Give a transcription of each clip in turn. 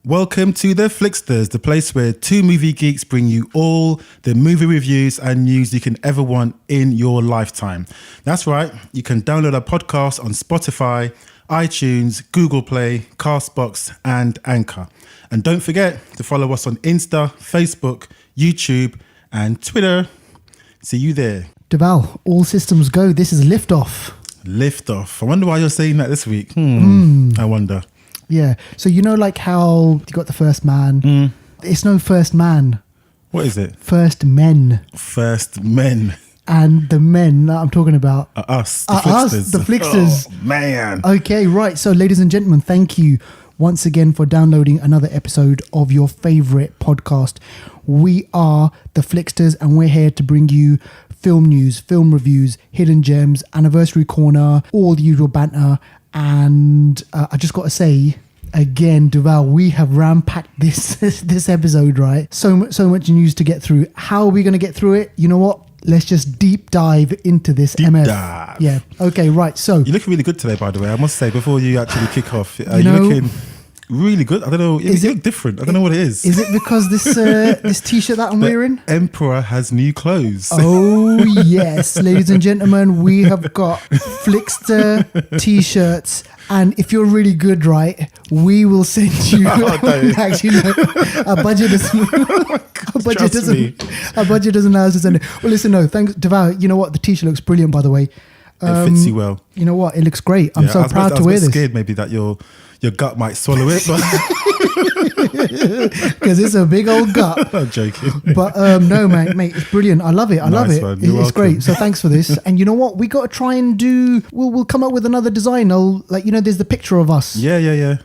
Welcome to the Flixters, the place where two movie geeks bring you all the movie reviews and news you can ever want in your lifetime. That's right, you can download our podcast on Spotify, iTunes, Google Play, Castbox, and Anchor. And don't forget to follow us on Insta, Facebook, YouTube, and Twitter. See you there. Deval, all systems go. This is Liftoff. Liftoff. I wonder why you're saying that this week. I wonder. Yeah. So you know like how you got the first man? It's no first man. What is it? First men. First men. And the men that I'm talking about are us, the Flixters. The Flixters. Oh, man. Okay, right. So ladies and gentlemen, thank you once again for downloading another episode of your favorite podcast. We are the Flixters and we're here to bring you film news, film reviews, hidden gems, anniversary corner, all the usual banter. And I just got to say, again, Deval, we have ram-packed this episode, right? So much news to get through. How are we going to get through it? You know what? Let's just deep dive into this MF. Dive. Yeah. Okay, right. So you're looking really good today, by the way. I must say, before you actually kick off, you're looking really good. I don't know. You look different. I don't know what it is. Is it because this t-shirt that I'm wearing? Emperor has new clothes. Oh, yes. Ladies and gentlemen, we have got Flixter t-shirts. And if you're really good, right, we will send you. Actually, no, our budget doesn't. Our budget doesn't allow us to send it. Well, listen, no, thanks, Deval. You know what? The t-shirt looks brilliant, by the way. It fits you well. You know what? It looks great. I'm so proud to wear this. I was scared maybe that your gut might swallow it, because it's a big old gut. I'm joking. But no, mate, it's brilliant. I love it. I love it. It's great. So thanks for this. And you know what? We got to try and do. We'll come up with another design. There's the picture of us. Yeah.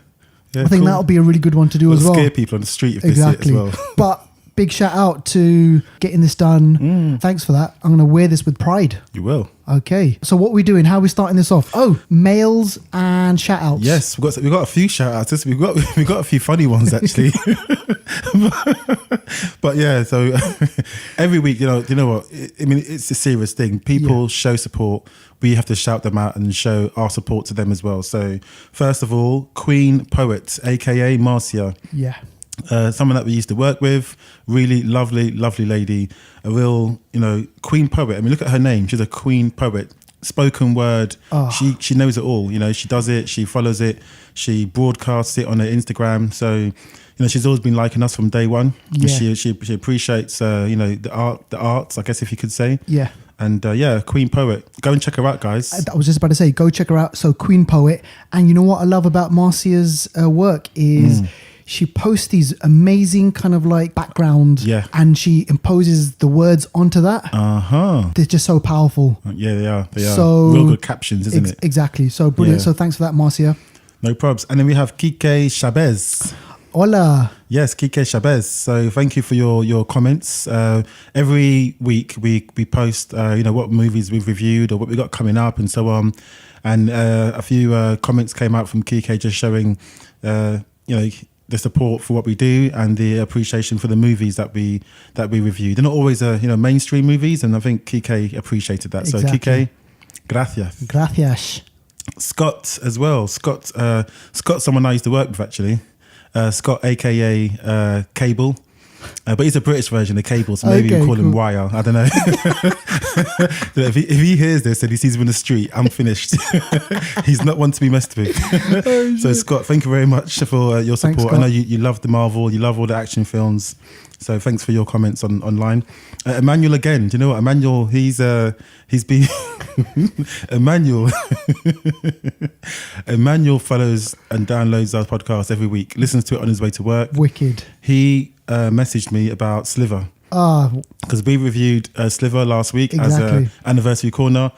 I think that'll be a really good one to do as well. Scare people on the street if they see it as well. But big shout out to getting this done. Thanks for that. I'm going to wear this with pride. You will. Okay. So what are we doing? How are we starting this off? Oh, mails and shout outs. Yes, we've got a few shout outs. We've got a few funny ones actually. But yeah, so every week, you know what? I mean, it's a serious thing. People show support. We have to shout them out and show our support to them as well. So first of all, Queen Poet, aka Marcia. Yeah. Someone that we used to work with, really lovely lady, a real, queen poet. I mean, look at her name. She's a queen poet. Spoken word. Oh. She knows it all. She does it. She follows it. She broadcasts it on her Instagram. So, she's always been liking us from day one. Yeah. She appreciates, the arts, I guess if you could say. Yeah. And Queen Poet. Go and check her out, guys. I was just about to say, go check her out. So Queen Poet. And you know what I love about Marcia's work is... She posts these amazing kind of like background and she imposes the words onto that. They're just so powerful. Yeah, they are. So real good captions, isn't it? Exactly. So brilliant. Yeah. So thanks for that, Marcia. No probs. And then we have Kike Chavez. Hola. Yes, Kike Chavez. So thank you for your comments. Every week we post, what movies we've reviewed or what we got coming up and so on. And a few comments came out from Kike just showing, the support for what we do and the appreciation for the movies that we review. They're not always mainstream movies, and I think Kike appreciated that. Exactly. So Kike, gracias. Scott as well. Scott's someone I used to work with actually. Scott, aka Cable. But he's a British version of Cable, so maybe you call him Wire. I don't know. if he hears this and he sees him in the street, I'm finished. He's not one to be messed with. So Scott, thank you very much for your support. Thanks, I know you love the Marvel, you love all the action films. So thanks for your comments online. Emmanuel again. Do you know what? Emmanuel, he's been Emmanuel follows and downloads our podcast every week, listens to it on his way to work. Wicked. He messaged me about Sliver. Because we reviewed Sliver last week as an anniversary corner.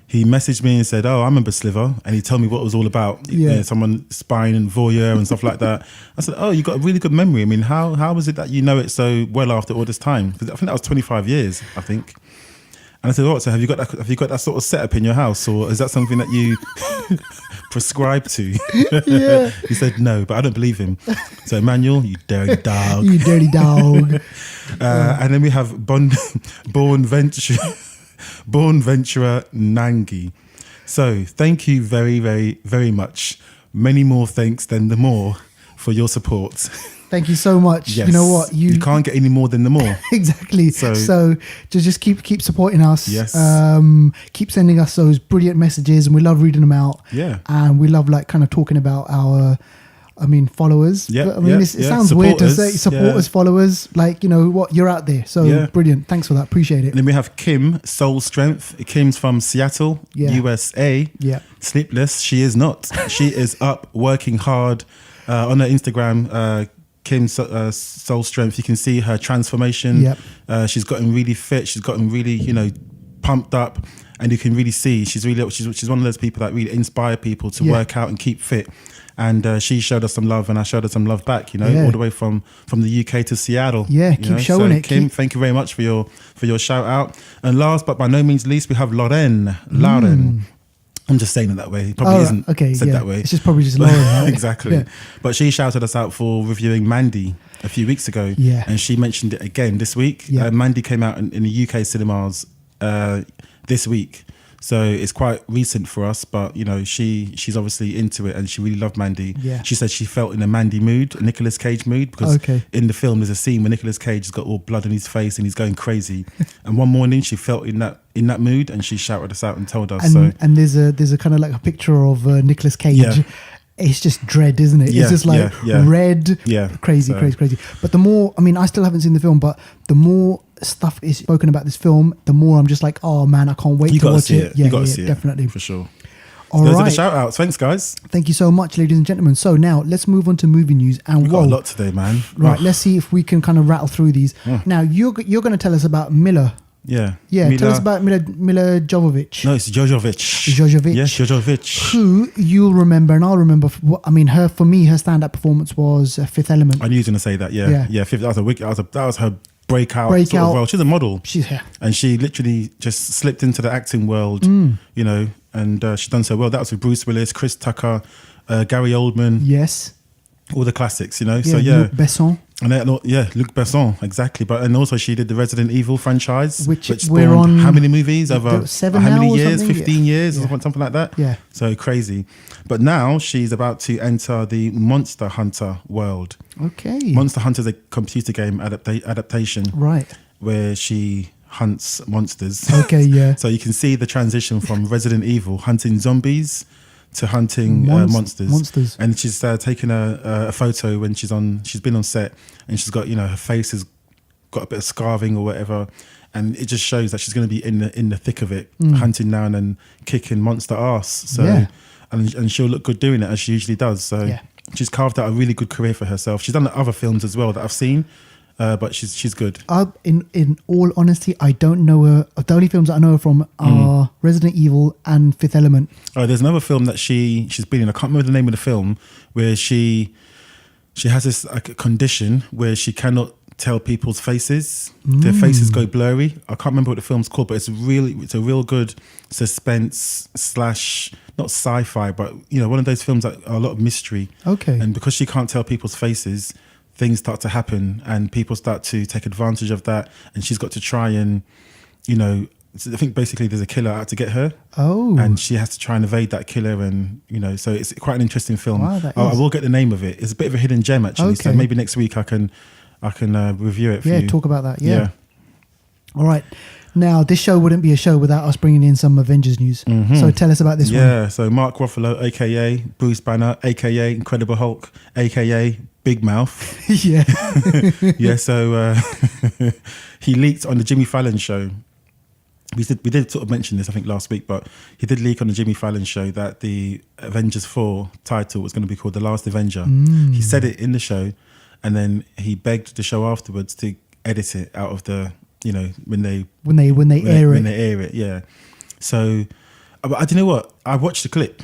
He messaged me and said, I remember Sliver. And he told me what it was all about. Yeah. Someone spying and voyeur and stuff like that. I said, you got a really good memory. I mean, how was it that you know it so well after all this time? Because I think that was 25 years, I think. And I said, so have you got that sort of setup in your house? Or is that something that you prescribe to? Yeah. He said, no, but I don't believe him. So Emmanuel, you dirty dog. You dirty dog. And then we have Born Venturer Nangi. So thank you very, very, very much. Many more thanks than the more. for your support. Thank you so much. Yes. You know what? You can't get any more than the more. Exactly. So just keep supporting us. Yes. Keep sending us those brilliant messages, and we love reading them out. Yeah. And we love like kind of talking about our, followers. Yeah. It sounds weird to say supporters, followers. Like, you know what? You're out there. So brilliant. Thanks for that. Appreciate it. And then we have Kim, Soul Strength. Kim's from Seattle, USA. Yeah. Sleepless. She is not. She is up working hard on her Instagram. Kim's Soul Strength. You can see her transformation. Yep. She's gotten really fit. She's gotten really, pumped up, and you can really see she's one of those people that really inspire people to work out and keep fit. And she showed us some love, and I showed her some love back. All the way from the UK to Seattle. Yeah, keep showing it. Kim, thank you very much for your shout out. And last but by no means least, we have Lauren. I'm just saying it that way. It probably isn't said that way. It's just probably just Lauren. Right? Exactly. Yeah. But she shouted us out for reviewing Mandy a few weeks ago. Yeah. And she mentioned it again this week. Yeah. Mandy came out in the UK cinemas this week. So it's quite recent for us, but she's obviously into it, and she really loved Mandy. Yeah. She said she felt in a Mandy mood, a Nicolas Cage mood, because in the film there's a scene where Nicolas Cage has got all blood on his face and he's going crazy. And one morning she felt in that mood, and she shouted us out and told us. And there's a kind of like a picture of Nicolas Cage. Yeah. It's just dread, isn't it? It's just like red, crazy. But the more, I still haven't seen the film, but the more stuff is spoken about this film, the more I'm just like, oh man, I can't wait to watch it. You gotta see it, definitely. For sure. All Those right. are the shout outs. Thanks, guys. Thank you so much, ladies and gentlemen. So now let's move on to movie news. And we've got a lot today, man. Right, let's see if we can kind of rattle through these. Now, you're going to tell us about Miller. Yeah. Tell us about Mila Jovovich. No, it's Jovovich. Yes, Jovovich. Who you'll remember, and I'll remember. Her stand-up performance was Fifth Element. I knew you were going to say that. Yeah. Fifth. That was her breakout. Sort of world. She's a model. And she literally just slipped into the acting world. And she's done so well. That was with Bruce Willis, Chris Tucker, Gary Oldman. Yes. All the classics, So Luc Besson. And Luc Besson, exactly. And also she did the Resident Evil franchise, which we're on how many movies over 7 how many now years? Something? 15 years or something like that. Yeah. So crazy. But now she's about to enter the Monster Hunter world. Okay. Monster Hunter is a computer game adaptation, right? Where she hunts monsters. Okay, yeah. So you can see the transition from Resident Evil hunting zombies to hunting monsters. And she's taken a photo when she's been on set, and she's got her face has got a bit of scarring or whatever, and it just shows that she's going to be in the thick of it, hunting down and kicking monster ass. So and she'll look good doing it, as she usually does. So she's carved out a really good career for herself. She's done other films as well that I've seen. But she's good. In all honesty, I don't know her. The only films that I know her from are Resident Evil and Fifth Element. Oh, there's another film that she's been in. I can't remember the name of the film, where she has this like a condition where she cannot tell people's faces. Their faces go blurry. I can't remember what the film's called, but it's a real good suspense / not sci-fi, but one of those films that are a lot of mystery. Okay. And because she can't tell people's faces, things start to happen and people start to take advantage of that, and she's got to try and I think basically there's a killer out to get her. Oh. And she has to try and evade that killer, and so it's quite an interesting film. Wow, I will get the name of it. It's a bit of a hidden gem actually. Okay. So maybe next week I can review it for you. Yeah, talk about that. Yeah. All right. Now, this show wouldn't be a show without us bringing in some Avengers news. So tell us about this one. Yeah, so Mark Ruffalo, a.k.a. Bruce Banner, a.k.a. Incredible Hulk, a.k.a. Big Mouth. Yeah. Yeah, so he leaked on the Jimmy Fallon show. We did sort of mention this, I think, last week, but he did leak on the Jimmy Fallon show that the Avengers 4 title was going to be called The Last Avenger. He said it in the show, and then he begged the show afterwards to edit it out of the... when they air it, yeah. So, I don't know what, I watched the clip,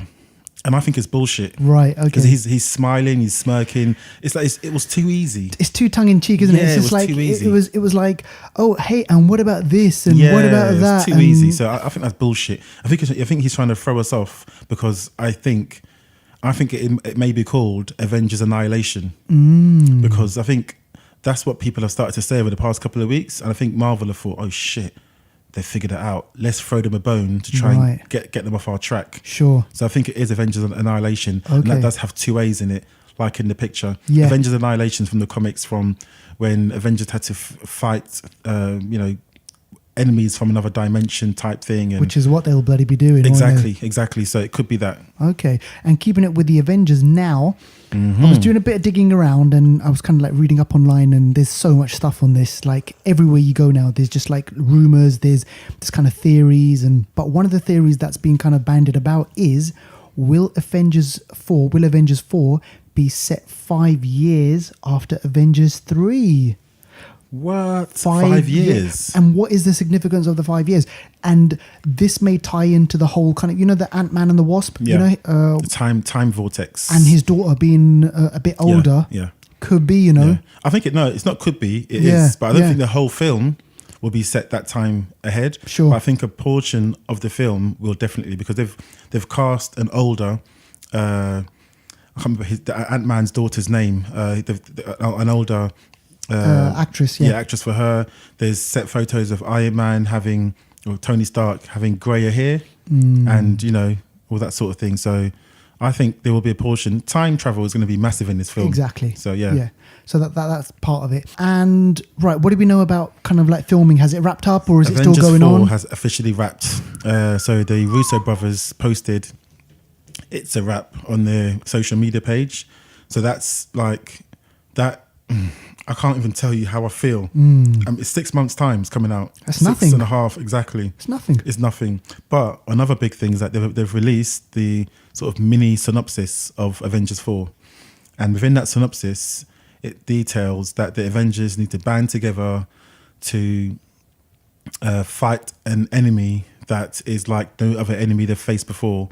and I think it's bullshit. Right, okay. Because he's smiling, he's smirking. It's like it was too easy. It's too tongue in cheek, isn't it? Yeah, It's just it was like too easy. it was like, oh hey, and what about this, and what about that? It's too easy. So I think that's bullshit. I think he's trying to throw us off, because I think it may be called Avengers Annihilation, because I think that's what people have started to say over the past couple of weeks, and I think Marvel have thought, oh shit, they figured it out. Let's throw them a bone to try and get them off our track. Sure. So I think it is Avengers Annihilation, Okay. and that does have two A's in it. like in the picture. Yeah. Avengers Annihilation from the comics, from when Avengers had to fight, enemies from another dimension type thing. And which is what they'll bloody be doing. Exactly. So it could be that. Okay. And keeping it with the Avengers now, I was doing a bit of digging around and I was kind of like reading up online, and there's so much stuff on this. Like everywhere you go now, there's just like rumors, there's kind of theories. But one of the theories that's been kind of bandied about is, will Avengers 4 be set 5 years after Avengers 3? What? 5 years? And what is the significance of the 5 years? And this may tie into the whole kind of, the Ant-Man and the Wasp, the time vortex. And his daughter being a bit older. Yeah. Could be, Yeah. I think it's not could be, it is. But I don't think the whole film will be set that time ahead. Sure. But I think a portion of the film will definitely, because they've cast an older, I can't remember Ant-Man's daughter's name, an older actress, actress for her. There's set photos of Iron Man or Tony Stark having grayer hair, and all that sort of thing. So I think there will be a portion. Time travel is going to be massive in this film. Exactly. So yeah. So that's part of it. And right, what do we know about kind of like filming? Has it wrapped up, or is Avengers it still going 4 on? has officially wrapped. So the Russo brothers posted it's a wrap on their social media page. So that's like that. I can't even tell you how I feel. It's 6 months' time. It's coming out. That's nothing. 6.5 exactly. It's nothing. It's nothing. But another big thing is that they've released the sort of mini synopsis of Avengers 4, and within that synopsis, it details that the Avengers need to band together to fight an enemy that is like no other enemy they've faced before.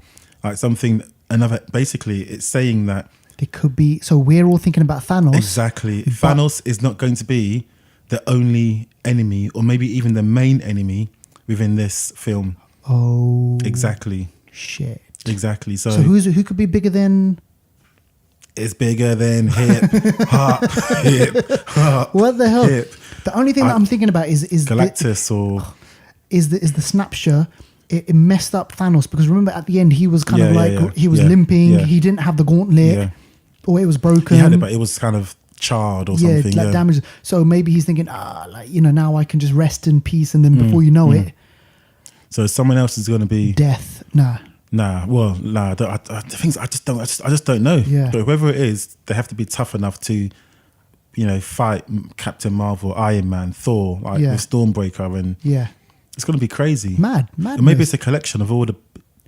Basically, it's saying that It could be. So we're all thinking about Thanos. Exactly. Thanos is not going to be the only enemy, or maybe even the main enemy within this film. Oh. Exactly. Shit. Exactly. So who could be bigger than? It's bigger than hip hop. What the hell? Hip. The only thing that I'm thinking about is Galactus the snapshot. It messed up Thanos, because remember at the end he was kind of he was limping. Yeah. He didn't have the gauntlet, or it was broken. He had it, but it was kind of charred or something. Damaged. So maybe he's thinking, now I can just rest in peace, and then before you know it, so someone else is going to be death. Nah. I just don't know. Yeah. But whoever it is, they have to be tough enough to, fight Captain Marvel, Iron Man, Thor, with Stormbreaker, and it's going to be crazy. Madness. Or maybe it's a collection of all the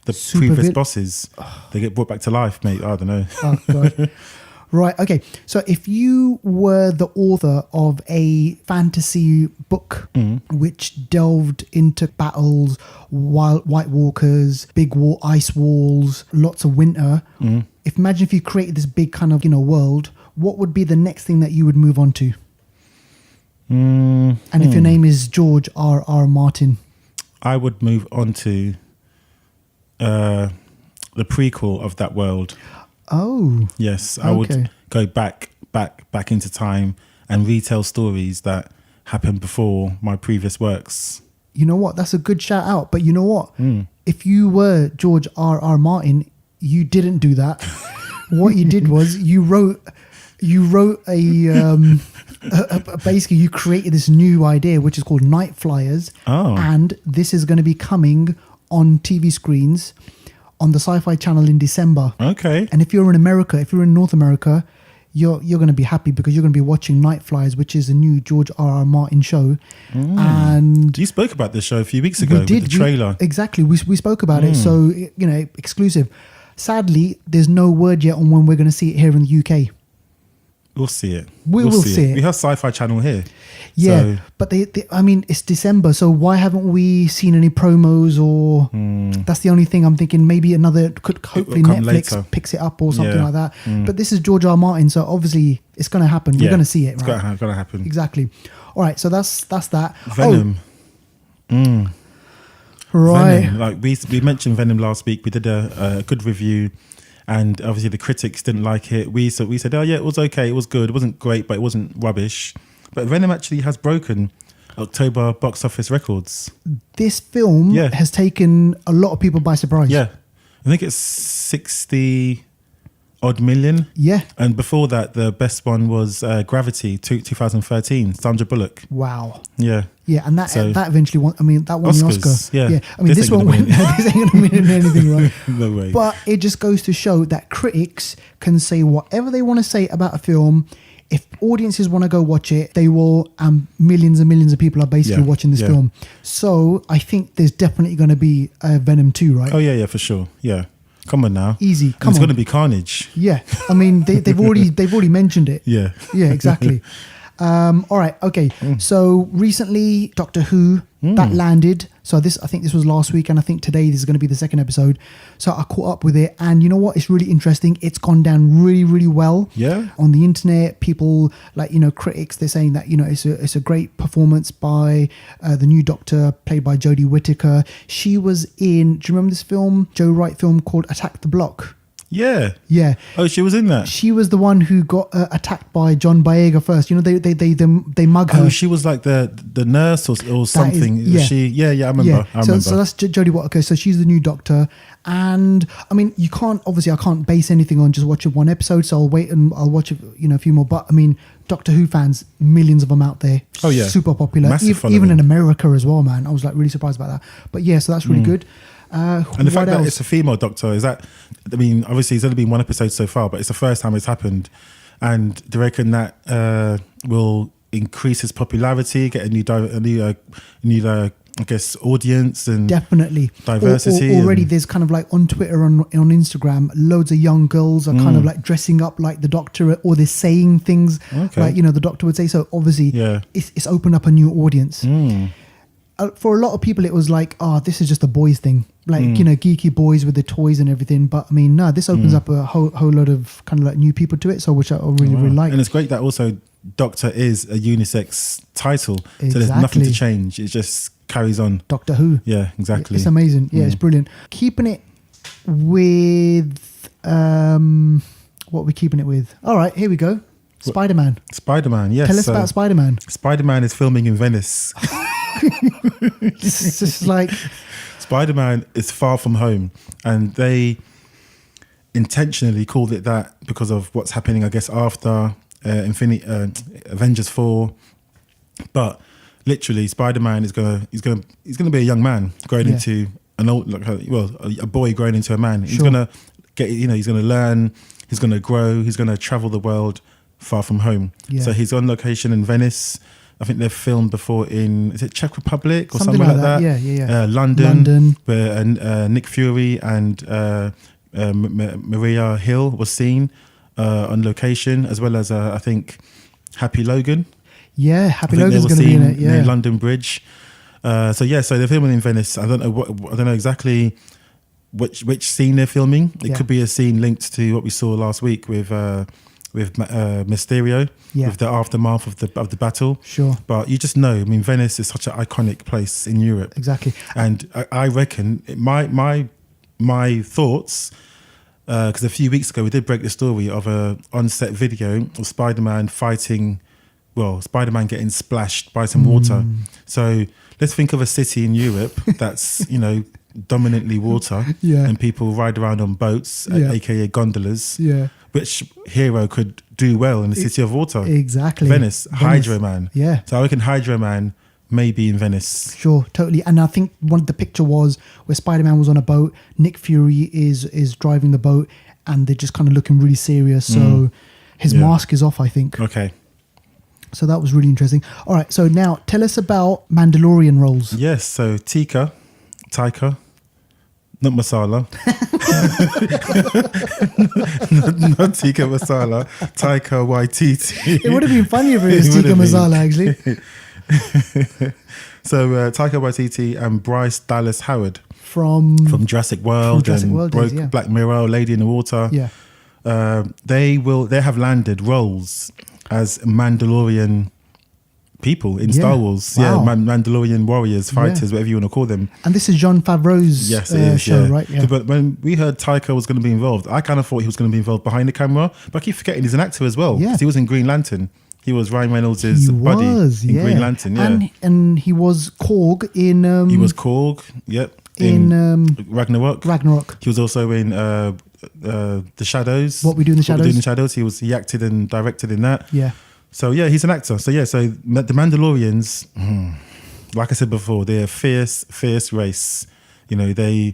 previous bosses. They get brought back to life, mate. I don't know. Oh God. Right. Okay. So if you were the author of a fantasy book which delved into battles, White Walkers, big ice walls, lots of winter, imagine if you created this big kind of world, what would be the next thing that you would move on to? And if your name is George R.R. Martin, I would move on to the prequel of that world. Oh, yes, I would go back into time and retell stories that happened before my previous works. You know what? That's a good shout out. But you know what? If you were George R.R. Martin, you didn't do that. What you did was you wrote basically you created this new idea which is called Night Flyers, and this is going to be coming on TV screens on the Sci-Fi Channel in December. Okay. And if you're in America, if you're in North America, you're going to be happy because you're going to be watching Night Flyers, which is a new George R.R. Martin show. And you spoke about this show a few weeks ago with the trailer. Exactly. We spoke about it. So, exclusive. Sadly, there's no word yet on when we're going to see it here in the UK. We'll see it. We'll see it. We have Sci-Fi Channel here. Yeah, so. But it's December, so why haven't we seen any promos? Or that's the only thing I'm thinking. Maybe hopefully Netflix picks it up or something like that. But this is George R. Martin, so obviously it's going to happen. We're going to see it. It's right? going to happen. Exactly. All right, so that's that. Venom. Right. Venom. Like we mentioned Venom last week. We did a good review. And obviously the critics didn't like it. We said, oh yeah, it was okay, it was good. It wasn't great, but it wasn't rubbish. But Venom actually has broken October box office records. This film has taken a lot of people by surprise. Yeah. I think it's 60... odd million. Yeah. And before that, the best one was Gravity, 2013, Sandra Bullock. Wow. Yeah. Yeah, and that So- that eventually won. I mean, that won Oscars, the Oscar. yeah. I mean, this ain't one gonna went. win. This ain't gonna win anything, right? No way. But it just goes to show that critics can say whatever they want to say about a film. If audiences want to go watch it, they will. Millions and millions of people are basically Yeah, watching this yeah. film. So I think there's definitely going to be a Venom 2, right? Oh yeah, for sure. Yeah. Come on now. Easy. And Come it's on. going to be carnage. Yeah. I mean, they've already mentioned it. Yeah. Yeah, exactly. All right, okay. So recently, Doctor Who that landed. So I think this was last week, and I think today this is going to be the second episode. So I caught up with it, and you know what? It's really interesting. It's gone down really, really well. Yeah. On the internet, people critics, they're saying that it's a great performance by the new Doctor, played by Jodie Whittaker. She was in. Do you remember this film, Joe Wright film called Attack the Block? Yeah. Yeah. Oh, she was in that. She was the one who got attacked by John Boyega first. You know, they mug her. Oh, she was like the nurse or something. is- yeah. She, yeah, I remember. Yeah. I remember. So that's Jodie Whittaker. So she's the new Doctor, and I mean, I can't base anything on just watching one episode. So I'll wait and I'll watch a few more. But I mean, Doctor Who fans, millions of them out there. Oh, yeah. Super popular, Massive following. even in America as well, man. I was like really surprised about that. But yeah, so that's really good. And the fact that it's a female Doctor, is that, I mean, obviously it's only been one episode so far, but it's the first time it's happened. And do you reckon that will increase his popularity, get a new I guess, audience and definitely diversity? Already, and- there's kind of like on Twitter, on Instagram, loads of young girls are kind of like dressing up like the Doctor, or they're saying things like the Doctor would say. So obviously, Yeah. it's opened up a new audience. Mm. For a lot of people, it was like, this is just a boys thing, like geeky boys with the toys and everything. But I mean, no, this opens up a whole lot of kind of like new people to it. So which I really really like. And it's great that also Doctor is a unisex title, so there's nothing Exactly. to change. It just carries on. Doctor Who. Yeah, exactly. It's amazing. Yeah, it's brilliant. Keeping it with what are we keeping it with? All right, here we go. Spider-Man. Spider-Man, yes. Tell us about Spider-Man. Spider-Man is filming in Venice. It's just like, Spider-Man is far from home, and they intentionally called it that because of what's happening, I guess, after Avengers 4. But literally, Spider-Man is gonna be a young man growing Yeah. into an old, a boy growing into a man. He's Sure. gonna get, he's gonna learn, he's gonna grow, he's gonna travel the world far from home. Yeah. So he's on location in Venice. I think they've filmed before in, is it Czech Republic or Something somewhere like like that? that. Yeah. London, where Nick Fury and Maria Hill was seen on location, as well as I think Happy Logan. Yeah, Happy I think Logan's they were going to be in seen it. Yeah. near London Bridge. So they're filming in Venice. I don't know exactly which scene they're filming. It Yeah. could be a scene linked to what we saw last week with Mysterio, Yeah. with the aftermath of the battle. Sure. But you just know, I mean, Venice is such an iconic place in Europe. Exactly. And I reckon my thoughts, because a few weeks ago we did break the story of a on-set video of Spider-Man Spider-Man getting splashed by some water. So let's think of a city in Europe that's, dominantly water, Yeah. and people ride around on boats, Yeah. aka gondolas. Yeah. Which hero could do well in the city of water? Exactly. Venice. Hydro Man. Yeah. So I reckon Hydro Man may be in Venice. Sure, totally. And I think one of the picture was where Spider-Man was on a boat, Nick Fury is driving the boat, and they're just kind of looking really serious. So his mask is off, I think. Okay. So that was really interesting. All right, so now tell us about Mandalorian roles. Yes, so Taika, not Masala. not Tika Masala, Taika Waititi. It would have been funny if it was It would Tikka have been. Masala, actually. So Taika Waititi and Bryce Dallas Howard From Jurassic World, Jurassic and World days, yeah. Black Mirror, Lady in the Water. Yeah. They have landed roles as Mandalorian people in Star Wars. Wow. Yeah, Mandalorian warriors, fighters, whatever you want to call them. And this is Jon Favreau's Yes, it is, show, yeah. right? Yeah. But when we heard Taika was going to be involved, I kind of thought he was going to be involved behind the camera. But I keep forgetting he's an actor as well. Yeah. 'Cause he was in Green Lantern. He was Ryan Reynolds' He buddy was, in yeah. Green Lantern. Yeah, And he was Korg in... he was Korg. Yep. in Ragnarok. He was also in The Shadows. What We Do in the Shadows. What We Do in the Shadows. He acted and directed in that. Yeah. So yeah, he's an actor. So yeah, so the Mandalorians, like I said before, they're a fierce race. You know, they're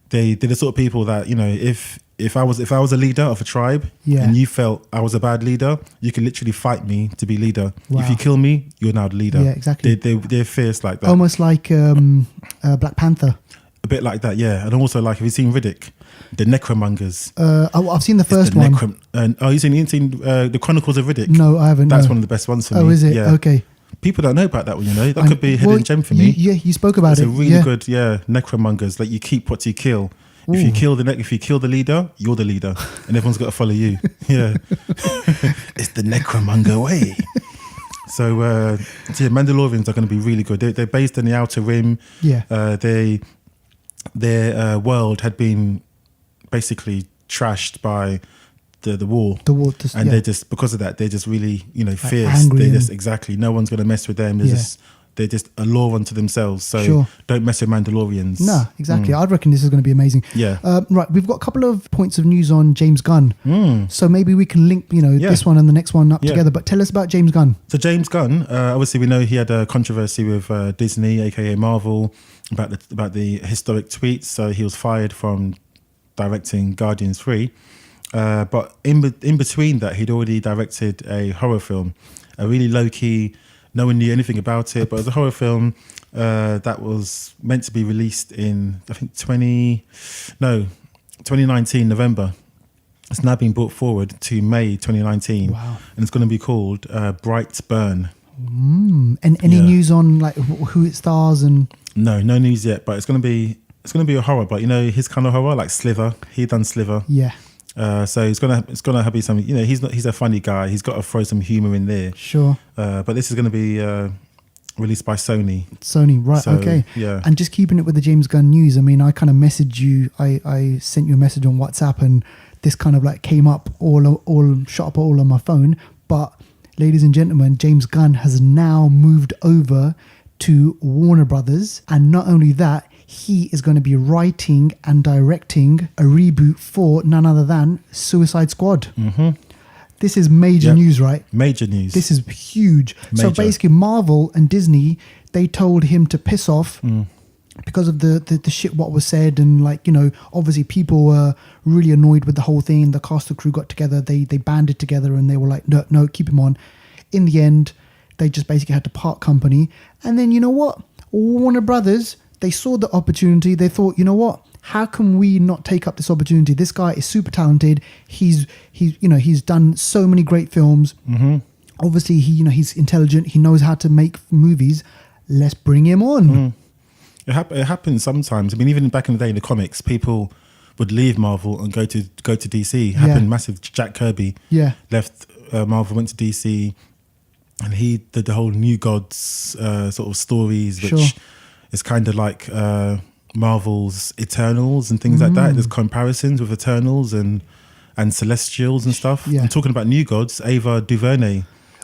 the sort of people that, you know, if I was a leader of a tribe, and you felt I was a bad leader, you could literally fight me to be leader. Wow. If you kill me, you're now the leader. Yeah, exactly. They're fierce like that. Almost like Black Panther. A bit like that, yeah. And also, like, have you seen Riddick? The Necromongers. I've seen the first one. You've seen the Chronicles of Riddick? No, I haven't. That's one of the best ones for me. Oh, is it? Yeah. Okay. People don't know about that one, you know. That could be a hidden gem for me. You spoke about it's it. It's a really good, Necromongers. Like, you keep what you kill. Ooh. If you kill the leader, you're the leader, and everyone's got to follow you. Yeah, it's the Necromonger way. So, Mandalorians are going to be really good. They're based in the Outer Rim. Yeah. Their world had been basically trashed by the war. The war, and they're just, because of that, they're just really, you know, fierce. Angry. They're just, exactly, no one's going to mess with them. They're just a law unto themselves. So don't mess with Mandalorians. No, exactly. I reckon this is going to be amazing. Yeah. Right, we've got a couple of points of news on James Gunn. So maybe we can link, this one and the next one up together. But tell us about James Gunn. So James Gunn, obviously we know he had a controversy with Disney, aka Marvel, about the historic tweets. So he was fired from directing Guardians 3. But in between that, he'd already directed a horror film, a really low-key, no one knew anything about it, but it was a horror film that was meant to be released in, I think, 2019, November. It's now been brought forward to May 2019. Wow. And it's going to be called Bright Burn. And any news on like who it stars and? No news yet, but it's going to be a horror, but you know, his kind of horror, like Slither. He done Slither. Yeah. So it's gonna be something. You know, he's a funny guy. He's got to throw some humor in there. Sure. But this is going to be released by Sony. Right? So, okay. Yeah. And just keeping it with the James Gunn news. I mean, I kind of messaged you. I sent you a message on WhatsApp, and this kind of like came up all shot up all on my phone. But ladies and gentlemen, James Gunn has now moved over to Warner Brothers, and not only that, he is going to be writing and directing a reboot for none other than Suicide Squad. Mm-hmm. This is major news, right? Major news. This is huge. So basically, Marvel and Disney, they told him to piss off because of the shit what was said, and like, you know, obviously people were really annoyed with the whole thing. The cast and crew got together, they banded together, and they were like, no, keep him on. In the end, they just basically had to part company. And then, you know what? Warner Brothers, they saw the opportunity. They thought, you know what? How can we not take up this opportunity? This guy is super talented. He's done so many great films. Mm-hmm. Obviously, he's intelligent. He knows how to make movies. Let's bring him on. It happens sometimes. I mean, even back in the day in the comics, people would leave Marvel and go to DC. It happened massive. Jack Kirby left Marvel, went to DC, and he did the whole New Gods sort of stories, which is kind of like Marvel's Eternals and things like that. There's comparisons with Eternals and Celestials and stuff. I'm talking about New Gods. Ava DuVernay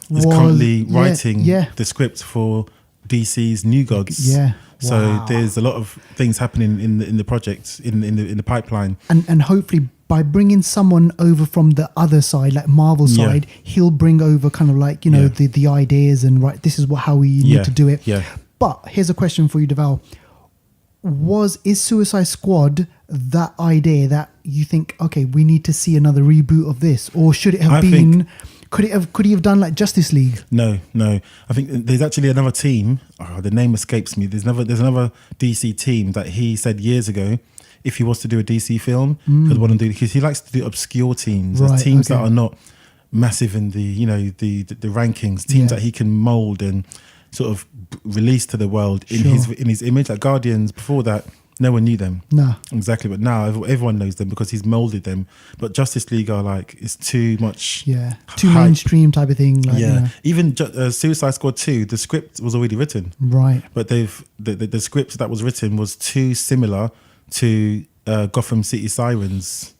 is currently writing the script for DC's New Gods. So there's a lot of things happening in the project, in the pipeline. And hopefully by bringing someone over from the other side, like Marvel side, he'll bring over kind of like, the ideas and this is how we need to do it. But here's a question for you, Deval. Is Suicide Squad that idea that you think, okay, we need to see another reboot of this? Or should it have been... Could he have done like Justice League? No. I think there's actually another team. The name escapes me. There's another DC team that he said years ago, if he was to do a DC film, he'd want to do, because he likes to do obscure teams, teams that are not massive in the the rankings, teams that he can mold and sort of release to the world in his image. Like Guardians, before that, no one knew them. No. Exactly. But now everyone knows them because he's molded them. But Justice League are like, it's too much. Yeah. Too mainstream type of thing. Like, Even Suicide Squad 2, the script was already written. Right. But the script that was written was too similar to Gotham City Sirens.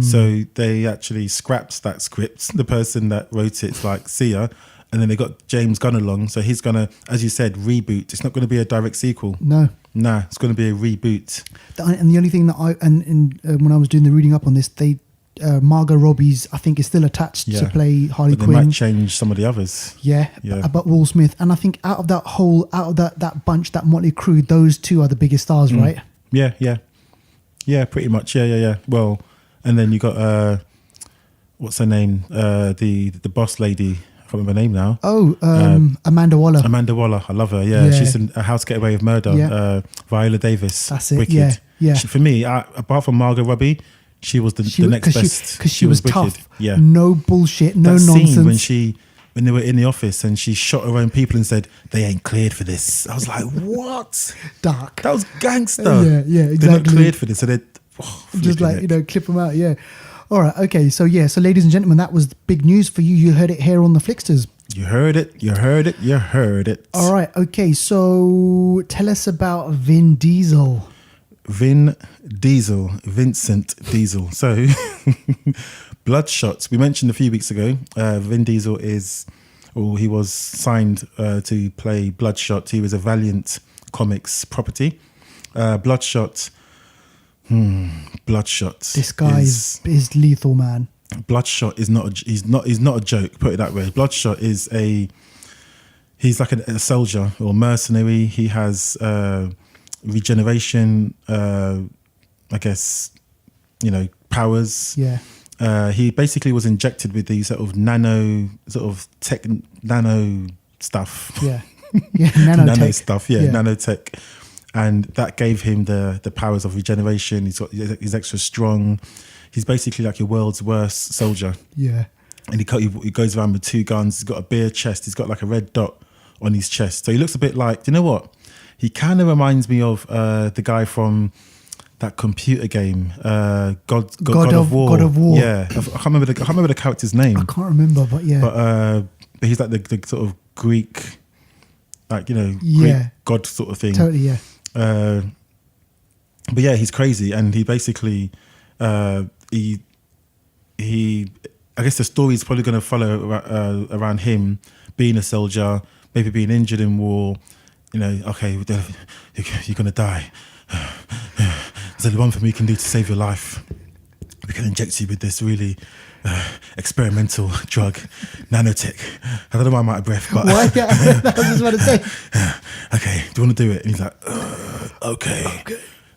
So they actually scrapped that script. The person that wrote it's like, see ya. And then they got James Gunn along. So he's going to, as you said, reboot. It's not going to be a direct sequel. No. Nah, it's going to be a reboot. And the only thing that when I was doing the reading up on this, Margot Robbie's, I think, is still attached to play Harley But Quinn. they might change some of the others. Yeah. But Will Smith, and I think out of that bunch, that motley crew, those two are the biggest stars, right? Yeah, pretty much. Yeah. Well, and then you got what's her name? The boss lady. I can't remember her name now. Oh, Amanda Waller. Amanda Waller. I love her. Yeah. She's in A How to Get Away with Murder. Yeah. Viola Davis. That's it. Wicked. Yeah. For me, apart from Margot Robbie, she was the next best. Because she was tough. Wicked. Yeah. No bullshit. No that nonsense. Scene when they were in the office and she shot her own people and said, they ain't cleared for this. I was like, what? Dark. That was gangster. Yeah, exactly. They're not cleared for this. So they're just like, clip them out. Yeah. All right. Okay. So, ladies and gentlemen, that was big news for you. You heard it here on the Flixters. You heard it. All right. Okay. So tell us about Vin Diesel. Vincent Diesel. So, Bloodshot. We mentioned a few weeks ago, Vin Diesel he was signed to play Bloodshot. He was a Valiant Comics property. Bloodshot. This guy is lethal, man. Bloodshot is not a joke. Put it that way. Bloodshot is he's like a soldier or mercenary. He has regeneration. I guess powers. Yeah. He basically was injected with these sort of nano stuff. Yeah. Yeah. Nano stuff. Yeah. Nanotech. And that gave him the powers of regeneration. He's extra strong. He's basically like your world's worst soldier. Yeah. And he goes around with 2 guns. He's got a bare chest. He's got like a red dot on his chest. So he looks a bit like, do you know what? He kind of reminds me of the guy from that computer game, God of War. God of War. Yeah. I can't remember the character's name. I can't remember, but yeah. But he's like the sort of Greek, Greek god sort of thing. Totally, yeah. But yeah, he's crazy, and he basically he I guess the story is probably going to follow around him being a soldier, maybe being injured in war. Okay, you're going to die. There's only one thing we can do to save your life. We can inject you with this really experimental drug, nanotech. I don't know why I'm out of breath, but I was just about to say. Okay, do you want to do it? And he's like, okay.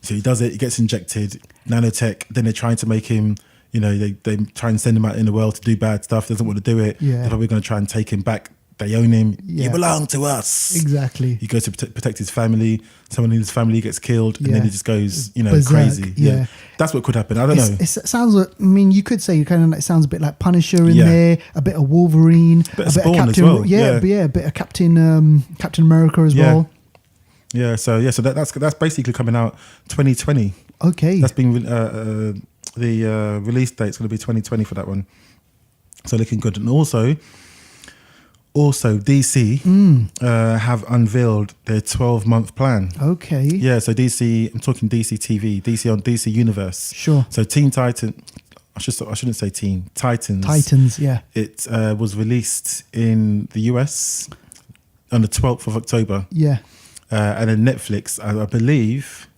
So he does it. He gets injected, nanotech. Then they're trying to make him. They try and send him out in the world to do bad stuff. Doesn't want to do it. Yeah. They're probably going to try and take him back. They own him. Yeah. You belong to us. Exactly. He goes to protect his family. Someone in his family gets killed, and then he just goes, Berserk, crazy. Yeah. That's what could happen. I don't know. It sounds like, you could say it sounds a bit like Punisher in there, a bit of Wolverine, a bit of Spawn Captain, as well. a bit of Captain America as well. Yeah, so that's basically coming out 2020. Okay. That's been the release date's going to be 2020 for that one. So looking good. And also DC have unveiled their 12-month plan. Okay. Yeah, so DC, I'm talking DC TV, DC on DC Universe. Sure. So Teen Titan, I shouldn't say Teen, Titans. Titans, yeah. It was released in the US on the 12th of October. Yeah. And then Netflix, I believe...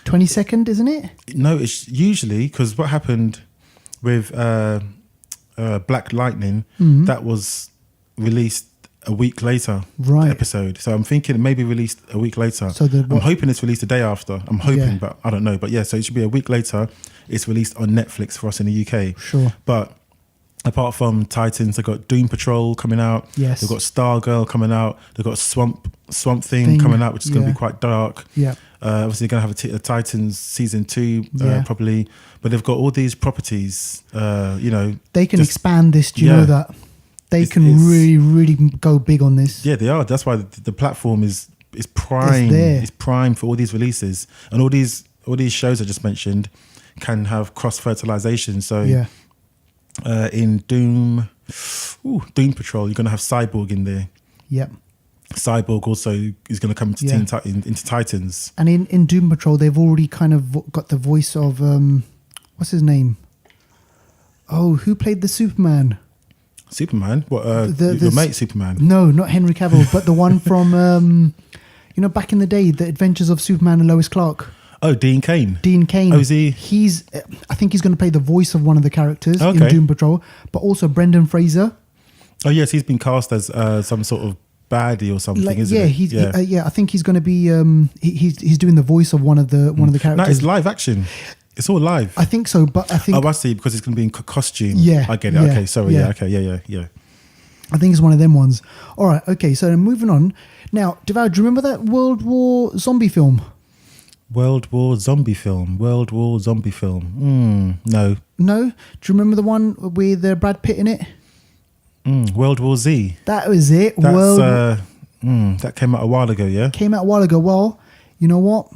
22nd, isn't it? No, it's usually, because what happened with Black Lightning, that was released a week later, right? Episode. So I'm thinking it may be released a week later. So I'm hoping it's released the day after. I'm hoping, but I don't know. But yeah, so it should be a week later. It's released on Netflix for us in the UK. Sure. But apart from Titans, they've got Doom Patrol coming out. Yes. They've got Stargirl coming out. They've got Swamp Thing coming out, which is going to be quite dark. Yeah. Obviously, they're going to have a Titans season 2 probably. But they've got all these properties, They can expand this. Do you know that? They can really, really go big on this. Yeah, they are. That's why the platform is prime. It's prime for all these releases. And all these shows I just mentioned can have cross-fertilization. So in Doom Patrol, you're going to have Cyborg in there. Yep. Cyborg also is going to come to into Titans. And in Doom Patrol, they've already kind of got the voice of, what's his name? Oh, who played the Superman? Superman? What? Your mate Superman? No, not Henry Cavill, but the one from, You know, back in the day, The Adventures of Superman and Lois Clark. Oh, Dean Cain. Dean Cain. Oh, is he? I think he's going to play the voice of one of the characters in Doom Patrol, but also Brendan Fraser. Oh, yes, he's been cast as some sort of baddie or something, isn't it? Yeah, I think he's going to be. He's doing the voice of one of the characters. No, it's live action. It's all live. I think so, but I think. Oh, I see, because it's going to be in costume. Yeah, I get it. Yeah, okay, sorry. yeah. Yeah, okay, yeah. I think it's one of them ones. All right, okay. So then moving on. Now, Deval, do you remember that World War zombie film? World War zombie film. No. No. Do you remember the one with Brad Pitt in it? World War Z. That was it. That came out a while ago, yeah? Came out a while ago. Well, you know what?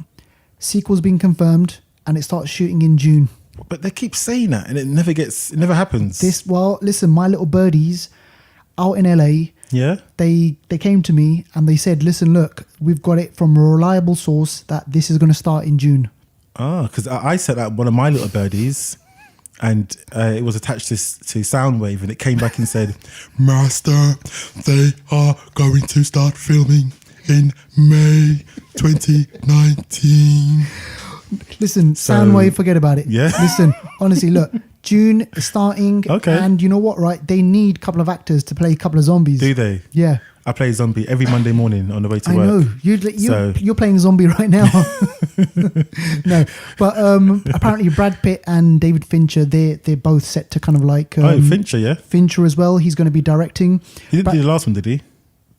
Sequel's been confirmed and it starts shooting in June. But they keep saying that and it never happens. Listen, my little birdies out in LA, yeah, they came to me and they said, listen, look, we've got it from a reliable source that this is going to start in June. Oh, because I set out one of my little birdies and it was attached to Soundwave and it came back and said, Master, they are going to start filming in May 2019. Listen, Soundwave, forget about it. Yeah. Listen, honestly, look, June is starting. Okay. And you know what, right? They need a couple of actors to play a couple of zombies. Do they? Yeah. I play zombie every Monday morning on the way to work. I know. You're playing zombie right now. No. But apparently Brad Pitt and David Fincher, they're both set to kind of like... Fincher, yeah? Fincher as well. He's going to be directing. He didn't do the last one, did he?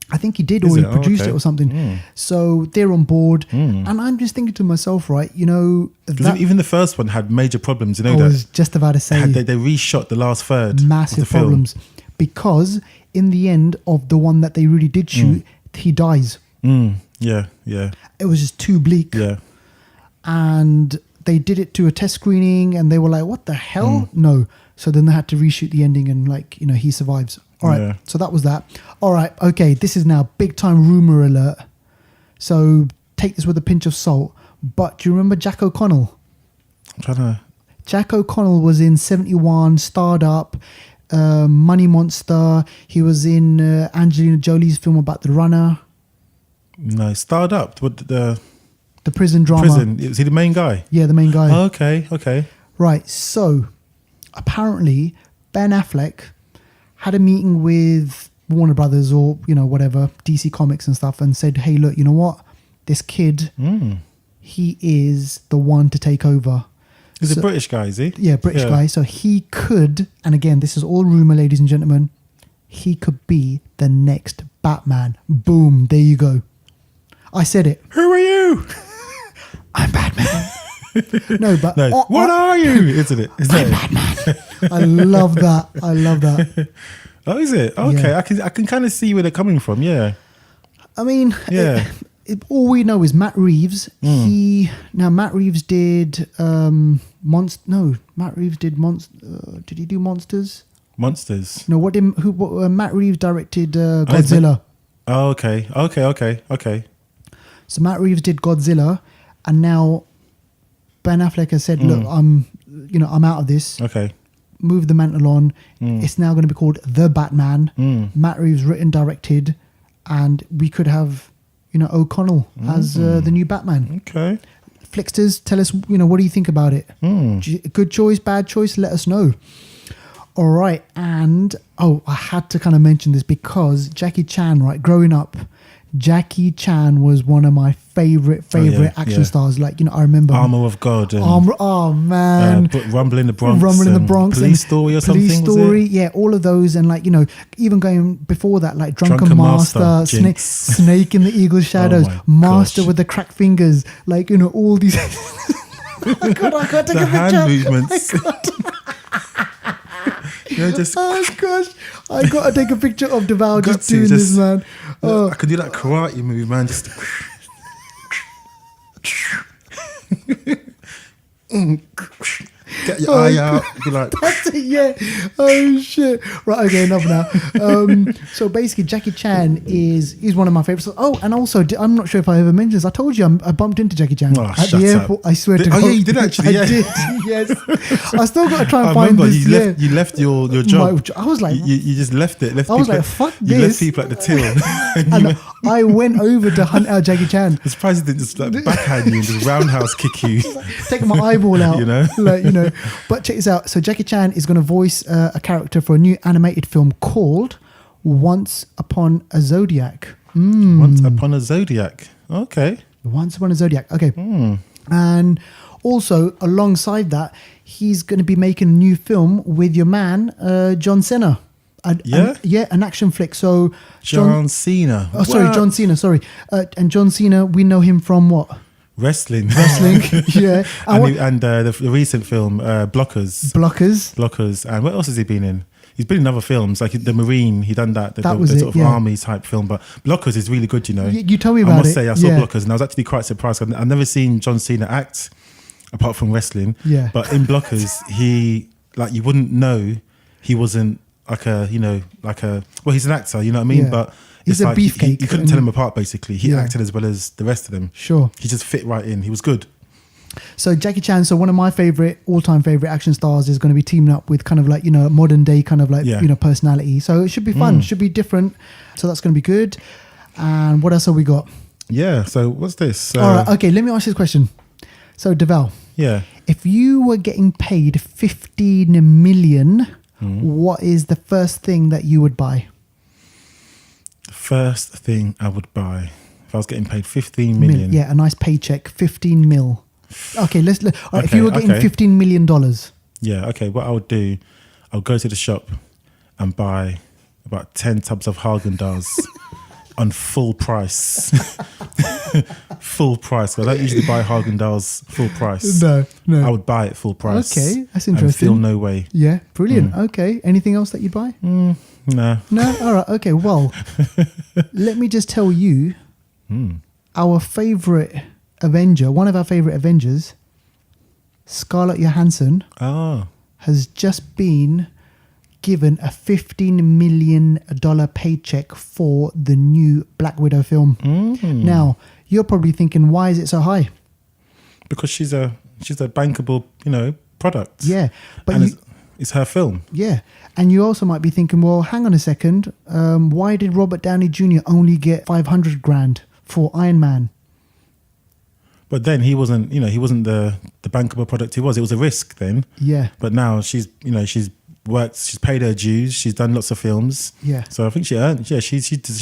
I think he did, or he produced it or something. So they're on board. And I'm just thinking to myself, right, you know... Even the first one had major problems, you know I that? was just about to say... They reshot the last third. Massive of the problems. Because in the end of the one that they really did shoot, he dies. Yeah. It was just too bleak. Yeah. And they did it to a test screening and they were like, what the hell? No. So then they had to reshoot the ending and like, you know, he survives. All right. Yeah. So that was that. All right. Okay. This is now big time rumor alert. So take this with a pinch of salt. But do you remember Jack O'Connell? I'm trying to... Jack O'Connell was in 71, Starred Up, Money Monster. He was in Angelina Jolie's film about the runner. No, Starred Up. What the prison drama. Is he the main guy? Yeah, the main guy. Oh, okay. Right. So apparently Ben Affleck had a meeting with Warner Brothers or, you know, whatever, DC Comics and stuff, and said, hey, look, you know what? This kid, he is the one to take over. He's a British guy, is he? Yeah, British guy. So he could, and again, this is all rumor, ladies and gentlemen, he could be the next Batman. Boom, there you go. I said it. Who are you? I'm Batman. No, but... No. What are you? Isn't it? I'm Batman. I love that. Oh, is it? Okay, yeah. I can kind of see where they're coming from, yeah. I mean... Yeah. All we know is Matt Reeves. Matt Reeves did Matt Reeves did did he do Monsters? Monsters. No, Matt Reeves directed Godzilla. Oh, okay. So Matt Reeves did Godzilla, and now Ben Affleck has said, "Look, I'm out of this. Okay, move the mantle on. It's now going to be called The Batman." Matt Reeves written, directed, and we could have, O'Connell as the new Batman. Okay. Flixters, tell us, what do you think about it? Good choice, bad choice? Let us know. All right, and I had to kind of mention this because Jackie Chan, right, growing up, Jackie Chan was one of my favorite action stars. Like, I remember Armor of God. And, oh man, Rumble in the Bronx. Police Story or something. Police Story, yeah, all of those, and like even going before that, like Drunken Master, Snake in the Eagle's Shadows, Master with the cracked fingers, like all these. I got to take a picture. Hand movements. Oh gosh, I got to take a picture of Deval just doing this, man. I could do that karate move, man. Just Get your eye out. Be like, That's it, yeah. Oh shit. Right, okay, enough now. So basically, Jackie Chan is one of my favorites. Oh, and also, I'm not sure if I ever mentioned this. I told you I bumped into Jackie Chan at the airport. I swear to God. Oh yeah, you did actually. I did. Yes. I still got to try and find remember this. you left your job. I was like, you just left it. I was like, fuck this. You left people at the till. and I went over to hunt out Jackie Chan. I'm surprised he didn't just like backhand you and just roundhouse kick you. Taking my eyeball out. You know? But check this out. So Jackie Chan is going to voice a character for a new animated film called Once Upon a Zodiac. Once Upon a Zodiac. Okay. Once Upon a Zodiac. Okay. And also, alongside that, he's going to be making a new film with your man, John Cena. An action flick. So John Cena. Oh, sorry, John Cena. Sorry, and John Cena. We know him from what? Wrestling. Yeah. And the recent film, Blockers. And what else has he been in? He's been in other films, like The Marine. He done that. The sort of army type film. But Blockers is really good, you know. You told me about it. I must say, I saw Blockers, and I was actually quite surprised. I've never seen John Cena act, apart from wrestling. Yeah. But in Blockers, you wouldn't know he wasn't well, he's an actor, you know what I mean? Yeah. But he's it's a beefcake. You couldn't tell him apart, basically. He acted as well as the rest of them. Sure. He just fit right in. He was good. So Jackie Chan, one of my all-time favorite action stars, is going to be teaming up with kind of like, modern day kind of like, personality. So it should be fun, should be different. So that's going to be good. And what else have we got? Yeah. So what's this? All right. Okay. Let me ask you this question. So Deval. Yeah. If you were getting paid 15 million, what is the first thing that you would buy? First thing I would buy if I was getting paid 15 million. Yeah, a nice paycheck, 15 mil. Okay, if you were getting $15 million. Yeah, okay. What I would do, I would go to the shop and buy about 10 tubs of Haagen-Dazs on full price. Full price. I don't usually buy Haagen-Dazs full price. No. I would buy it full price. Okay, that's interesting. And feel no way. Yeah, brilliant. Okay, anything else that you'd buy? No. No? All right, okay. Well, let me just tell you, our favourite Avenger, one of our favourite Avengers, Scarlett Johansson, has just been given a $15 million paycheck for the new Black Widow film. Now, you're probably thinking, why is it so high? Because she's a bankable, product. Yeah, but it's her film. Yeah, and you also might be thinking, well, hang on a second, why did Robert Downey Jr. only get $500,000 for Iron Man? But then he wasn't the bankable product he was. It was a risk then. Yeah. But now she's worked, she's paid her dues, she's done lots of films. Yeah. So I think she earned, she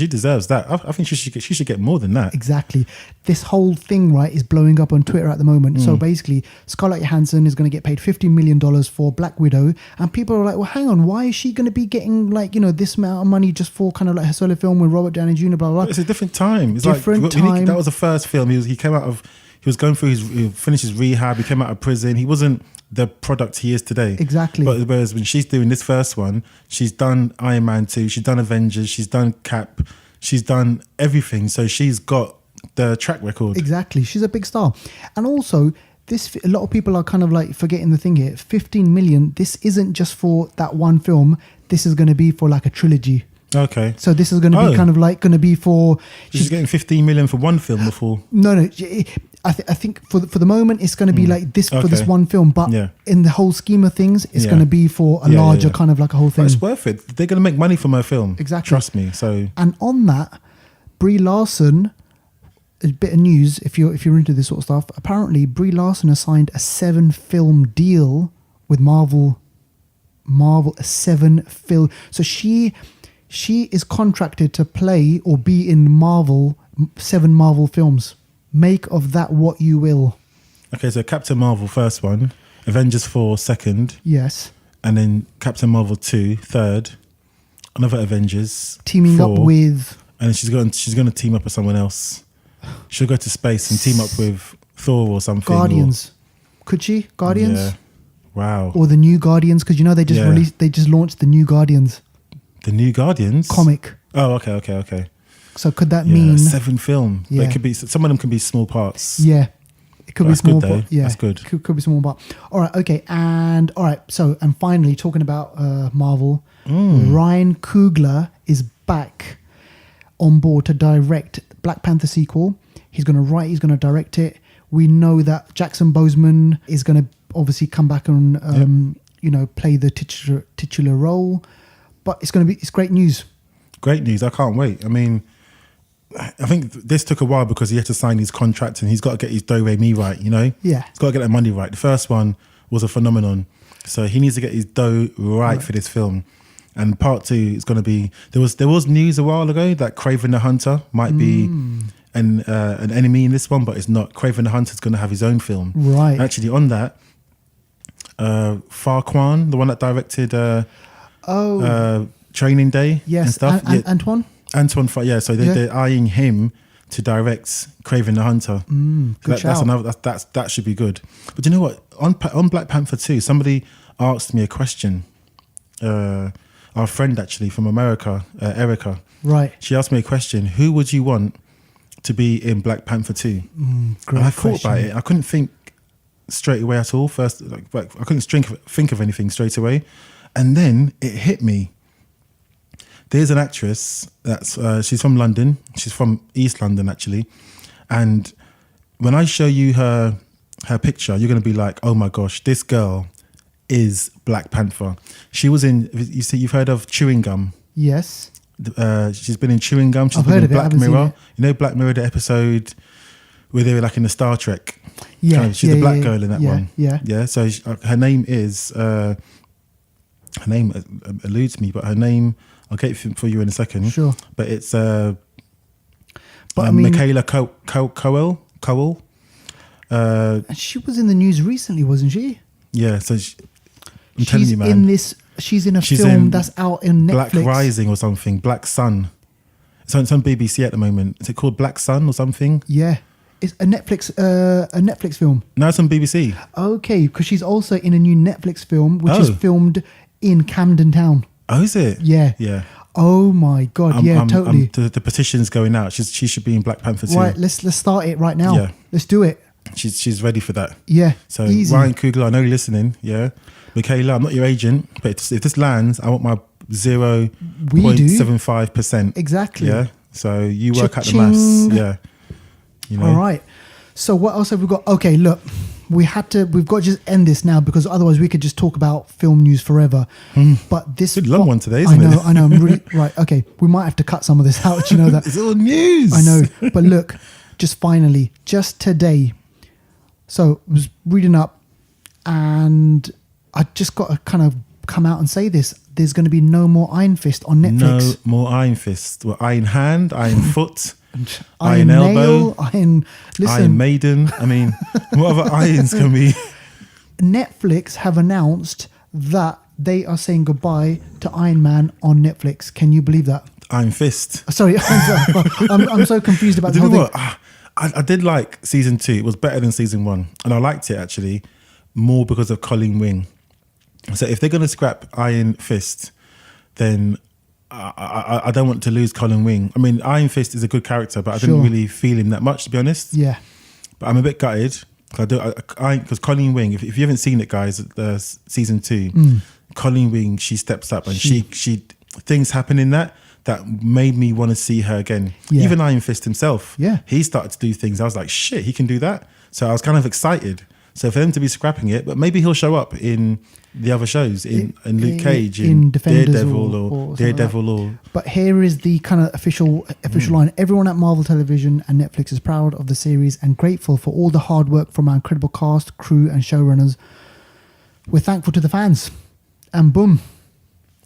deserves that. I think she should get more than that. Exactly. This whole thing, right, is blowing up on Twitter at the moment. So basically, Scarlett Johansson is going to get paid $15 million for Black Widow. And people are like, well, hang on, why is she going to be getting this amount of money just for kind of like her solo film with Robert Downey Jr., blah, blah, blah. But it's a different time. It's different time. That was the first film. He was going through he finished his rehab, he came out of prison. He wasn't the product he is today. Exactly. But whereas when she's doing this first one, she's done Iron Man 2, she's done Avengers, she's done Cap, she's done everything. So she's got the track record. Exactly. She's a big star. And also, a lot of people are kind of like forgetting the thing here. 15 million, this isn't just for that one film. This is going to be for like a trilogy. Okay. So this is going to be kind of like going to be for... She's getting 15 million for one film before. No. I think for the moment it's going to be like this for this one film, but in the whole scheme of things, it's going to be for a larger kind of like a whole thing. But it's worth it. They're going to make money from her film. Exactly. Trust me. So and on that, Brie Larson, a bit of news if you're into this sort of stuff. Apparently, Brie Larson has signed a 7-film deal with Marvel. A 7-film. So she is contracted to play or be in 7 Marvel films. Make of that what you will. Okay, so Captain Marvel first one, Avengers 4 second. Yes. And then Captain Marvel 2 third. Another Avengers teaming 4, up with. And then she's going to team up with someone else. She'll go to space and team up with Thor or something. Guardians. Could she? Guardians? Yeah. Wow. Or the new Guardians, because they just launched the new Guardians. The new Guardians? Comic. Oh, okay. So could that mean 7 film? Yeah. It could be, some of them can be small parts. Yeah. It could be small, good, though. but yeah, That's good. Could be small, but all right, okay, and all right. So, and finally, talking about Marvel, Ryan Coogler is back on board to direct Black Panther sequel. He's going to write. He's going to direct it. We know that Jackson Boseman is going to obviously come back and play the titular role. But it's great news. Great news. I can't wait. I mean, I think this took a while because he had to sign his contract and he's got to get his do-re-mi right, you know? Yeah. He's got to get that money right. The first one was a phenomenon. So he needs to get his dough right for this film. And part 2 is going to be... There was news a while ago that Kraven the Hunter might be an enemy in this one, but it's not. Kraven the Hunter's going to have his own film. Right. Actually, on that, Farquaad, the one that directed Training Day and stuff. Antoine? Antoine, yeah. So they're eyeing him to direct Kraven the Hunter. Good shout. That should be good. But you know what? On Black Panther 2, somebody asked me a question. Our friend actually from America, Erica. Right. She asked me a question. Who would you want to be in Black Panther 2? Great and I question. thought about it. I couldn't think straight away at all. First, I couldn't think of anything straight away. And then it hit me. There's an actress that's she's from London. She's from East London actually, and when I show you her picture, you're going to be like, "Oh my gosh, this girl is Black Panther." She was in. You've heard of Chewing Gum? Yes. She's been in Chewing Gum. She's I've been heard in of it. Black I haven't Mirror. seen it. You know Black Mirror, the episode where they were like in the Star Trek. Yeah. She's the black girl in that one. Yeah. Yeah. So her name is. Her name eludes me, but her name. I'll get it for you in a second. Sure. But it's But I mean, Michaela Coel. And she was in the news recently, wasn't she? Yeah, so I'm telling you, man. She's in a film that's out in Netflix. Black Rising or something, Black Sun. It's on BBC at the moment. Is it called Black Sun or something? Yeah. It's a Netflix film. No, it's on BBC. Okay, because she's also in a new Netflix film, which is filmed in Camden Town. Oh, is it? Yeah. Yeah. Oh my God! Totally. The petition's going out. She should be in Black Panther 2. Right, let's start it right now. Yeah. Let's do it. She's ready for that. Yeah. So easy. Ryan Coogler, I know you're listening. Yeah. Michaela, I'm not your agent, but if this lands, I want my 0.75%. Exactly. Yeah. So you work out the Cha-ching. maths. Yeah. You know. All right. So what else have we got? Okay, look, we've got to just end this now because otherwise we could just talk about film news forever. But this Good long one today, isn't it? I know. I'm really right. Okay, we might have to cut some of this out. You know that It's all news. I know. But look, just today. So I was reading up, and I just got to kind of come out and say this. There's going to be no more Iron Fist on Netflix. No more Iron Fist. Well, Iron Hand, Iron Foot, Iron Elbow, Iron. Listen, Iron Maiden. I mean, what other irons can be? Netflix have announced that they are saying goodbye to Iron Man on Netflix. Can you believe that? Iron Fist. Sorry, I'm so confused about the You whole know thing. what? I did like season 2. It was better than season 1. And I liked it actually more because of Colin Wing. So if they're going to scrap Iron Fist, then I don't want to lose Colin Wing. I mean, Iron Fist is a good character, but I didn't really feel him that much, to be honest. Yeah. But I'm a bit gutted because Colin Wing, if you haven't seen it, guys, season 2, Colin Wing, she steps up and she things happen in that made me want to see her again. Yeah. Even Iron Fist himself, Yeah. he started to do things. I was like, shit, he can do that. So I was kind of excited. So for them to be scrapping it, but maybe he'll show up in the other shows, in Luke Cage, in Defenders Daredevil or Daredevil like But here is the kind of official line. Everyone at Marvel Television and Netflix is proud of the series and grateful for all the hard work from our incredible cast, crew and showrunners. We're thankful to the fans. And boom.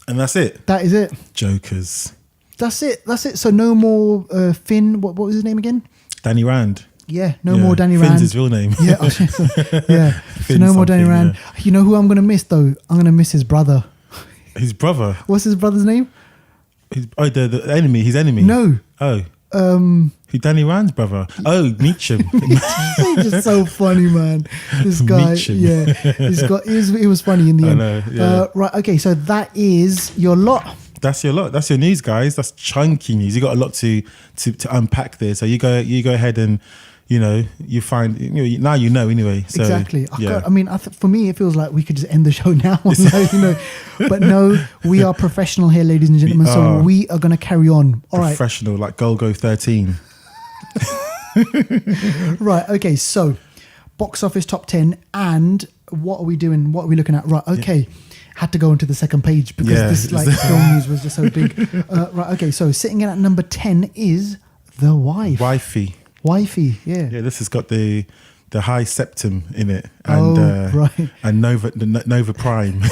And that's it. That is it. Jokers. That's it. So no more Finn. What was his name again? Danny Rand. Yeah, no more Danny Rand. Finn's his real name. Yeah, yeah. So no more Danny Rand. Yeah. You know who I'm going to miss though? I'm going to miss his brother. His brother? What's his brother's name? The enemy, his enemy? No. Oh. Who, Danny Rand's brother? Oh, Meacham. He's just so funny, man. This guy, Meacham. yeah. It was funny in the end. I know, yeah. Right, okay, so that is your lot. That's your lot. That's your news, guys. That's chunky news. You got a lot to unpack there. So you go ahead and you find now anyway. So, exactly. Yeah. I mean, for me, it feels like we could just end the show now. But no, we are professional here, ladies and gentlemen. So we are going to carry on. All right. Professional, like Golgo 13. Right. Okay. So box office top 10, and what are we doing? What are we looking at? Right. Okay. Yeah. Had to go into the second page because this film news was just so big. Right. Okay. So sitting in at number 10 is The Wife. Wifey, yeah. Yeah, this has got the high septum in it, and right. and Nova Prime.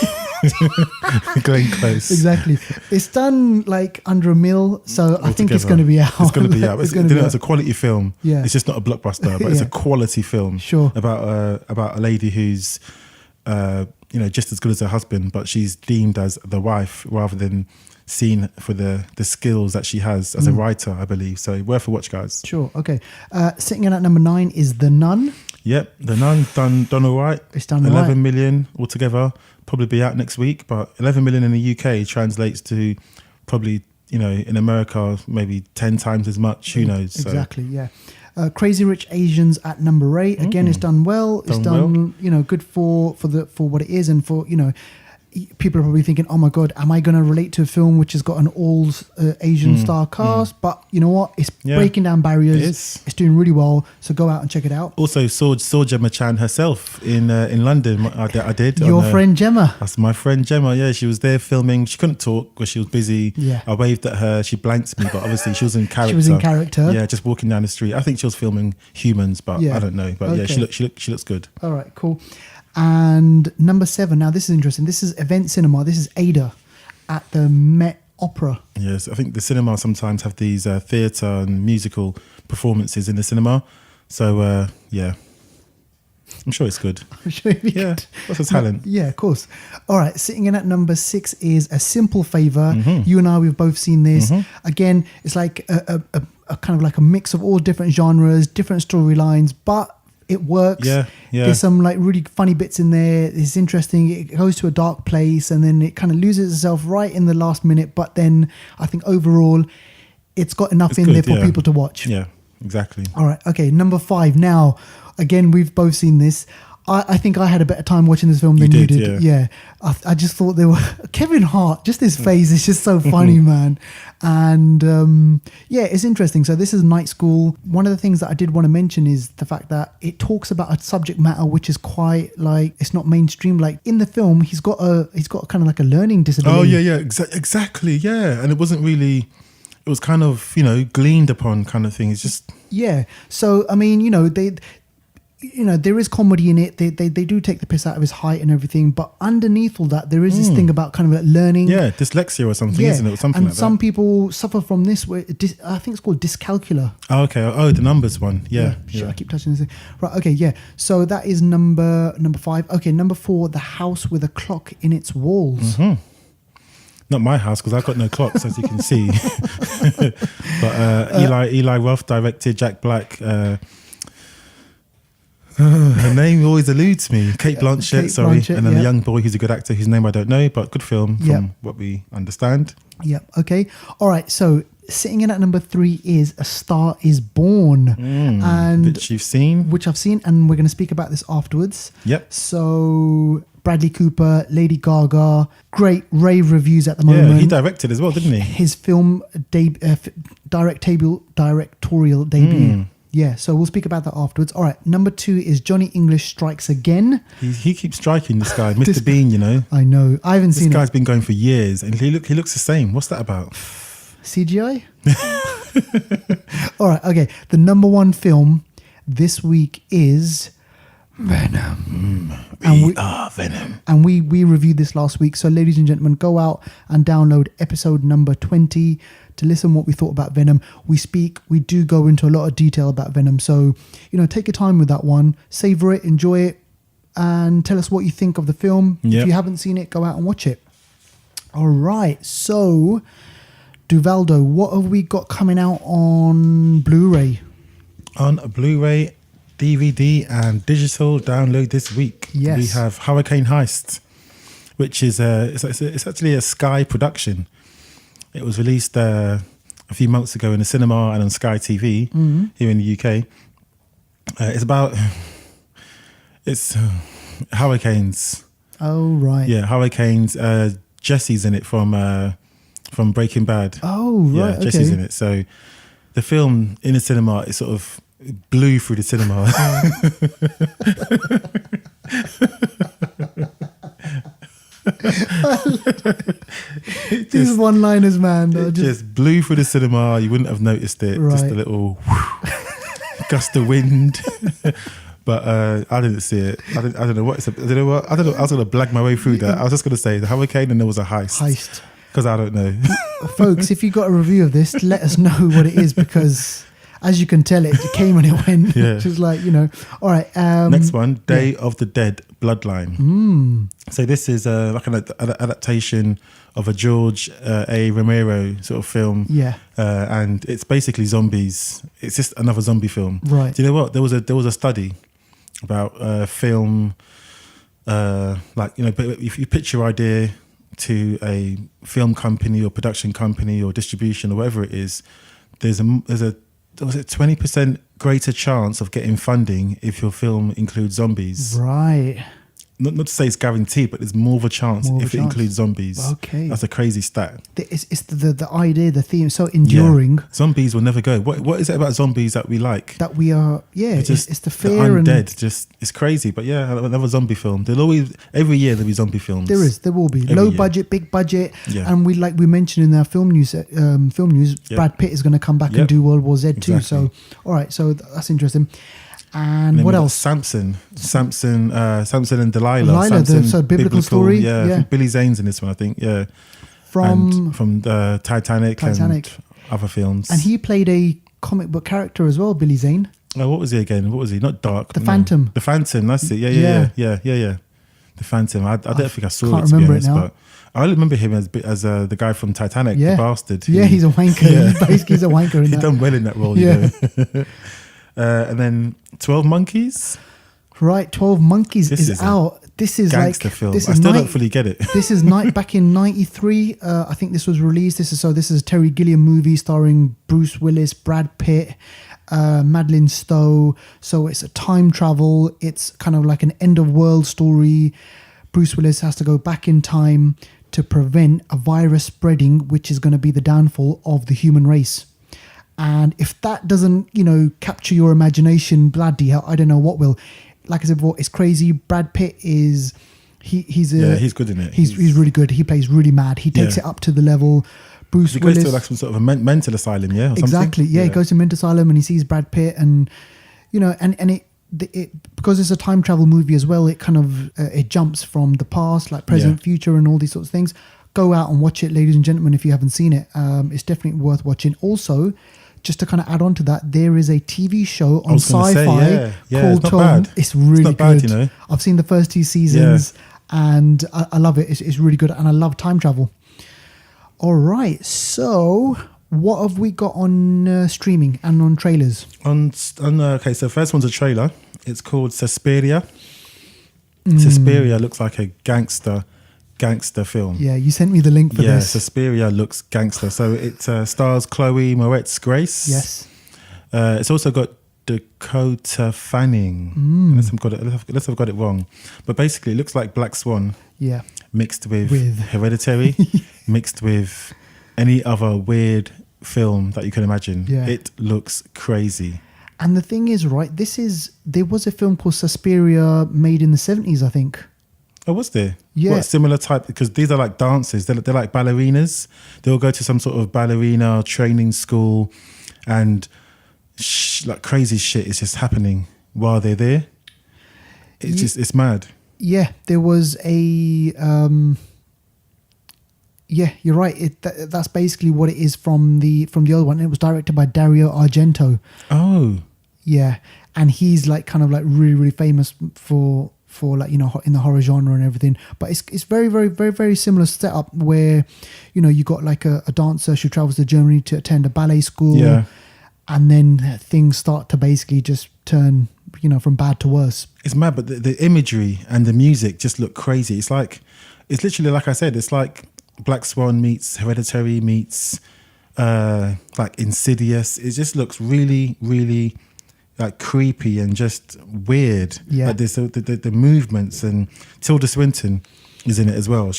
Going close. Exactly. It's done like under $1 million, so I think it's going to be out. It's going to be out. It's a quality film. Yeah. It's just not a blockbuster, but it's a quality film. Sure. About a lady who's just as good as her husband, but she's deemed as the wife rather than seen for the skills that she has as a writer, I believe. So worth a watch, guys. Sure. Okay. Sitting in at number 9 is The Nun. Yep, The Nun done all right. It's done 11 million altogether. Probably be out next week, but 11 million in the UK translates to probably in America maybe 10 times as much. Who knows? Exactly. Yeah. Crazy Rich Asians at number 8. Again, it's done well. It's done good for what it is, and for people are probably thinking, oh my God, am I going to relate to a film which has got an all Asian star cast? But you know what? It's breaking down barriers. It's doing really well. So go out and check it out. Also saw Gemma Chan herself in London. I did. Your friend Gemma. That's my friend Gemma. Yeah, she was there filming. She couldn't talk because she was busy. Yeah. I waved at her. She blanked me, but obviously she was in character. She was in character. Yeah, just walking down the street. I think she was filming humans, but I don't know. But yeah, she looks good. All right, cool. And number 7, now this is interesting. This is Event Cinema. This is Ada at the Met Opera. Yes, I think the cinema sometimes have these theatre and musical performances in the cinema. So, yeah, I'm sure it's good. I'm sure it'll be good. What's the talent? Yeah, of course. All right, sitting in at number 6 is A Simple Favor. You and I, we've both seen this. Again, it's like a kind of like a mix of all different genres, different storylines, but it works. Yeah. There's some like really funny bits in there. It's interesting. It goes to a dark place and then it kind of loses itself right in the last minute. But then I think overall, it's got enough there for people to watch. Yeah, exactly. All right. Okay. Number 5. Now, again, we've both seen this. I think I had a better time watching this film than you did. Yeah. I just thought they were... Kevin Hart, just his face is just so funny, man. And it's interesting. So this is Night School. One of the things that I did want to mention is the fact that it talks about a subject matter which is quite like... It's not mainstream. Like in the film, he's got kind of like a learning disability. Oh, yeah. Exactly, yeah. And it wasn't really... It was kind of, gleaned upon kind of thing. It's just... Yeah. So, I mean, there is comedy in it. They do take the piss out of his height and everything, but underneath all that, there is this thing about kind of like learning. Yeah, dyslexia or something, isn't it? Or something and like that. some people suffer from this. Where I think it's called dyscalculia. Oh, okay. Oh, the numbers one. Yeah. I keep touching this. Right. Okay. Yeah. So that is number 5. Okay. Number 4, The House with a Clock in Its Walls. Not my house because I've got no clocks, as you can see. But Eli Roth directed. Jack Black. Her name always eludes me. Kate Blanchett, and then the young boy who's a good actor whose name I don't know, but good film from what we understand. Yep. Okay. All right. So sitting in at number 3 is A Star Is Born, and which you've seen, which I've seen, and we're going to speak about this afterwards. Yep. So Bradley Cooper, Lady Gaga, great rave reviews at the moment. Yeah, he directed as well, didn't he? His film directorial debut. Yeah, so we'll speak about that afterwards. All right, number 2 is Johnny English Strikes Again. He keeps striking, this guy, Mr. Bean, I know. I haven't seen it. This guy's been going for years, and he looks the same. What's that about? CGI? All right, okay. The number 1 film this week is Venom. We are Venom. And we reviewed this last week. So, ladies and gentlemen, go out and download episode number 20 to listen what we thought about Venom. We do go into a lot of detail about Venom. So, take your time with that one. Savor it, enjoy it, and tell us what you think of the film. Yep. If you haven't seen it, go out and watch it. All right. So, Duvaldo, what have we got coming out on Blu-ray? On Blu-ray, DVD and digital download this week. Yes. We have Hurricane Heist, which is it's actually a Sky production. It was released a few months ago in the cinema and on Sky TV here in the UK. It's about it's hurricanes. Oh right. Yeah, hurricanes. Jesse's in it from Breaking Bad. Oh right. Yeah, Jesse's in it. So the film in the cinema, it sort of blew through the cinema. These one-liners, man. It just blew through the cinema. You wouldn't have noticed it. Right. Just a little gust of wind. But I didn't see it. I don't know what. I don't know. I was going to blag my way through that. I was just going to say the hurricane and there was a heist. Because I don't know. Folks, if you got a review of this, let us know what it is, because as you can tell, it came and it went. Yeah. Which is like, all right. Next one, Day of the Dead Bloodline. So this is like an adaptation of a George A. Romero sort of film. Yeah. And it's basically zombies. It's just another zombie film. Right. Do you know what? There was a study about film, like, if you pitch your idea to a film company or production company or distribution or whatever it is, there's a 20% greater chance of getting funding if your film includes zombies. Right. Not to say it's guaranteed, but there's more of a chance if it includes zombies. Okay. That's a crazy stat. It's the idea, the theme, so enduring. Yeah. Zombies will never go. What is it about zombies that we like? That we are, it's the fear. The undead, it's crazy. But yeah, another zombie film. Every year there'll be zombie films. There will be. Low budget, big budget. Yeah. And we mentioned in our film news, Brad Pitt is going to come back and do World War Z too. So, all right, so that's interesting. And what else? Samson and Delilah. So biblical story. Yeah. Billy Zane's in this one, I think. Yeah. From Titanic and other films. And he played a comic book character as well, Billy Zane. Oh, what was he again? What was he? Not Dark. The Phantom. The Phantom. That's it. Yeah. The Phantom. I don't think I saw it, to be honest, but I only remember him as the guy from Titanic, the bastard. Yeah, he's a wanker. Yeah. He's a wanker in that. He's done well in that role. Yeah. And then 12 Monkeys. Right, 12 Monkeys is out. This is gangster like film. This I is still don't fully get it. This is back in '93. I think this was released. This is a Terry Gilliam movie starring Bruce Willis, Brad Pitt, Madeline Stowe. So it's a time travel. It's kind of like an end of world story. Bruce Willis has to go back in time to prevent a virus spreading, which is going to be the downfall of the human race. And if that doesn't, capture your imagination, bloody hell, I don't know what will. Like I said before, it's crazy. Brad Pitt he's good in it. He's really good. He plays really mad. He takes it up to the level. Bruce Willis goes to like some sort of a mental asylum, yeah? Or exactly. Something? Yeah, he goes to mental asylum and he sees Brad Pitt, and it because it's a time travel movie as well. It kind of it jumps from the past, like present, future, and all these sorts of things. Go out and watch it, ladies and gentlemen, if you haven't seen it. It's definitely worth watching. Also, just to kind of add on to that, there is a TV show on Sci-Fi called it's not bad. It's really good. Bad, I've seen the first 2 seasons and I love it. It's really good, and I love time travel. All right, so what have we got on streaming and on trailers? Okay, so first one's a trailer. It's called Suspiria. Suspiria looks like a gangster film. Yeah, you sent me the link for this. Yeah, Suspiria looks gangster. So it stars Chloe Moretz Grace. Yes. It's also got Dakota Fanning. Unless I've got it wrong. But basically it looks like Black Swan. Yeah. Mixed with Hereditary, mixed with any other weird film that you can imagine. Yeah. It looks crazy. And the thing is, right, there was a film called Suspiria made in the 70s, I think. Oh, was there? Yeah. What, similar type? Because these are like dancers. They're like ballerinas. They'll go to some sort of ballerina training school, and like crazy shit is just happening while they're there. It's mad. Yeah, there was a... yeah, you're right. That's basically what it is from the other one. It was directed by Dario Argento. Oh. Yeah, and he's like kind of like really, really famous for like, in the horror genre and everything. But it's very, very, very, very similar setup where, you got like a dancer. She travels to Germany to attend a ballet school. Yeah. And then things start to basically just turn, from bad to worse. It's mad, but the imagery and the music just look crazy. It's literally, like I said, it's like Black Swan meets Hereditary meets like Insidious. It just looks really, really like creepy and just weird. Yeah. Like the movements, and Tilda Swinton is in it as well.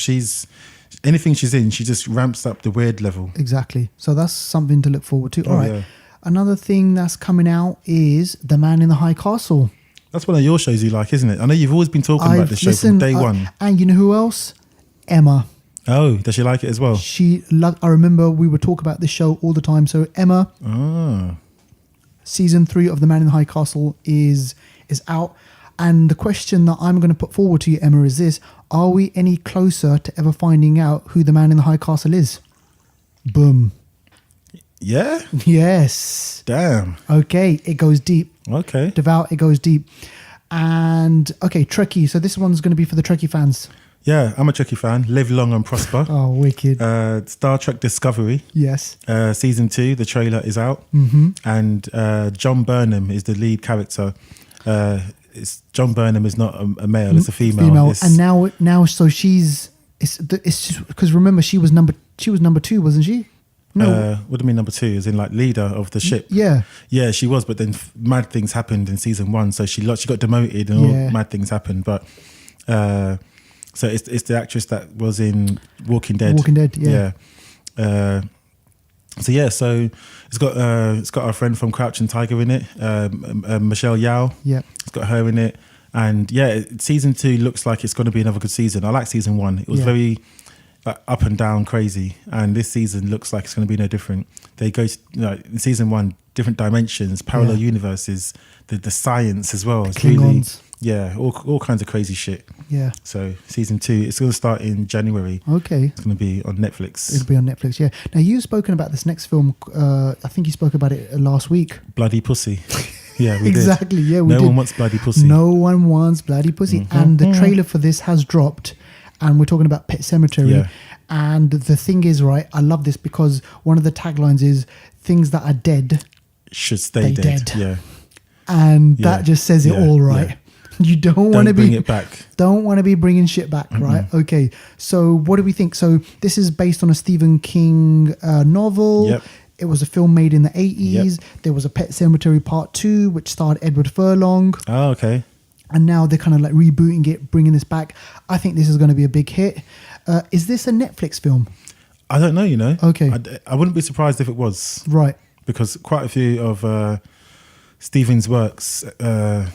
Anything she's in, she just ramps up the weird level. Exactly. So that's something to look forward to. All right. Yeah. Another thing that's coming out is The Man in the High Castle. That's one of your shows you like, isn't it? I know you've always been talking about this show from day one. And you know who else? Emma. Oh, does she like it as well? I remember we would talk about this show all the time. So Emma, season 3 of The Man in the High Castle is out. And the question that I'm going to put forward to you, Emma, is this. Are we any closer to ever finding out who the Man in the High Castle is? Boom. Yeah? Yes. Damn. Okay, it goes deep. Okay. Devout, it goes deep. And, okay, Trekkie. So this one's going to be for the Trekkie fans. Yeah, I'm a Trekkie fan. Live long and prosper. Oh, wicked. Star Trek Discovery. Yes. Season 2, the trailer is out. And John Burnham is the lead character. John Burnham is not a male, it's a female. And now, so she's it's just because remember she was number 2, wasn't she? No. What do you mean number 2? As in like leader of the ship? Yeah. Yeah, she was, but then mad things happened in season 1, so she got demoted and all mad things happened. But so it's the actress that was in Walking Dead. Walking Dead, yeah. So it's got our friend from Crouching Tiger in it, Michelle Yeoh. Yeah, it's got her in it, and season 2 looks like it's going to be another good season. I like season 1; it was very up and down, crazy, and this season looks like it's going to be no different. They go to, in season 1, different dimensions, parallel universes, the science as well. It's Klingons. Really, all kinds of crazy shit. Yeah. So season 2, it's going to start in January. Okay. It's going to be on Netflix. It'll be on Netflix, yeah. Now, you've spoken about this next film. I think you spoke about it last week. Bloody Pussy. Yeah, we exactly. did. Yeah, we no did. one wants bloody pussy. No one wants bloody pussy. And the trailer for this has dropped. And we're talking about Pet Sematary. Yeah. And the thing is, right, I love this because one of the taglines is things that are dead should stay dead. Yeah. And that just says it all, right? Yeah. You don't want to bring it back. Don't want to be bringing shit back, right? Okay. So what do we think? So this is based on a Stephen King novel. Yep. It was a film made in the 80s. Yep. There was a Pet Sematary Part 2, which starred Edward Furlong. Oh, okay. And now they're kind of like rebooting it, bringing this back. I think this is going to be a big hit. Is this a Netflix film? I don't know, Okay. I wouldn't be surprised if it was. Right. Because quite a few of Stephen's works, go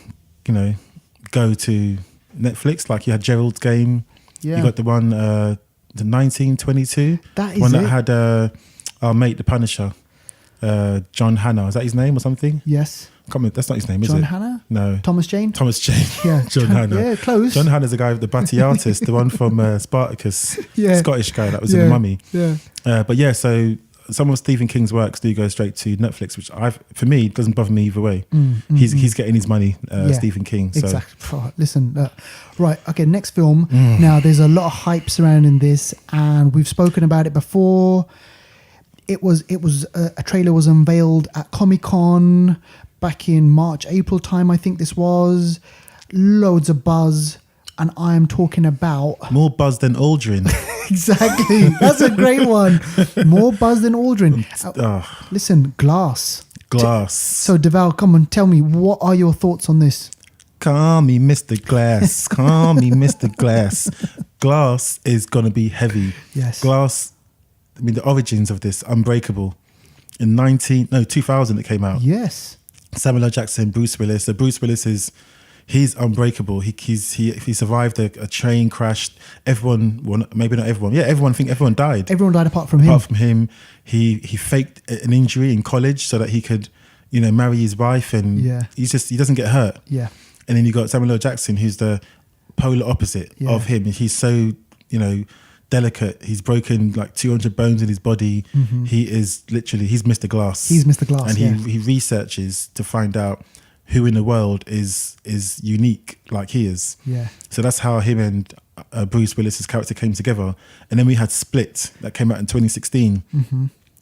to Netflix. Like you had Gerald's Game. Yeah. You got the one, the 1922. That is one that it. had our mate, the Punisher, John Hannah. Is that his name or something? Yes. That's not his name, is it? John Hannah? No. Thomas Jane? Thomas Jane. Yeah. John Hannah. Yeah, close. John Hannah's the guy, the Batty artist, the one from Spartacus. Yeah. Scottish guy that was in The Mummy. Yeah. So some of Stephen King's works do go straight to Netflix, which for me doesn't bother me either way. He's getting his money, Stephen King. So. Exactly. Oh, listen, right. Okay, next film. Now, there's a lot of hype surrounding this, and we've spoken about it before. It was a trailer was unveiled at Comic-Con back in March, April time. I think this was loads of buzz, and I am talking about more buzz than Aldrin. Exactly. That's a great one. More buzz than Aldrin. Listen, Glass. So, Deval, come on, tell me, what are your thoughts on this? Call me Mr. Glass. Call me Mr. Glass. Glass is going to be heavy. Yes. Glass, the origins of this, Unbreakable. In 2000 it came out. Yes. Samuel L. Jackson, Bruce Willis. So Bruce Willis he's unbreakable. He survived a train crash. Everyone, well, maybe not everyone. Yeah, everyone. I think everyone died. Everyone died apart from him. Apart from him, he faked an injury in college so that he could, marry his wife, and he doesn't get hurt. Yeah. And then you got Samuel L. Jackson, who's the polar opposite of him. He's so delicate. He's broken like 200 bones in his body. He is literally he's Mr. Glass. He's Mr. Glass, and he researches to find out who in the world is unique like he is. Yeah. So that's how him and Bruce Willis's character came together. And then we had Split that came out in 2016,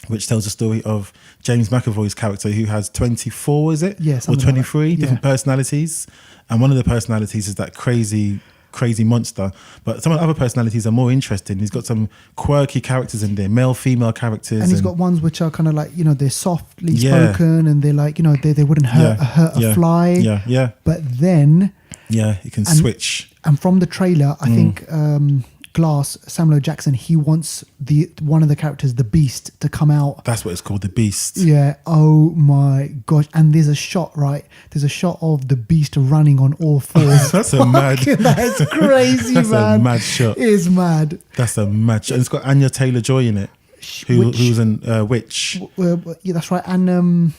which tells the story of James McAvoy's character, who has 24, is it? Yeah, or 23 different personalities. And one of the personalities is that crazy crazy monster. But some of the other personalities are more interesting. He's got some quirky characters in there, male, female characters. And he's got ones which are kind of like, you know, they're softly spoken and they're like, you know, they wouldn't hurt a fly. Yeah. But then... Yeah, he can switch. And from the trailer, I think Glass, Samuel L. Jackson, he wants one of the characters, the Beast, to come out. That's what it's called, the Beast. Yeah. Oh my gosh! And there's a shot, right? There's a shot of the Beast running on all fours. That's a mad. That's crazy, that's man. A mad shot. It is mad. That's a mad shot. And it's got Anya Taylor-Joy in it, who's a witch. Yeah, that's right. And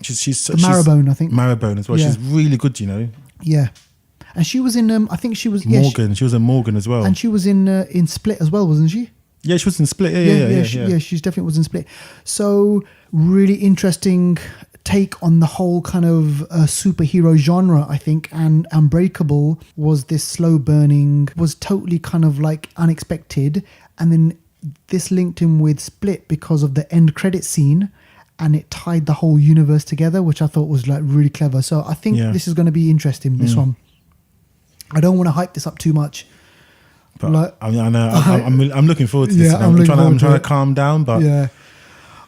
she's Marrowbone, I think. Marrowbone as well. Yeah. She's really good, you know. Yeah. And she was in, I think she was... Morgan. She was in Morgan as well. And she was in Split as well, wasn't she? Yeah, she was in Split. Yeah, she definitely was in Split. So, really interesting take on the whole kind of superhero genre, I think. And Unbreakable was this slow burning, was totally kind of like unexpected. And then this linked in with Split because of the end credit scene. And it tied the whole universe together, which I thought was like really clever. So I think this is going to be interesting, this one. I don't want to hype this up too much. But like, I know I'm looking forward to this. I'm trying to calm down, but yeah.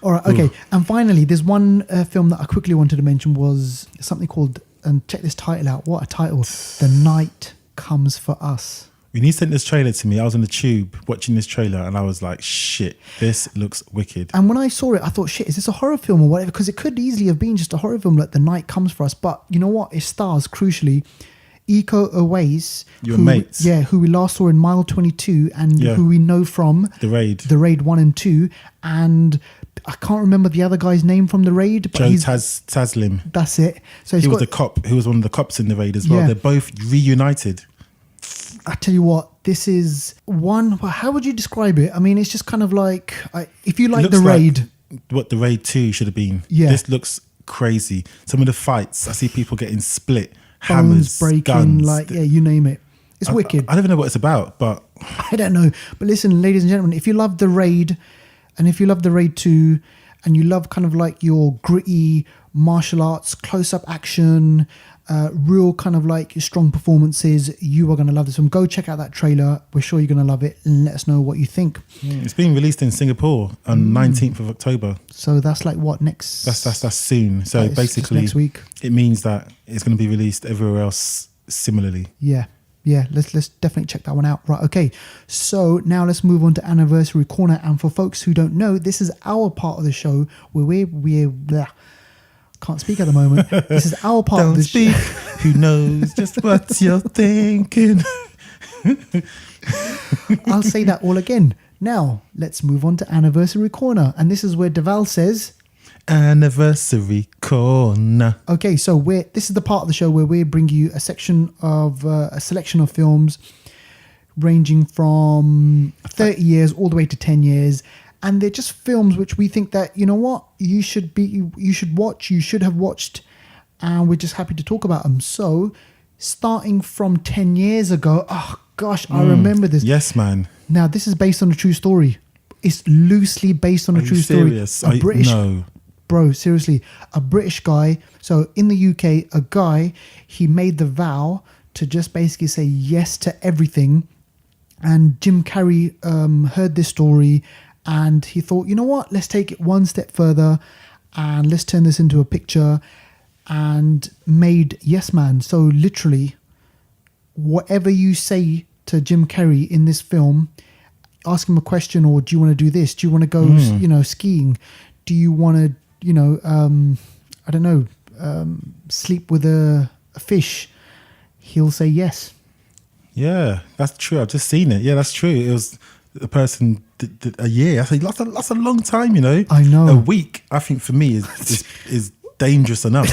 All right, okay. And finally, there's one film that I quickly wanted to mention was something called, and check this title out. What a title! The Night Comes for Us. When you sent this trailer to me, I was on the tube watching this trailer and I was like, shit, this looks wicked. And when I saw it, I thought, shit, is this a horror film or whatever? Because it could easily have been just a horror film like The Night Comes for Us. But you know what? It stars, crucially, Iko Uwais. Your mates. Yeah, who we last saw in Mile 22 and who we know from The Raid. The Raid 1 and 2. And I can't remember the other guy's name from The Raid. But Joe Taslim. That's it. So he was the cop. He was one of the cops in The Raid as well. Yeah. They're both reunited. I tell you what, this is one. How would you describe it? I mean, it's just kind of like if you like The Raid, like what The Raid 2 should have been. Yeah, this looks crazy. Some of the fights, I see people getting split, bones hammers, breaking, guns. like you name it. It's wicked. I don't even know what it's about, but I don't know. But listen, ladies and gentlemen, if you love The Raid, and if you love The Raid 2, and you love kind of like your gritty martial arts, close-up action. Real kind of like strong performances, you are going to love this one. Go check out that trailer. We're sure you're going to love it, and let us know what you think. It's being released in Singapore on 19th of October. So that's like what next? That's soon. So basically, next week. It means that it's going to be released everywhere else similarly. Yeah. Let's definitely check that one out. Right. Okay. So now let's move on to Anniversary Corner. And for folks who don't know, this is our part of the show where we're can't speak at the moment. This is our part of the show. Who knows just what you're thinking? I'll say that all again. Now, let's move on to Anniversary Corner. And this is where Deval says... Anniversary Corner. Okay, so this is the part of the show where we bring you a selection of films ranging from 30 years all the way to 10 years. And they're just films which we think that, you know what, you should watch, you should have watched, and we're just happy to talk about them. So, starting from 10 years ago, oh gosh, I remember this. Yes, man. Now, this is based on a true story. It's loosely based on a true story. No. Bro, seriously, a British guy. So, in the UK, a guy, he made the vow to just basically say yes to everything. And Jim Carrey heard this story. And he thought, you know what, let's take it one step further and let's turn this into a picture, and made Yes Man. So literally, whatever you say to Jim Carrey in this film, ask him a question, or do you want to do this? Do you want to go, skiing? Do you want to, I don't know, sleep with a fish? He'll say yes. Yeah, that's true. I've just seen it. Yeah, that's true. It was... a person did a year. I think that's a long time, you know. I know. A week, I think for me is dangerous enough.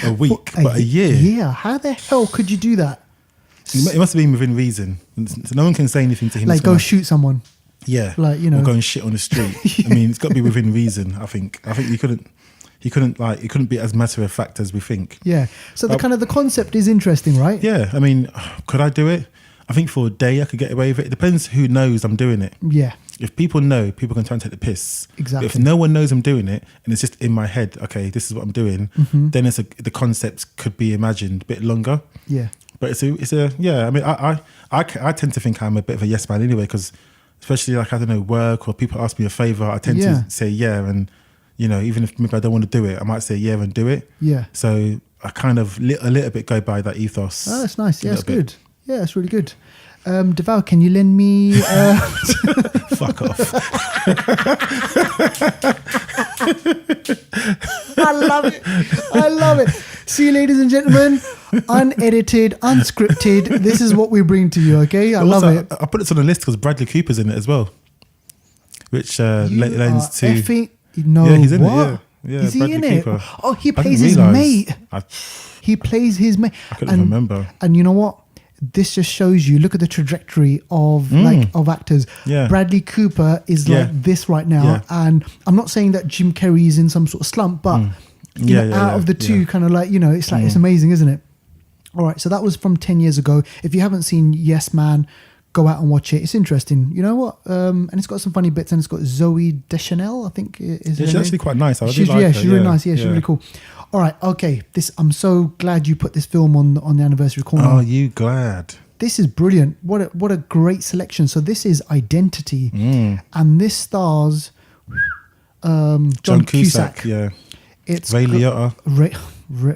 A week, but a year. Yeah. How the hell could you do that? It must have been within reason. So no one can say anything to him. Like go shoot someone. Yeah. Like, you know. Or go and shit on the street. Yeah. I mean, it's got to be within reason. I think he couldn't be as matter of fact as we think. Yeah. So the concept is interesting, right? Yeah. I mean, could I do it? I think for a day I could get away with it. It depends who knows I'm doing it. Yeah. If people know, people can try and take the piss. Exactly. But if no one knows I'm doing it and it's just in my head, okay, this is what I'm doing, then the concept could be imagined a bit longer. Yeah. But it's a yeah. I mean, I tend to think I'm a bit of a yes man anyway, because especially like, I don't know, work or people ask me a favor, I tend to say yeah, and you know, even if maybe I don't want to do it, I might say yeah and do it. Yeah. So I kind of a little bit go by that ethos. Oh, that's nice. Yeah, that's good. Yeah, that's really good. Deval, can you lend me? Fuck off. I love it. See, ladies and gentlemen, unedited, unscripted. This is what we bring to you. Okay, I love it. I put this on the list because Bradley Cooper's in it as well, which lends to. No, yeah, he's in what? it. Yeah, is Bradley he in Cooper. it? Oh, he plays his mate. He plays his mate. I couldn't remember. And you know what? This just shows you. Look at the trajectory of of actors. Yeah. Bradley Cooper is like this right now, and I'm not saying that Jim Carrey is in some sort of slump, but out of the two, kind of like, you know, it's like it's amazing, isn't it? All right, so that was from 10 years ago. If you haven't seen Yes Man, go out and watch it. It's interesting. You know what? And it's got some funny bits, and it's got Zoe Deschanel, I think is her she's name. Actually quite nice. She's really nice. Yeah, she's really cool. All right, okay. I'm so glad you put this film on the anniversary corner. Oh, you glad? This is brilliant. What a great selection. So this is Identity, and this stars John Cusack. Yeah, it's Ray Liotta.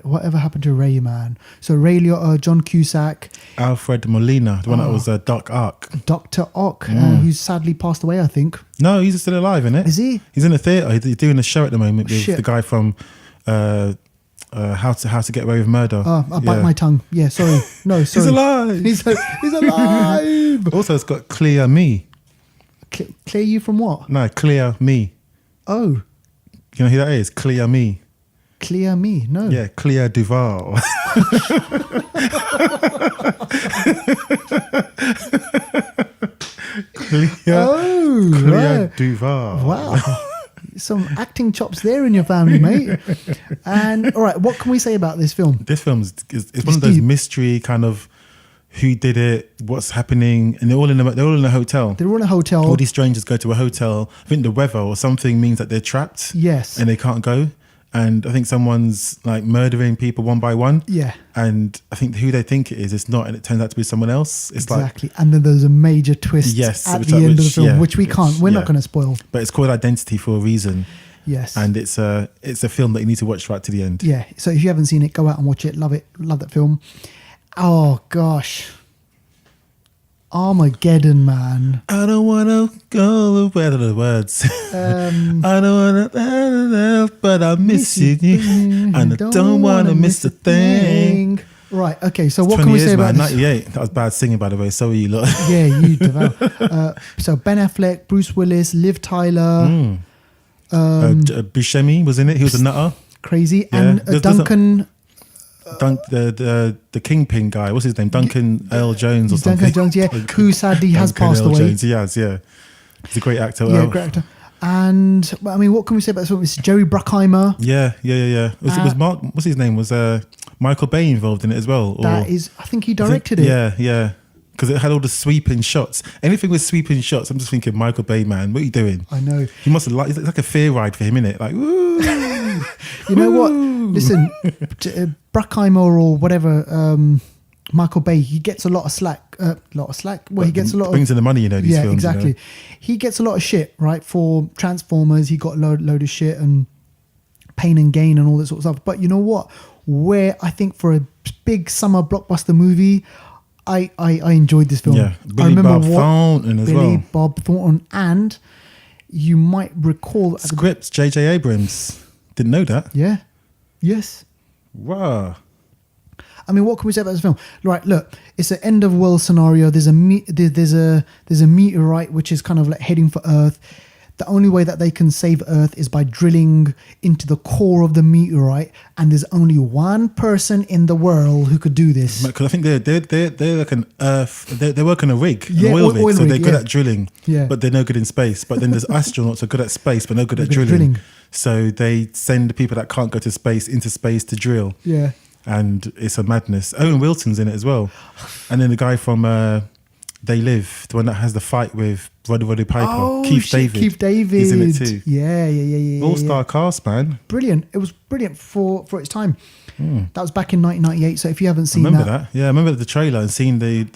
Whatever happened to Ray, man? So Ray Liotta, John Cusack, Alfred Molina, the one that was Doc Ock. Dr. Ock, who's sadly passed away, I think. No, he's still alive, isn't it? Is he? He's in the theatre. He's doing a show at the moment with the guy from How to Get Away with Murder. I bite my tongue. Yeah, sorry. No, sorry. He's alive. He's alive. Also, it's got Clear Me. Clear you from what? No, Clear Me. Oh. You know who that is? Clear Me. Clear Me? No. Yeah, Clear Duval. Clear Duval. Wow. Some acting chops there in your family, mate. And all right, what can we say about this film? This film is one of those mystery kind of who did it, what's happening, and they're all in a hotel. They're all in a hotel. All these strangers go to a hotel. I think the weather or something means that they're trapped. Yes. And they can't go. And I think someone's like murdering people one by one. Yeah. And I think who they think it is, it's not, and it turns out to be someone else. It's exactly. And then there's a major twist at the end of the film, which we're not going to spoil. But it's called Identity for a reason. Yes. And it's a film that you need to watch right to the end. Yeah. So if you haven't seen it, go out and watch it. Love it. Love that film. Oh, gosh. Armageddon, man. I don't want to go. Where are the words? I don't want to, but I miss you. And I don't want to miss a thing. Right, okay, so what can we say about this? 98. That was bad singing, by the way. So you lot. Yeah, you devout. So Ben Affleck, Bruce Willis, Liv Tyler. Buscemi was in it. He was a nutter. Crazy. Yeah. And Duncan... the Kingpin guy, what's his name? Duncan Earl Jones or something. Duncan Jones, yeah, who sadly has passed away. Jones, he has, yeah. He's a great actor. Yeah, great actor. And I mean, what can we say about this film? It's Jerry Bruckheimer. Yeah. It was Mark. What's his name? Was Michael Bay involved in it as well? I think he directed it. Yeah. Because it had all the sweeping shots. Anything with sweeping shots, I'm just thinking, Michael Bay, man, what are you doing? I know. He must have it's like a fear ride for him, innit? Like, woo. You know what? Listen, Bruckheimer or whatever, Michael Bay, he gets a lot of slack. Well, he gets a lot brings in the money, these films. Yeah, exactly. You know? He gets a lot of shit, right? For Transformers, he got a load of shit and Pain and Gain and all that sort of stuff. But you know what? Where I think for a big summer blockbuster movie, I enjoyed this film. Yeah, Billy Bob Thornton as well. Billy Bob Thornton, and you might recall scripts J.J. Abrams. Didn't know that. Yeah. Yes. Wow. I mean, what can we say about this film? Right, look, it's an end of world scenario. There's a meteorite which is kind of like heading for Earth. The only way that they can save Earth is by drilling into the core of the meteorite, and there's only one person in the world who could do this. Because I think they're like an Earth. They work on a rig, an oil rig, so rig, they're good at drilling. Yeah. But they're no good in space. But then there's astronauts who are good at space, but no good at drilling. So they send people that can't go to space into space to drill. Yeah. And it's a madness. Owen Wilson's in it as well, and then the guy from They Live, the one that has the fight with Roddy Piper. Oh, Keith David. Keith David. He's in it too. Yeah. All-star cast, man. Brilliant. It was brilliant for its time. That was back in 1998. So if you haven't seen Remember that? Yeah, I remember the trailer and seeing the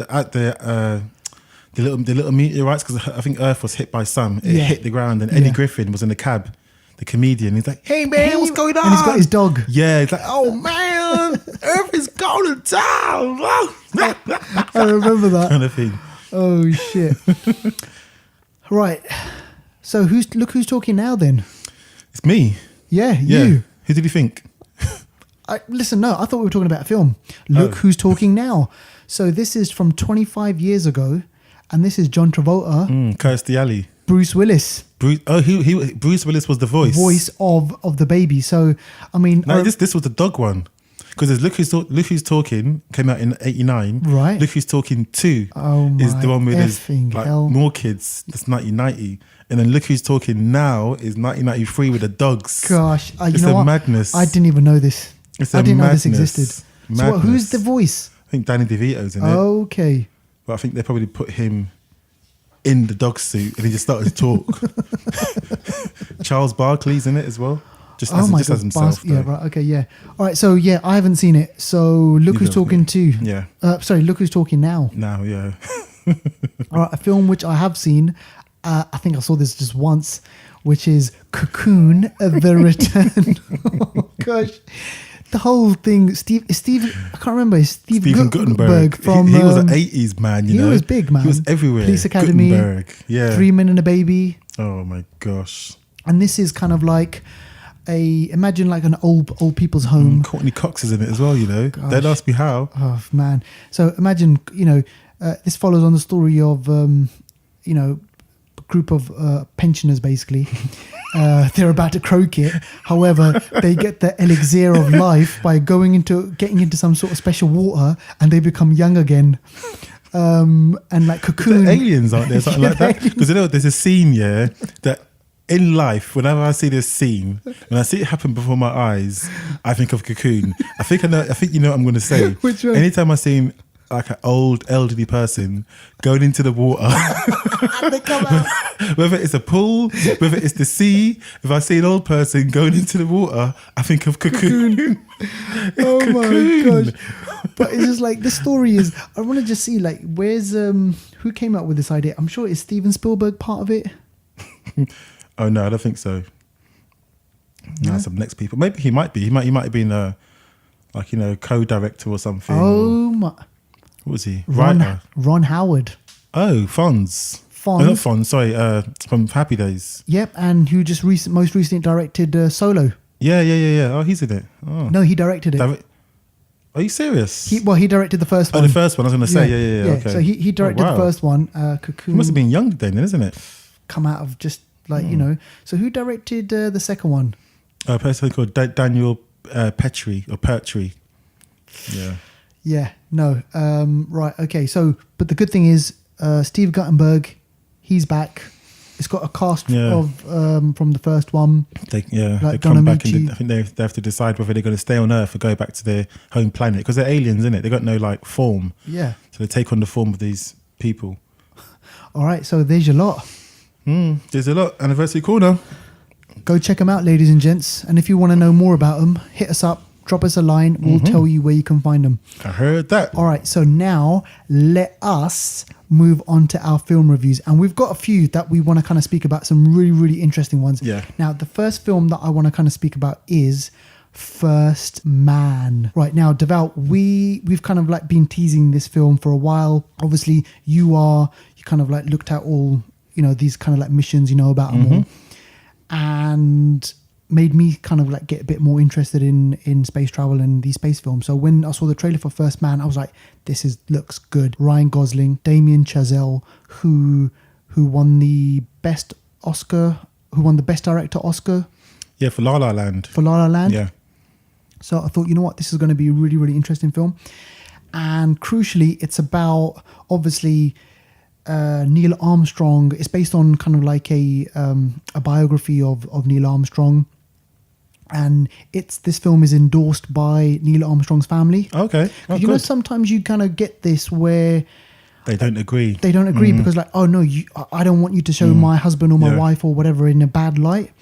little meteorites, because I think Earth was hit by some. It hit the ground, and Eddie Griffin was in the cab, the comedian. He's like, "Hey man, what's going on?" And he's got his dog. Yeah, he's like, "Oh man, Earth is going to town." I remember that kind of thing. Oh shit! Right. So look who's talking now then? It's me. Yeah, Yeah. you. Who did you think? Listen, no, I thought we were talking about a film. Look who's talking now. So this is from 25 years ago, and this is John Travolta, Kirstie Alley. Bruce Willis. Bruce Willis was the voice of the baby. So I mean, no, this was the dog one, because Look Who's Talking came out in '89. Right. Look Who's Talking 2 is the one with more kids. That's 1990, and then Look Who's Talking Now is 1993 with the dogs. Gosh, it's a madness. I didn't even know this. I didn't know this existed. Madness. So who's the voice? I think Danny DeVito's in it. Okay. But I think they probably put him in the dog suit and he just started to talk. Charles Barkley's in it as well. Just as himself. Yeah, right. Okay, yeah. All right, so yeah, I haven't seen it. So Look Who's Talking too. Yeah. Sorry, Look Who's Talking Now. Now, yeah. All right, a film which I have seen. I think I saw this just once, which is Cocoon: The Return. Oh gosh. The whole thing, Steve, I can't remember. Steven Guttenberg from. He was an 80s man, you know. He was big, man. He was everywhere. Police Academy. Guttenberg, yeah. 3 Men and a Baby. Oh my gosh. And this is kind of like imagine like an old people's home. Courtney Cox is in it as well, you know. Gosh. Don't ask me how. Oh man. So imagine, this follows on the story of, a group of pensioners basically. They're about to croak it. However, they get the elixir of life by getting into some sort of special water, and they become young again. And like Cocoon, the aliens, aren't there? Something like that. Because there's a scene, that in life, whenever I see this scene, when I see it happen before my eyes, I think of Cocoon. I think you know what I'm going to say. Which one? Anytime I see like an old elderly person going into the water, they come out. whether it's a pool, whether it's the sea, if I see an old person going into the water, I think of Cocoon. Oh Cocoon. my gosh. But it's just like, the story is, I want to just see like, where's who came up with this idea? I'm sure it's Steven Spielberg part of it. Oh no, I don't think so. No, some next people. Maybe he might be. He might have been co-director or something. Oh my. What was he? Ron Howard. Oh, Fonz. Fonz. No, not Fonz. Sorry, from Happy Days. Yep, and who just most recently directed Solo. Yeah. Oh, he's in it. Oh. No, he directed it. Are you serious? He directed the first one. Oh, the first one. I was going to say, yeah. Okay. So he directed the first one. Cocoon. He must have been young then, isn't it? Come out of just like So who directed the second one? A person called Daniel Petrie. Yeah. Yeah. No. Right. Okay. So, but the good thing is, Steve Guttenberg, he's back. It's got a cast of from the first one. They come back and I think they have to decide whether they're going to stay on Earth or go back to their home planet, because they're aliens, isn't it? They got no like form. Yeah. So they take on the form of these people. All right. So there's your lot. There's a lot. Anniversary Corner. Go check them out, ladies and gents. And if you want to know more about them, hit us up. Drop us a line. We'll tell you where you can find them. I heard that. All right. So now let us move on to our film reviews. And we've got a few that we want to kind of speak about, some really, really interesting ones. Yeah. Now, the first film that I want to kind of speak about is First Man. Right now, Deval, we've kind of like been teasing this film for a while. Obviously, you kind of like looked at all, these kind of like missions, about them all. And made me kind of like get a bit more interested in space travel and these space films. So when I saw the trailer for First Man, I was like, looks good. Ryan Gosling, Damien Chazelle, who won the best director Oscar. Yeah, for La La Land. Yeah. So I thought, you know what, this is going to be a really, really interesting film. And crucially, it's about obviously Neil Armstrong. It's based on kind of like a biography of Neil Armstrong. And this film is endorsed by Neil Armstrong's family. Okay. Sometimes you kind of get this where They don't agree. They don't agree because like, oh no, I don't want you to show my husband or my wife or whatever in a bad light.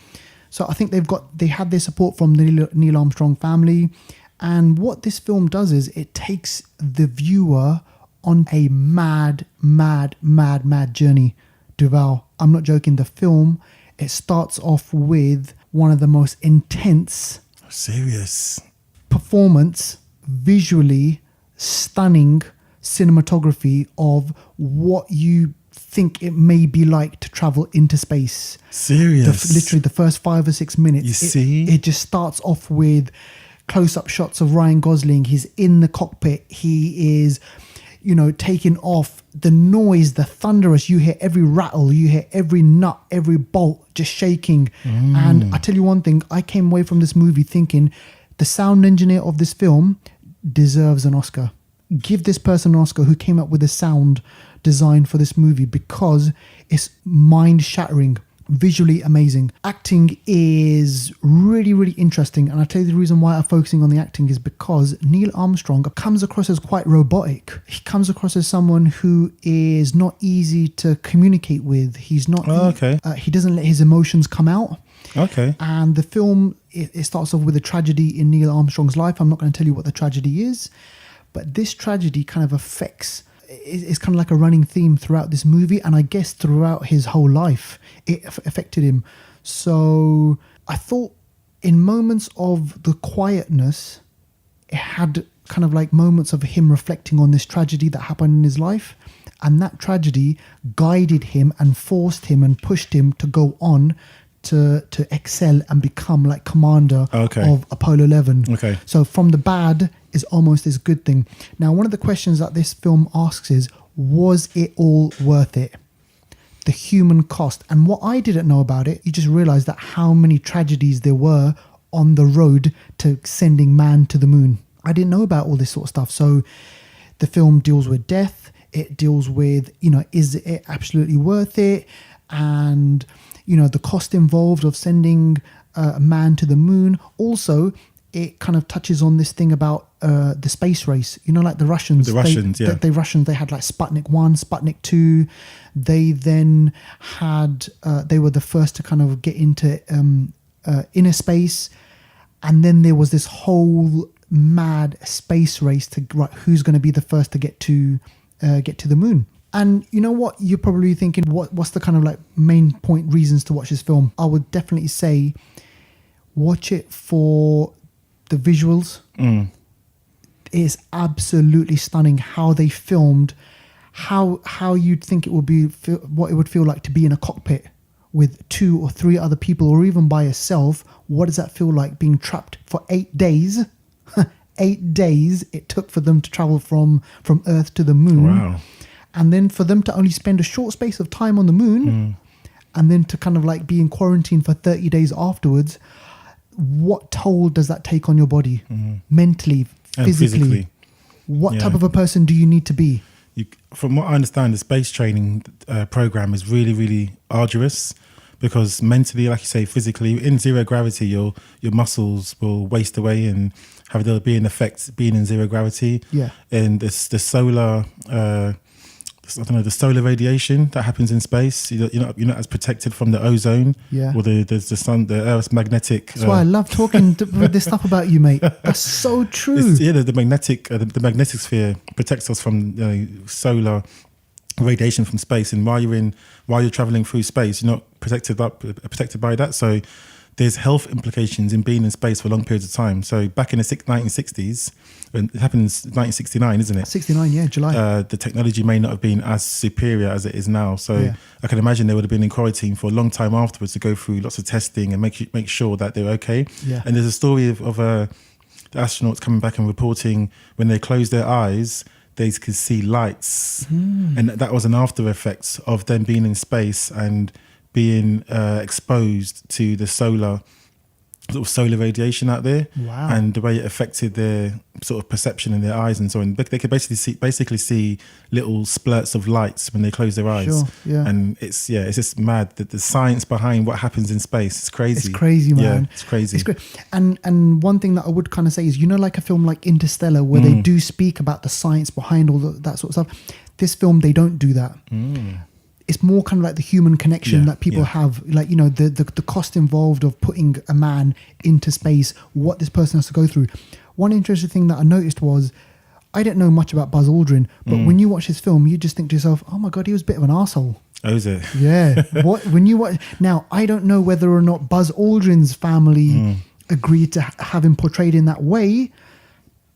So I think they had their support from the Neil Armstrong family. And what this film does is it takes the viewer on a mad journey. Duval, I'm not joking. The film, it starts off with one of the most intense, serious performance, visually stunning cinematography of what you think it may be like to travel into space. Serious. Literally the first 5 or 6 minutes. It just starts off with close-up shots of Ryan Gosling. He's in the cockpit. He is, taking off. The noise, the thunderous, you hear every rattle, you hear every nut, every bolt just shaking. And I tell you one thing, I came away from this movie thinking the sound engineer of this film deserves an Oscar. Give this person an Oscar who came up with the sound design for this movie, because it's mind-shattering, visually amazing. Acting is really interesting, and I'll tell you the reason why I'm focusing on the acting is because Neil Armstrong comes across as quite robotic. He comes across as someone who is not easy to communicate with. He's not he doesn't let his emotions come out. Okay. And the film, it starts off with a tragedy in Neil Armstrong's life. I'm not going to tell you what the tragedy is, but this tragedy kind of affects, it's kind of like a running theme throughout this movie, and I guess throughout his whole life it affected him. So I thought in moments of the quietness, it had kind of like moments of him reflecting on this tragedy that happened in his life, and that tragedy guided him and forced him and pushed him to go on to excel and become like commander of Apollo 11. Okay. So from the bad is almost this good thing. Now, one of the questions that this film asks is, was it all worth it? The human cost. And what I didn't know about it, you just realize that how many tragedies there were on the road to sending man to the moon. I didn't know about all this sort of stuff. So the film deals with death. It deals with, is it absolutely worth it? And, the cost involved of sending a man to the moon. Also, it kind of touches on this thing about the space race. Like the Russians. The Russians they had like Sputnik 1, Sputnik 2. They then had, they were the first to kind of get into inner space. And then there was this whole mad space race to who's going to be the first to get to the moon. And you know what? You're probably thinking, what's the kind of like main point reasons to watch this film? I would definitely say watch it for the visuals. It's absolutely stunning how they filmed, how you'd think it would be, what it would feel like to be in a cockpit with 2 or 3 other people, or even by yourself. What does that feel like being trapped for 8 days? 8 days it took for them to travel from Earth to the moon. Wow. And then for them to only spend a short space of time on the moon, and then to kind of like be in quarantine for 30 days afterwards. What toll does that take on your body? Mentally, physically? What type of a person do you need to be? From what I understand, the space training program is really arduous, because mentally, like you say, physically, in zero gravity, your muscles will waste away and there'll be an effect being in zero gravity. Yeah. And the solar, the solar radiation that happens in space, you're not as protected from the ozone. Yeah. Or the sun, the Earth's magnetic. That's why I love talking with this stuff about you, mate. That's so true. The magnetic sphere protects us from solar radiation from space, and while you're traveling through space, you're not protected by that. So there's health implications in being in space for long periods of time. So back in the 1960s, it happened in 1969, isn't it? 69, yeah, July. The technology may not have been as superior as it is now. So I can imagine they would have been in quarantine for a long time afterwards to go through lots of testing and make sure that they're okay. Yeah. And there's a story of the astronauts coming back and reporting when they closed their eyes, they could see lights. And that was an after effect of them being in space and being exposed to the solar radiation out there. Wow. And the way it affected their sort of perception in their eyes and so on. They could basically see little splurts of lights when they close their eyes. Sure, yeah. And it's just mad that the science behind what happens in space. It's crazy. It's crazy, man. Yeah, it's crazy. It's great. And one thing that I would kind of say is, like a film like Interstellar, where they do speak about the science behind all that sort of stuff. This film, they don't do that. It's more kind of like the human connection that people have, like, you know, the cost involved of putting a man into space, what this person has to go through. One interesting thing that I noticed was, I didn't know much about Buzz Aldrin, but when you watch his film, you just think to yourself, oh my God, he was a bit of an arsehole. Oh, is it? Yeah. When you watch, now, I don't know whether or not Buzz Aldrin's family agreed to have him portrayed in that way,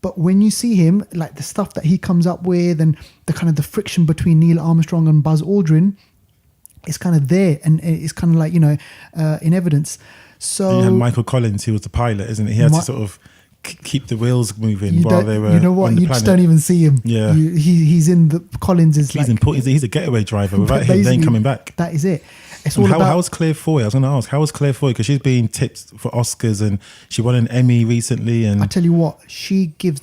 but when you see him, like the stuff that he comes up with and the kind of the friction between Neil Armstrong and Buzz Aldrin, it's kind of there, and it's kind of like, you know, in evidence. So you had Michael Collins, who was the pilot, isn't it? He had to sort of keep the wheels moving while they were. You know what? You just don't even see him. Yeah, he's in the Collins is. He's important. He's a getaway driver. Without him, they ain't coming back. That is it. It's all about how was Claire Foy? I was going to ask, how was Claire Foy? Because she's been tipped for Oscars and she won an Emmy recently. And I tell you what, she gives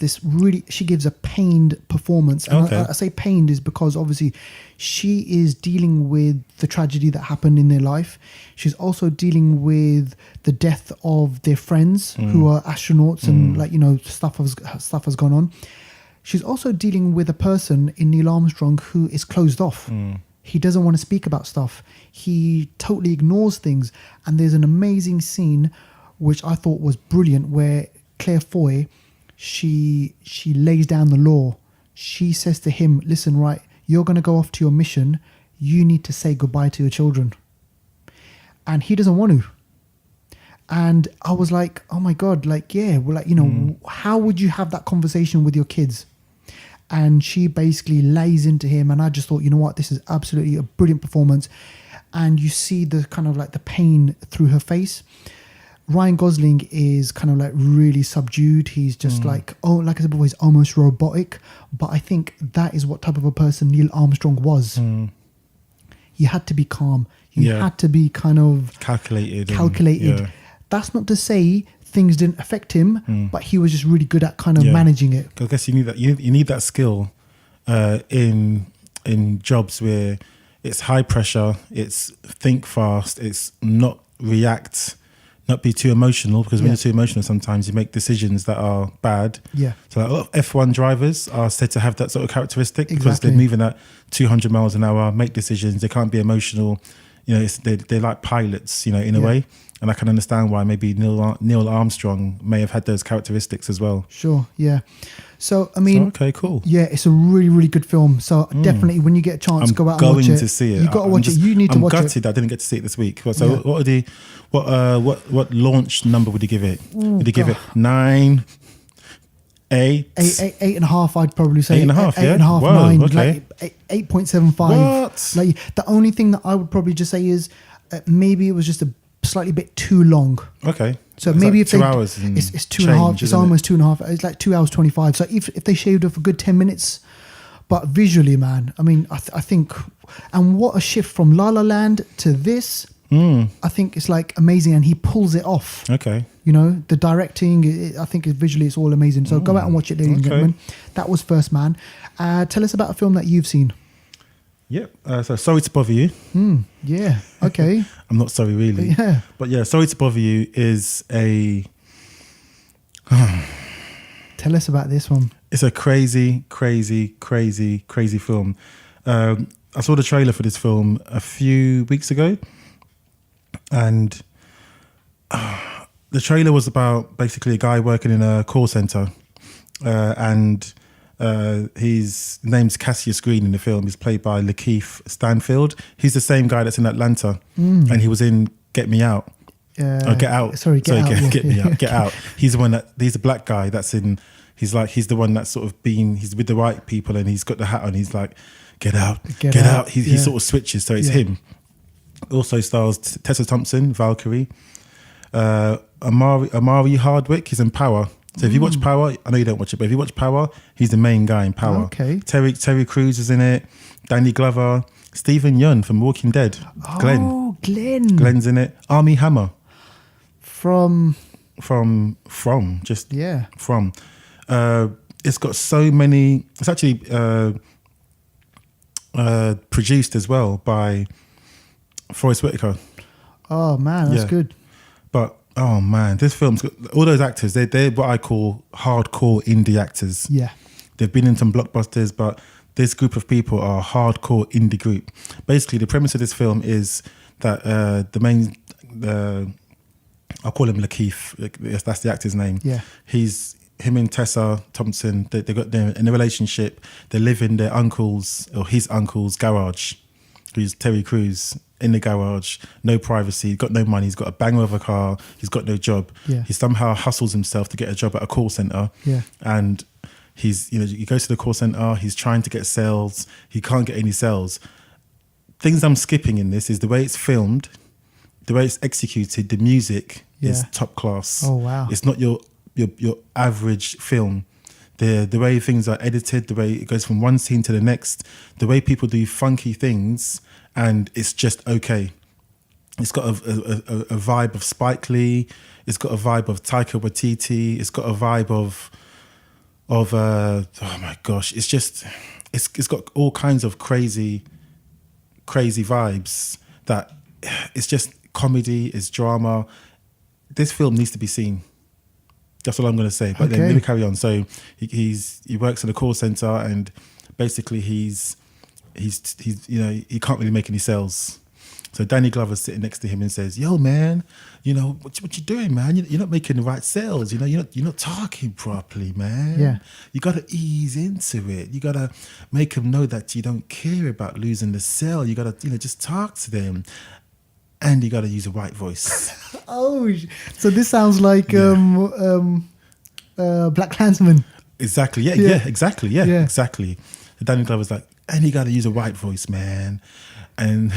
a pained performance. And I say pained is because obviously she is dealing with the tragedy that happened in their life. She's also dealing with the death of their friends who are astronauts and, like, you know, stuff has gone on. She's also dealing with a person in Neil Armstrong who is closed off. He doesn't want to speak about stuff. He totally ignores things. And there's an amazing scene, which I thought was brilliant, where Claire Foy, she lays down the law. She says to him, listen, right, you're going to go off to your mission. You need to say goodbye to your children. And he doesn't want to. And I was like, oh my God, like, yeah, well, like, you know, how would you have that conversation with your kids? And she basically lays into him, and I just thought, you know what, this is absolutely a brilliant performance. And you see the kind of like the pain through her face. Ryan Gosling is kind of like really subdued. He's just like I said before, he's almost robotic. But I think that is what type of a person Neil Armstrong was. You had to be calm. You had to be kind of calculated. That's not to say things didn't affect him, but he was just really good at kind of managing it. I guess you need that. You need that skill in jobs where it's high pressure, it's think fast, it's not react, not be too emotional, because when you're too emotional, sometimes you make decisions that are bad. Yeah. So like a lot of F1 drivers are said to have that sort of characteristic because they're moving at 200 miles an hour, make decisions. They can't be emotional. You know, they're like pilots, you know, in a way. And I can understand why maybe Neil Armstrong may have had those characteristics as well. Sure, yeah. So, I mean... okay, cool. Yeah, it's a really, really good film. So, definitely, when you get a chance, go out and watch it. I'm going to see it. You've got to watch it. You need to watch it. I'm gutted I didn't get to see it this week. So, what launch number would you give it? Would you give it 9, 8? 8.5, I'd probably say. 8.5, yeah? 8.5, Whoa, 9. okay. Like 8.75. What? Like, the only thing that I would probably just say is maybe it was just a slightly bit too long. Okay. So maybe like if 2 hours it's 2.5. It's almost 2.5. It's like 2 hours 25. So if they shaved off a good 10 minutes, but visually, man, I mean, I think, and what a shift from La La Land to this. I think it's like amazing, and he pulls it off. Okay. You know, the directing, I think visually it's all amazing. So go out and watch it, ladies and gentlemen. That was First Man. Tell us about a film that you've seen. Yep. So Sorry to Bother You. Yeah. Okay. I'm not sorry, really. Yeah. But yeah, Sorry to Bother You is a... Tell us about this one. It's a crazy, crazy, crazy, crazy film. I saw the trailer for this film a few weeks ago. And the trailer was about basically a guy working in a call center. And his name's Cassius Green in the film. He's played by Lakeith Stanfield. He's the same guy that's in Atlanta. And he was in Get Me Out. Get Out. Sorry, Get Out. Get Me Out. Get Out. He's the one he's a black guy that's in, he's the one that's sort of he's with the white people and he's got the hat on. He's like, get out, get out. He sort of switches. So it's him. Also stars Tessa Thompson, Valkyrie. Amari Hardwick, he's in Power. So if you watch Power, I know you don't watch it, but if you watch Power, he's the main guy in Power. Okay. Terry Crews is in it. Danny Glover. Stephen Yeun from Walking Dead. Glenn. Oh, Glenn. Glenn's in it. Armie Hammer. From. It's got so many. It's actually produced as well by Forrest Whitaker. Oh man, that's good. But oh man, this film's got all those actors. They're what I call hardcore indie actors. Yeah, they've been in some blockbusters, but this group of people are a hardcore indie group. Basically, the premise of this film is that the main, I'll call him Lakeith. Yes, that's the actor's name. Yeah. Him and Tessa Thompson, they're in a relationship. They live in their his uncle's garage, who's Terry Crews, in the garage, no privacy, got no money, he's got a banger of a car, he's got no job. Yeah. He somehow hustles himself to get a job at a call center. Yeah. And he goes to the call center, he's trying to get sales, he can't get any sales. Things I'm skipping in this is the way it's filmed, the way it's executed, the music is top class. Oh wow. It's not your average film. The way things are edited, the way it goes from one scene to the next, the way people do funky things, and it's just okay. It's got a vibe of Spike Lee. It's got a vibe of Taika Waititi. It's got a vibe of oh my gosh, it's got all kinds of crazy vibes. That it's just comedy, it's drama. This film needs to be seen. That's all I'm going to say. But then let me carry on. So he works in a call center, and basically he's he can't really make any sales. So Danny Glover's sitting next to him and says, "Yo, man, what you doing, man? You're not making the right sales. You're not talking properly, man. Yeah. You got to ease into it. You got to make them know that you don't care about losing the sale. You got to just talk to them." And you got to use a white voice. Oh, so this sounds like Black Klansman. Exactly. Yeah. Exactly. Yeah. Exactly. And Danny Glover's like, and you got to use a white voice, man. And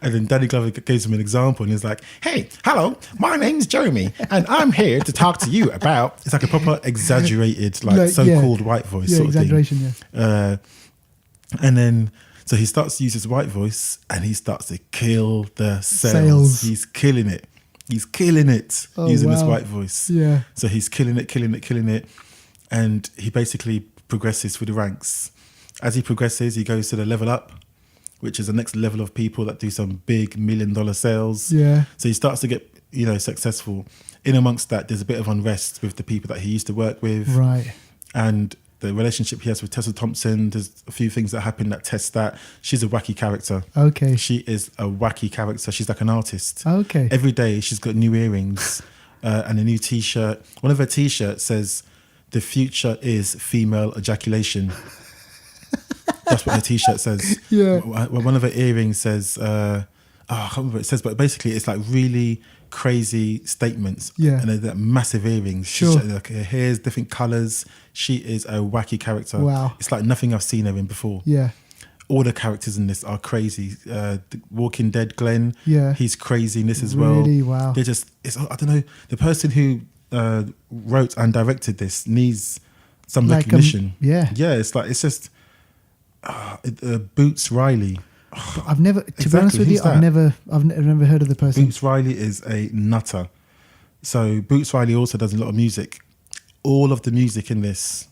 then Danny Glover gives him an example, and he's like, "Hey, hello, my name's Jeremy, and I'm here to talk to you about." It's like a proper exaggerated, so-called white voice. Yeah, sort exaggeration. Of thing. Yeah. And then. So he starts to use his white voice, and he starts to kill the sales. He's killing it. using his white voice. Yeah. So he's killing it. And he basically progresses through the ranks. As he progresses, he goes to the level up, which is the next level of people that do some big $1 million sales. Yeah. So he starts to get, successful. In amongst that, there's a bit of unrest with the people that he used to work with. Right. And the relationship he has with Tessa Thompson, there's a few things that happen that test that. She's a wacky character. Okay. She is a wacky character. She's like an artist. Okay. Every day she's got new earrings and a new T-shirt. One of her T-shirts says, "The future is female ejaculation." That's what her T-shirt says. Yeah. One of her earrings says, I can't remember what it says, but basically it's like really crazy statements. Yeah. And they're massive earrings. Sure. Like her hair's different colours. She is a wacky character. Wow. It's like nothing I've seen her in before. Yeah. All the characters in this are crazy. The Walking Dead Glenn, Yeah. he's crazy in this as well. Really? Wow. They're just, I don't know, the person who wrote and directed this needs some recognition. Yeah. Yeah, it's just Boots Riley. I've never, to be honest with you, I've never heard of the person. Boots Riley is a nutter. So Boots Riley also does a lot of music. All of the music in this,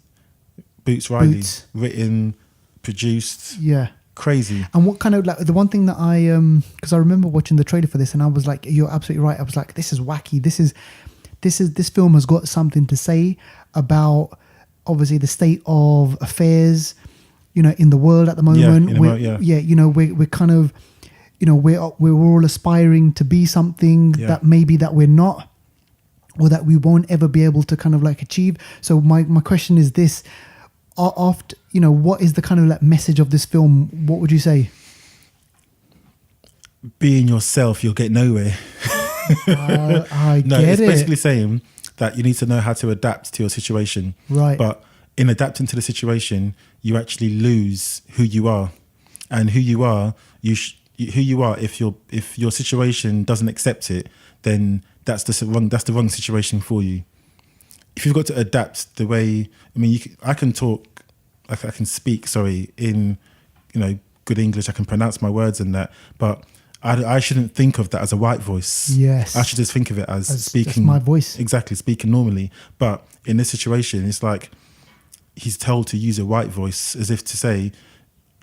Boots Riley, written, produced. Yeah. Crazy. And what kind of, like, the one thing that because I remember watching the trailer for this, and I was like, you're absolutely right. I was like, this is wacky. This film has got something to say about obviously the state of affairs, in the world at the moment. We're kind of, we're all aspiring to be something that maybe that we're not, or that we won't ever be able to kind of like achieve. So my question is this: after, what is the kind of like message of this film? What would you say? Being yourself, you'll get nowhere. I get it's it. basically saying that you need to know how to adapt to your situation. Right. But in adapting to the situation, you actually lose who you are, and who you are, if your situation doesn't accept it, then that's the wrong situation for you. If you've got to adapt the way, I can speak in good English. I can pronounce my words and that, but I shouldn't think of that as a white voice. Yes. I should just think of it as speaking my voice. Exactly, speaking normally. But in this situation, it's like he's told to use a white voice, as if to say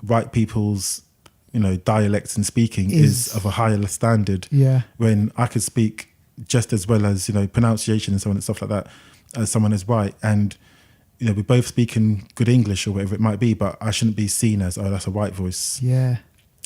white people's dialects and speaking is of a higher standard. Yeah. When I could speak just as well as pronunciation and so on and stuff like that as someone is white. And you know, we're both speaking good English or whatever it might be, but I shouldn't be seen as, oh, that's a white voice. Yeah.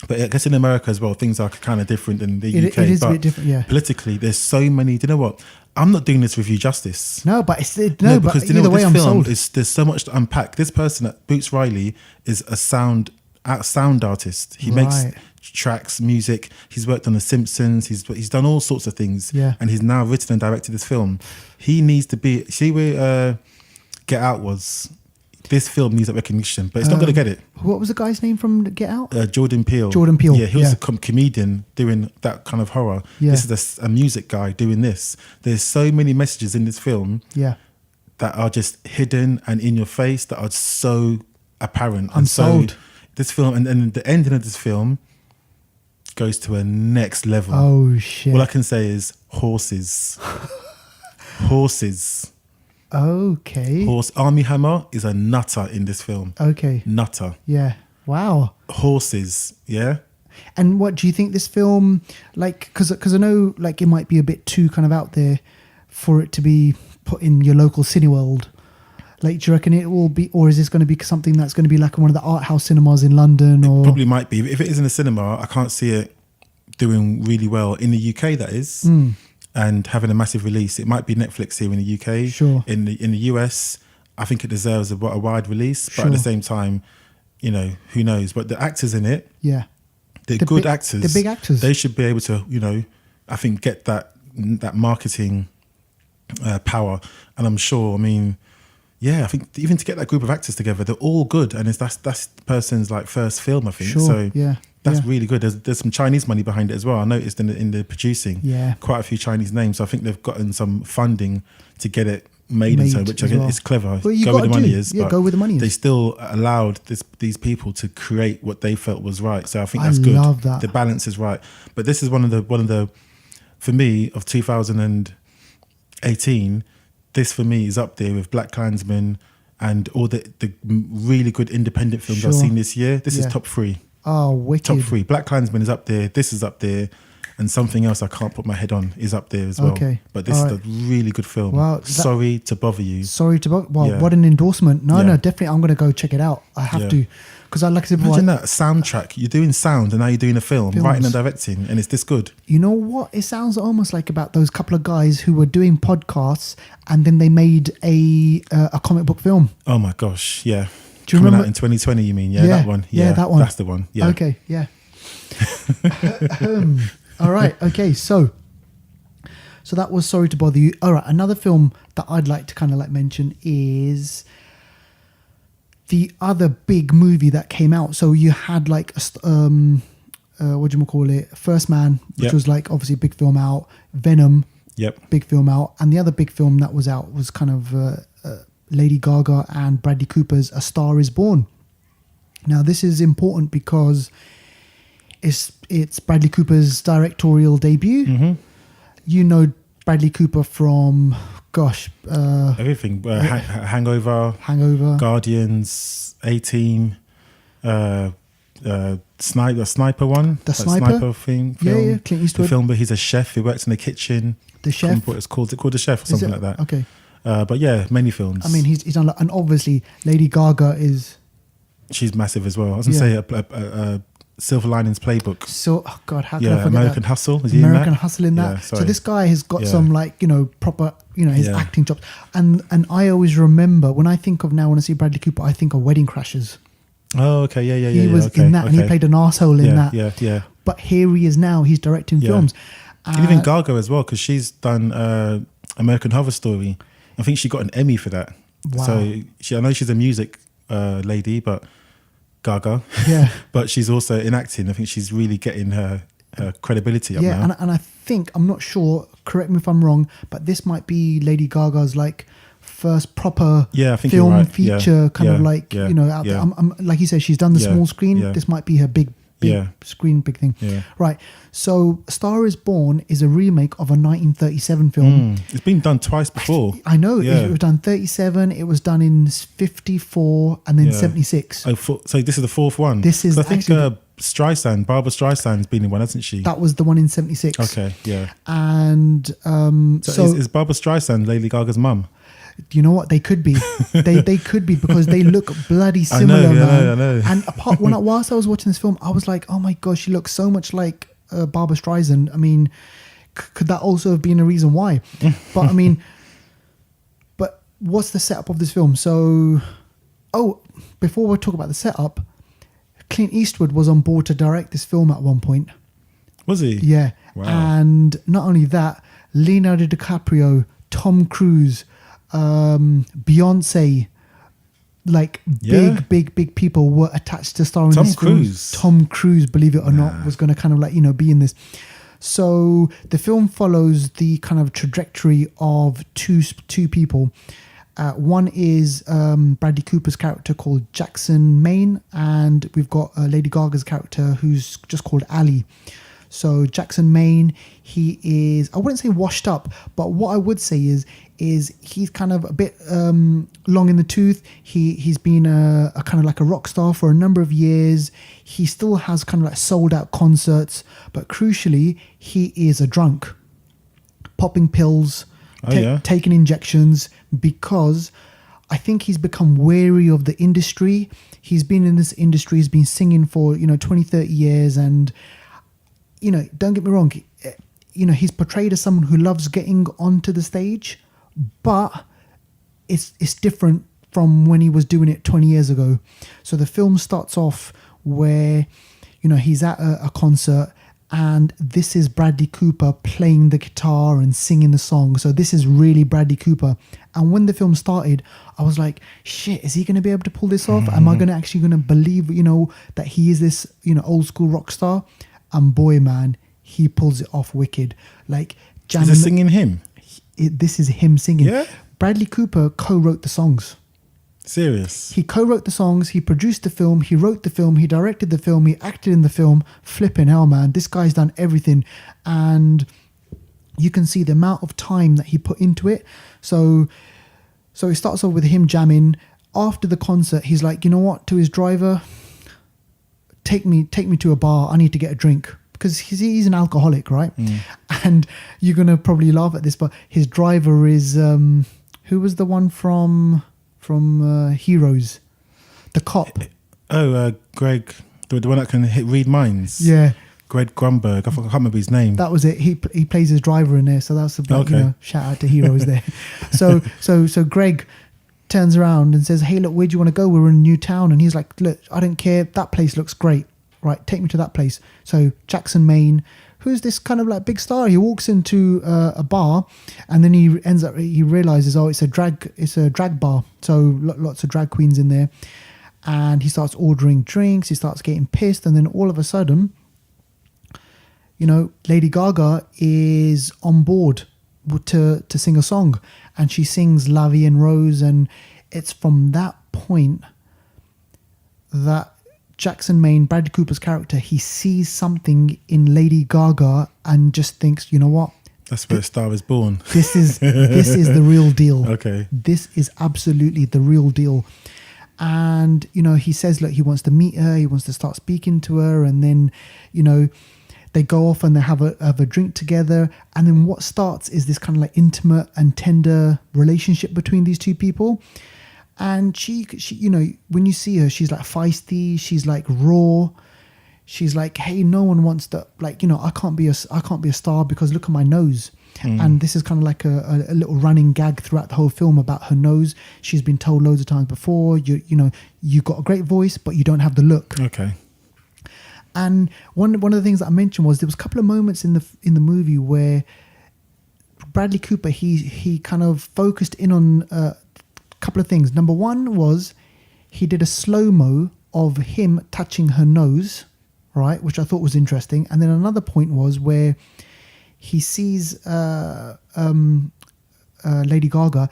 But I guess in America as well, things are kind of different than the UK. It is but a bit different, yeah. politically, there's so many. Do you know what? I'm not doing this review justice. No, but it's Because but do you know either what? way, This I'm film sold. there's so much to unpack. This person, Boots Riley, is a sound artist. He makes Right. tracks, music. He's worked on The Simpsons. He's done all sorts of things. Yeah. And he's now written and directed this film. He needs to be. See where Get Out was. This film needs that recognition, but it's not going to get it. What was the guy's name from Get Out? Jordan Peele. Jordan Peele, Yeah, he was yeah. a comedian doing that kind of horror. Yeah. This is a music guy doing this. There's so many messages in this film Yeah. that are just hidden and in your face that are so apparent. I'm And so sold. this film, and the ending of this film goes to a next level. Oh shit. All I can say is horses. Horses. Okay. Army Hammer is a nutter in this film. Okay. Nutter. Yeah. Wow. Horses. Yeah. And what do you think this film, like, because I know, like, it might be a bit too kind of out there for it to be put in your local Cineworld. Like, do you reckon it will be, or is this going to be something that's going to be like one of the art house cinemas in London? Or Probably might be. If it is in a cinema, I can't see it doing really well in the UK. That is, and having a massive release. It might be Netflix here in the UK. Sure. In the US, I think it deserves a wide release. But Sure. at the same time, you know, who knows? But the actors in it, yeah, they're The good big- actors. the big actors. They should be able to, you know, I think get that marketing power. And I'm sure. I mean. Yeah, I think even to get that group of actors together, they're all good, and that's the person's like first film, I think. Sure, So yeah, that's yeah. really good. There's some Chinese money behind it as well. I noticed in the producing, Yeah. quite a few Chinese names. So I think they've gotten some funding to get it made and so, Made which as I guess well. is clever. Well, you Go where the gotta money do. is. Yeah, but go where the money is. They still allowed these people to create what they felt was right. So I think I that's good. love that. The balance is right. But this is one of the for me of 2018. This for me is up there with Black Klansman and all the really good independent films I've Sure. seen this year. This Yeah. is top 3. Oh, wicked. Top 3. Black Klansman is up there. This is up there. And something else I can't put my head on is up there as well. Okay. But this All is right. a really good film. Wow, Sorry to bother you. Sorry to well, Yeah. what an endorsement. No, Yeah. definitely, I'm going to go check it out. I have Yeah. to, because I like I said before, Imagine that soundtrack. You're doing sound and now you're doing a film, Films. writing and directing, and it's this good. you know what? It sounds almost like about those couple of guys who were doing podcasts and then they made a comic book film. Oh my gosh, yeah. Do you Coming remember- out in 2020, you mean? Yeah, Yeah, that one. yeah, that one. That's the one. Yeah. Okay, yeah. All right, okay, so that was Sorry to Bother You. All right, another film that I'd like to kind of like mention is the other big movie that came out. So you had like what do you call it? First Man, which Yep. was like obviously a big film out. Venom, Yep. big film out, and the other big film that was out was kind of Lady Gaga and Bradley Cooper's A Star Is Born. Now this is important because it's Bradley Cooper's directorial debut. Mm-hmm. You know Bradley Cooper from Everything. Hangover, Hangover, Guardians, 18, Sniper one. The That Sniper? thing. Yeah, Film. yeah, Clint Eastwood. The film where he's a chef who works in the kitchen. The I can't Chef. remember what it's called. Is it called The Chef or Is something it? like that? Okay. But yeah, many films. I mean, he's done, and obviously Lady Gaga is she's massive as well. I was going to Yeah. say a Silver Linings Playbook. so. Oh God, how can I Yeah, forget American that? Hustle. Is he in American that? Hustle in that. Yeah, So sorry. this guy has got Yeah. some like proper his Yeah. acting chops. And I always remember when I think of now when I see Bradley Cooper, I think of Wedding Crashers. Oh, okay. Yeah. He was okay, in that, and he okay. played an arsehole in yeah, that. Yeah. But here he is now. He's directing Yeah. films. And even Gaga as well, because she's done American Horror Story. I think she got an Emmy for that. Wow. So I know she's a music lady, but Gaga. Yeah. But she's also in acting. I think she's really getting her credibility up now. and I think, I'm not sure, correct me if I'm wrong, but this might be Lady Gaga's like first proper Yeah, I think you're film right. feature Yeah, kind of yeah, like yeah, out there. yeah. I'm like you said, she's done the Yeah, small screen. yeah. This might be her big Yeah. screen big thing. Yeah. Right. So Star Is Born is a remake of a 1937 film. It's been done twice before. I know Yeah. it was done 37. It was done in 54 and then Yeah. 76. So this is the fourth one. This is 'Cause I think actually- Barbara Streisand's been in one, hasn't she? That was the one in 76. Okay, yeah. And So is Barbara Streisand Lady Gaga's mum? You know what? They could be. they could be, because they look bloody similar, man. I know. And whilst I was watching this film, I was like, oh my gosh, she looks so much like Barbara Streisand. I mean, could that also have been a reason why? But I mean, but what's the setup of this film? So, before we talk about the setup, Clint Eastwood was on board to direct this film at one point. Was he? Yeah. Wow. And not only that, Leonardo DiCaprio, Tom Cruise, Beyonce, like big people were attached to starring in this film. Tom Cruise, believe it or not, was going to kind of like, be in this. So the film follows the kind of trajectory of two people. One is Bradley Cooper's character called Jackson Maine, and we've got Lady Gaga's character who's just called Ali. So Jackson Maine, he is, I wouldn't say washed up, but what I would say is he's kind of a bit long in the tooth. He's been a kind of like a rock star for a number of years. He still has kind of like sold out concerts, but crucially, he is a drunk, popping pills, taking injections, because I think he's become wary of the industry. He's been in this industry, he's been singing for 20, 30 years, and don't get me wrong, he's portrayed as someone who loves getting onto the stage, but it's different from when he was doing it 20 years ago. So the film starts off where, he's at a concert, and this is Bradley Cooper playing the guitar and singing the song. So this is really Bradley Cooper. And when the film started, I was like, shit, is he going to be able to pull this off? Am I actually going to believe, that he is this, old school rock star? And boy, man, he pulls it off wicked. Like, is it singing him? This is him singing. Yeah. Bradley Cooper co-wrote the songs. Serious? He co-wrote the songs. He produced the film. He wrote the film. He directed the film. He acted in the film. Flipping hell, man! This guy's done everything, and you can see the amount of time that he put into it. So it starts off with him jamming. After the concert, he's like, you know what? To his driver, take me to a bar. I need to get a drink, because he's an alcoholic, right? And you're gonna probably laugh at this, but his driver is who was the one from Heroes, the cop. Greg, the one that can read minds. Yeah, Greg Grunberg. I can't remember his name. That was it. He plays his driver in there, so that's a shout out to Heroes there. So Greg turns around and says, hey, look, where do you want to go? We're in a new town. And he's like, look, I don't care. That place looks great. Right, take me to that place. So Jackson Maine, who's this kind of like big star, he walks into a bar, and then he realizes, it's a drag bar. So lots of drag queens in there. And he starts ordering drinks. He starts getting pissed. And then all of a sudden, Lady Gaga is on board to sing a song, and she sings La Vie en Rose, and it's from that point that Jackson Maine, Bradley Cooper's character, he sees something in Lady Gaga and just thinks, you know what? That's where a star is born. This is the real deal. Okay. This is absolutely the real deal. And, he says, look, he wants to meet her, he wants to start speaking to her, and then, they go off and they have a drink together. And then what starts is this kind of like intimate and tender relationship between these two people. And she, when you see her, she's like feisty. She's like raw. She's like, hey, no one wants to, like, I can't be a star because look at my nose. And this is kind of like a little running gag throughout the whole film about her nose. She's been told loads of times before, you got a great voice, but you don't have the look. Okay. And one of the things that I mentioned was there was a couple of moments in the movie where Bradley Cooper, he kind of focused in on a couple of things. Number one was he did a slow-mo of him touching her nose, right, which I thought was interesting. And then another point was where he sees Lady Gaga,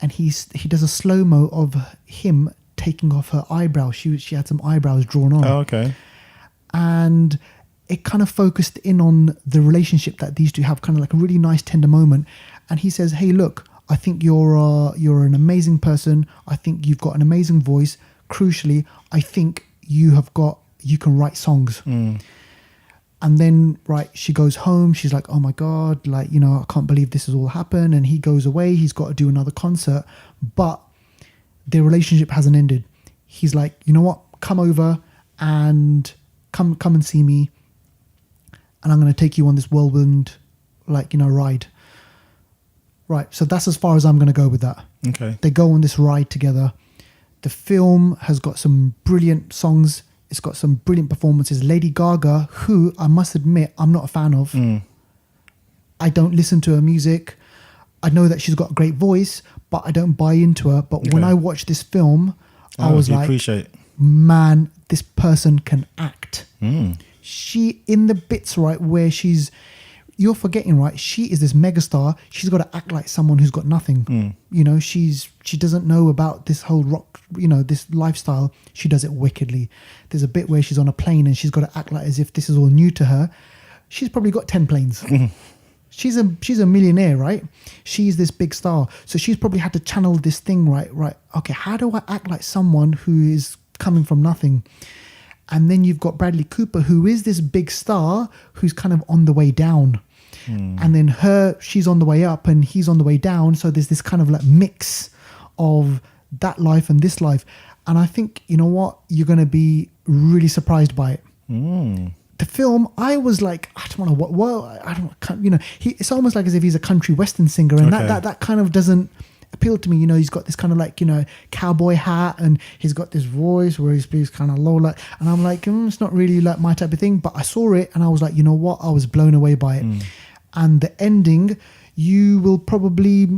and he does a slow-mo of him taking off her eyebrows. She had some eyebrows drawn on. Oh, okay. And it kind of focused in on the relationship that these two have, kind of like a really nice tender moment. And he says, hey, look, I think you're an amazing person. I think you've got an amazing voice. Crucially, I think you can write songs. And then, right, she goes home. She's like, oh my God, like, you know, I can't believe this has all happened. And he goes away. He's got to do another concert. But their relationship hasn't ended. He's like, you know what? Come over and come and see me. And I'm going to take you on this whirlwind, like, you know, ride. Right. So that's as far as I'm going to go with that. Okay. They go on this ride together. The film has got some brilliant songs. It's got some brilliant performances. Lady Gaga, who I must admit I'm not a fan of. I don't listen to her music. I know that she's got a great voice, but I don't buy into her. But when I watched this film, I was like, man, this person can act. She, in the bits, right, where you're forgetting, right, she is this megastar. She's got to act like someone who's got nothing. You know, she doesn't know about this whole rock, you know, this lifestyle. She does it wickedly. There's a bit where she's on a plane and she's got to act like as if this is all new to her. She's probably got 10 planes. She's a millionaire, right? She's this big star. So she's probably had to channel this thing, right? Okay, how do I act like someone who is coming from nothing? And then you've got Bradley Cooper, who is this big star who's kind of on the way down. And then she's on the way up and he's on the way down. So there's this kind of like mix of that life and this life. And I think, you know what? You're going to be really surprised by it. The film, I was like, I don't want to, well, I don't, you know, it's almost like as if he's a country western singer. And that kind of doesn't appeal to me. You know, he's got this kind of like, you know, cowboy hat and he's got this voice where he's kind of low, like, and I'm like, it's not really like my type of thing. But I saw it and I was like, you know what? I was blown away by it. And the ending, you will probably,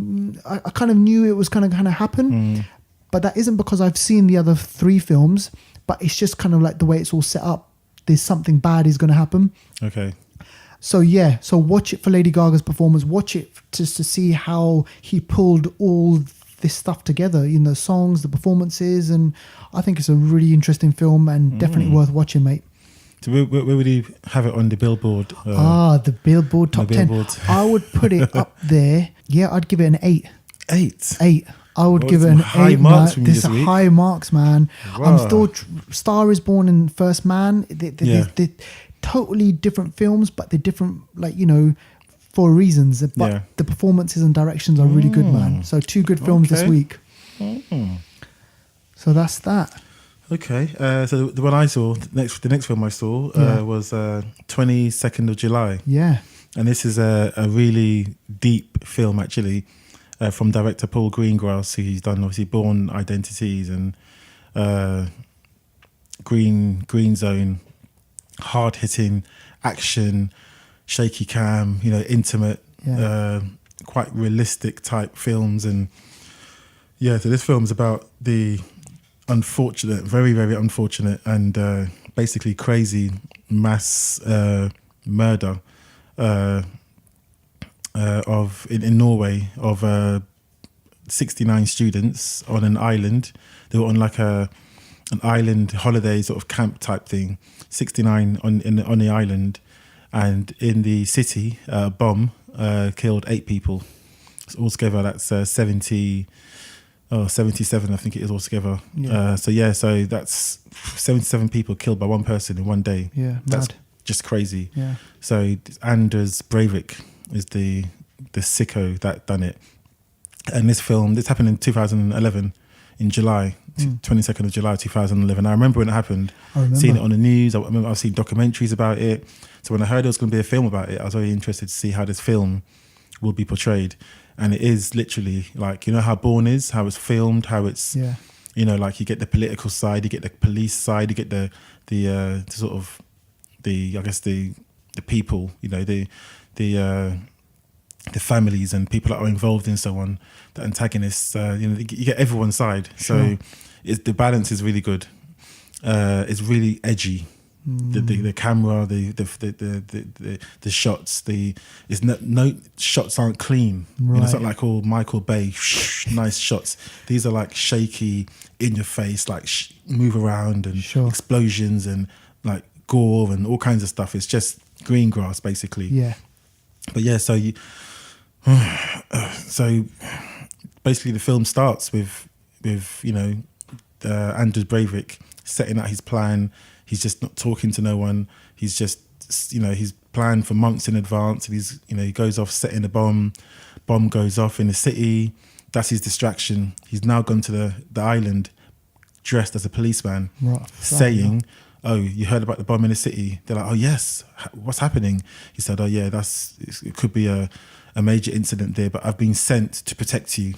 I kind of knew it was kind of happen, but that isn't because I've seen the other 3 films, but it's just kind of like the way it's all set up. There's something bad is going to happen. Okay. So yeah, so watch it for Lady Gaga's performance. Watch it just to see how he pulled all this stuff together, you know, the songs, the performances, and I think it's a really interesting film and definitely worth watching, mate. So where would you have it on the Billboard? The Billboard top 10. I would put it up there. Yeah, I'd give it an 8. 8? I would give it an 8. High marks from this week. High marks, man. Wow. I'm still Star is Born and First Man. They're totally different films, but they're different, like, you know, for reasons. But the performances and directions are really good, man. So 2 good films this week. So that's that. Okay, so the one I saw, the next film I saw was 22nd of July. Yeah. And this is a really deep film, actually, from director Paul Greengrass, who's done, obviously, Bourne Identities and Green Zone, hard-hitting action, shaky cam, you know, intimate, quite realistic type films. And, so this film's about the unfortunate, very, very unfortunate and basically crazy mass murder in Norway of 69 students on an island. They were on like an island holiday sort of camp type thing. 69 on the island, and in the city, a bomb killed 8 people. So altogether, that's 77, I think it is altogether. So that's 77 people killed by one person in one day. Yeah, that's mad. Just crazy. Yeah. So Anders Breivik is the sicko that done it. And this happened in 2011 in July, 22nd of July 2011. I remember when it happened, seeing it on the news. I remember I've seen documentaries about it. So when I heard there was going to be a film about it, I was very interested to see how this film will be portrayed. And it is literally like, you know how Bourne is, how it's filmed, how it's, you know, like you get the political side, you get the police side, you get the sort of I guess the people, you know, the families and people that are involved in so on, the antagonists, you know, you get everyone's side. So the balance is really good. It's really edgy. The camera, the shots, no shots aren't clean. Right. You know, it's not like all Michael Bay nice shots. These are like shaky, in your face, like move around and explosions and like gore and all kinds of stuff. It's just green grass basically. Yeah. But so basically the film starts with you know Anders Breivik setting out his plan. He's just not talking to no one. He's just he's planned for months in advance, and he goes off setting a bomb goes off in the city. That's his distraction. He's now gone to the island dressed as a policeman, right. saying, "Oh, you heard about the bomb in the city?" They're like, "Oh yes, what's happening?" He said, "Oh yeah, it could be a major incident there, but I've been sent to protect you."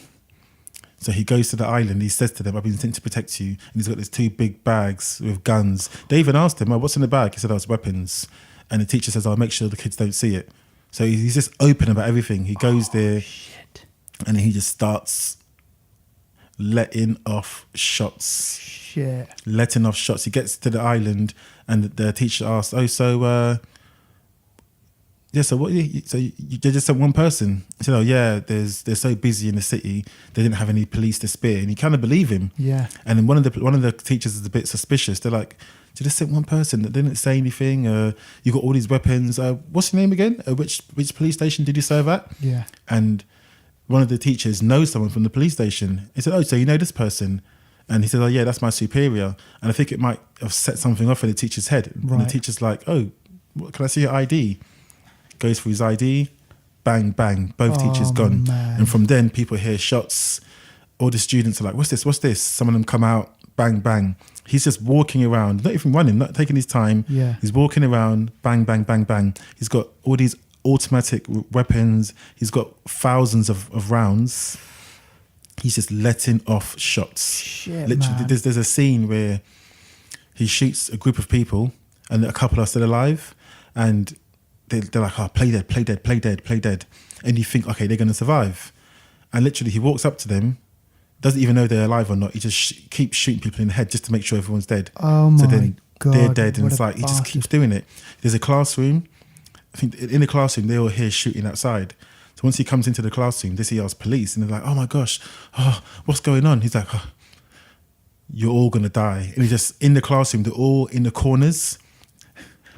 So he goes to the island. He says to them, "I've been sent to protect you." And he's got these 2 big bags with guns. They even asked him, "Oh, what's in the bag?" He said, "Oh, it's weapons." And the teacher says, "I'll make sure the kids don't see it." So he's just open about everything. He goes there, shit. and he just starts letting off shots. Shit. Letting off shots. He gets to the island, and the teacher asks, "Oh, so so what? So you just sent one person?" He said, "Oh yeah, they're so busy in the city, they didn't have any police to spare." And you kind of believe him. Yeah. And then one of the teachers is a bit suspicious. They're like, "You just sent one person that didn't say anything. You got all these weapons. What's your name again? Which police station did you serve at?" Yeah. And one of the teachers knows someone from the police station. He said, "Oh, so you know this person?" And he said, "Oh yeah, that's my superior." And I think it might have set something off in the teacher's head. Right. And the teacher's like, "Oh, can I see your ID?" Goes for his ID, bang, bang, both teachers gone. Man. And from then, people hear shots. All the students are like, "What's this? What's this?" Some of them come out, bang, bang. He's just walking around, not even running, not taking his time. Yeah. He's walking around, bang, bang, bang, bang. He's got all these automatic weapons. He's got thousands of rounds. He's just letting off shots. Shit, Literally, man. there's a scene where he shoots a group of people, and a couple are still alive, and they're like, "Oh, play dead, play dead, play dead, play dead," and you think, okay, they're going to survive, and literally he walks up to them, doesn't even know they're alive or not. He just keeps shooting people in the head just to make sure everyone's dead. Oh So my then God, they're dead, and what it's a like he just keeps bastard. doing it. There's a classroom. I think in the classroom they all hear shooting outside. So once he comes into the classroom, they see us police, and they're like, "Oh my gosh, what's going on?" He's like, "You're all gonna die." And he just in the classroom, they're all in the corners.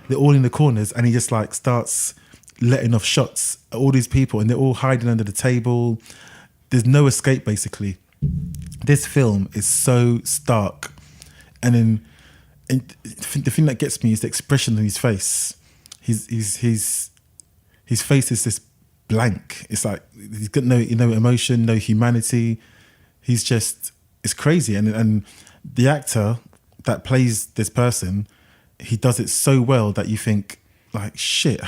They're all in the corners, and he just like starts letting off shots at all these people, and they're all hiding under the table. There's no escape, basically. This film is so stark, and then the thing that gets me is the expression on his face. His face is this blank. It's like he's got no emotion, no humanity. He's just, it's crazy, and the actor that plays this person, he does it so well that you think like, shit,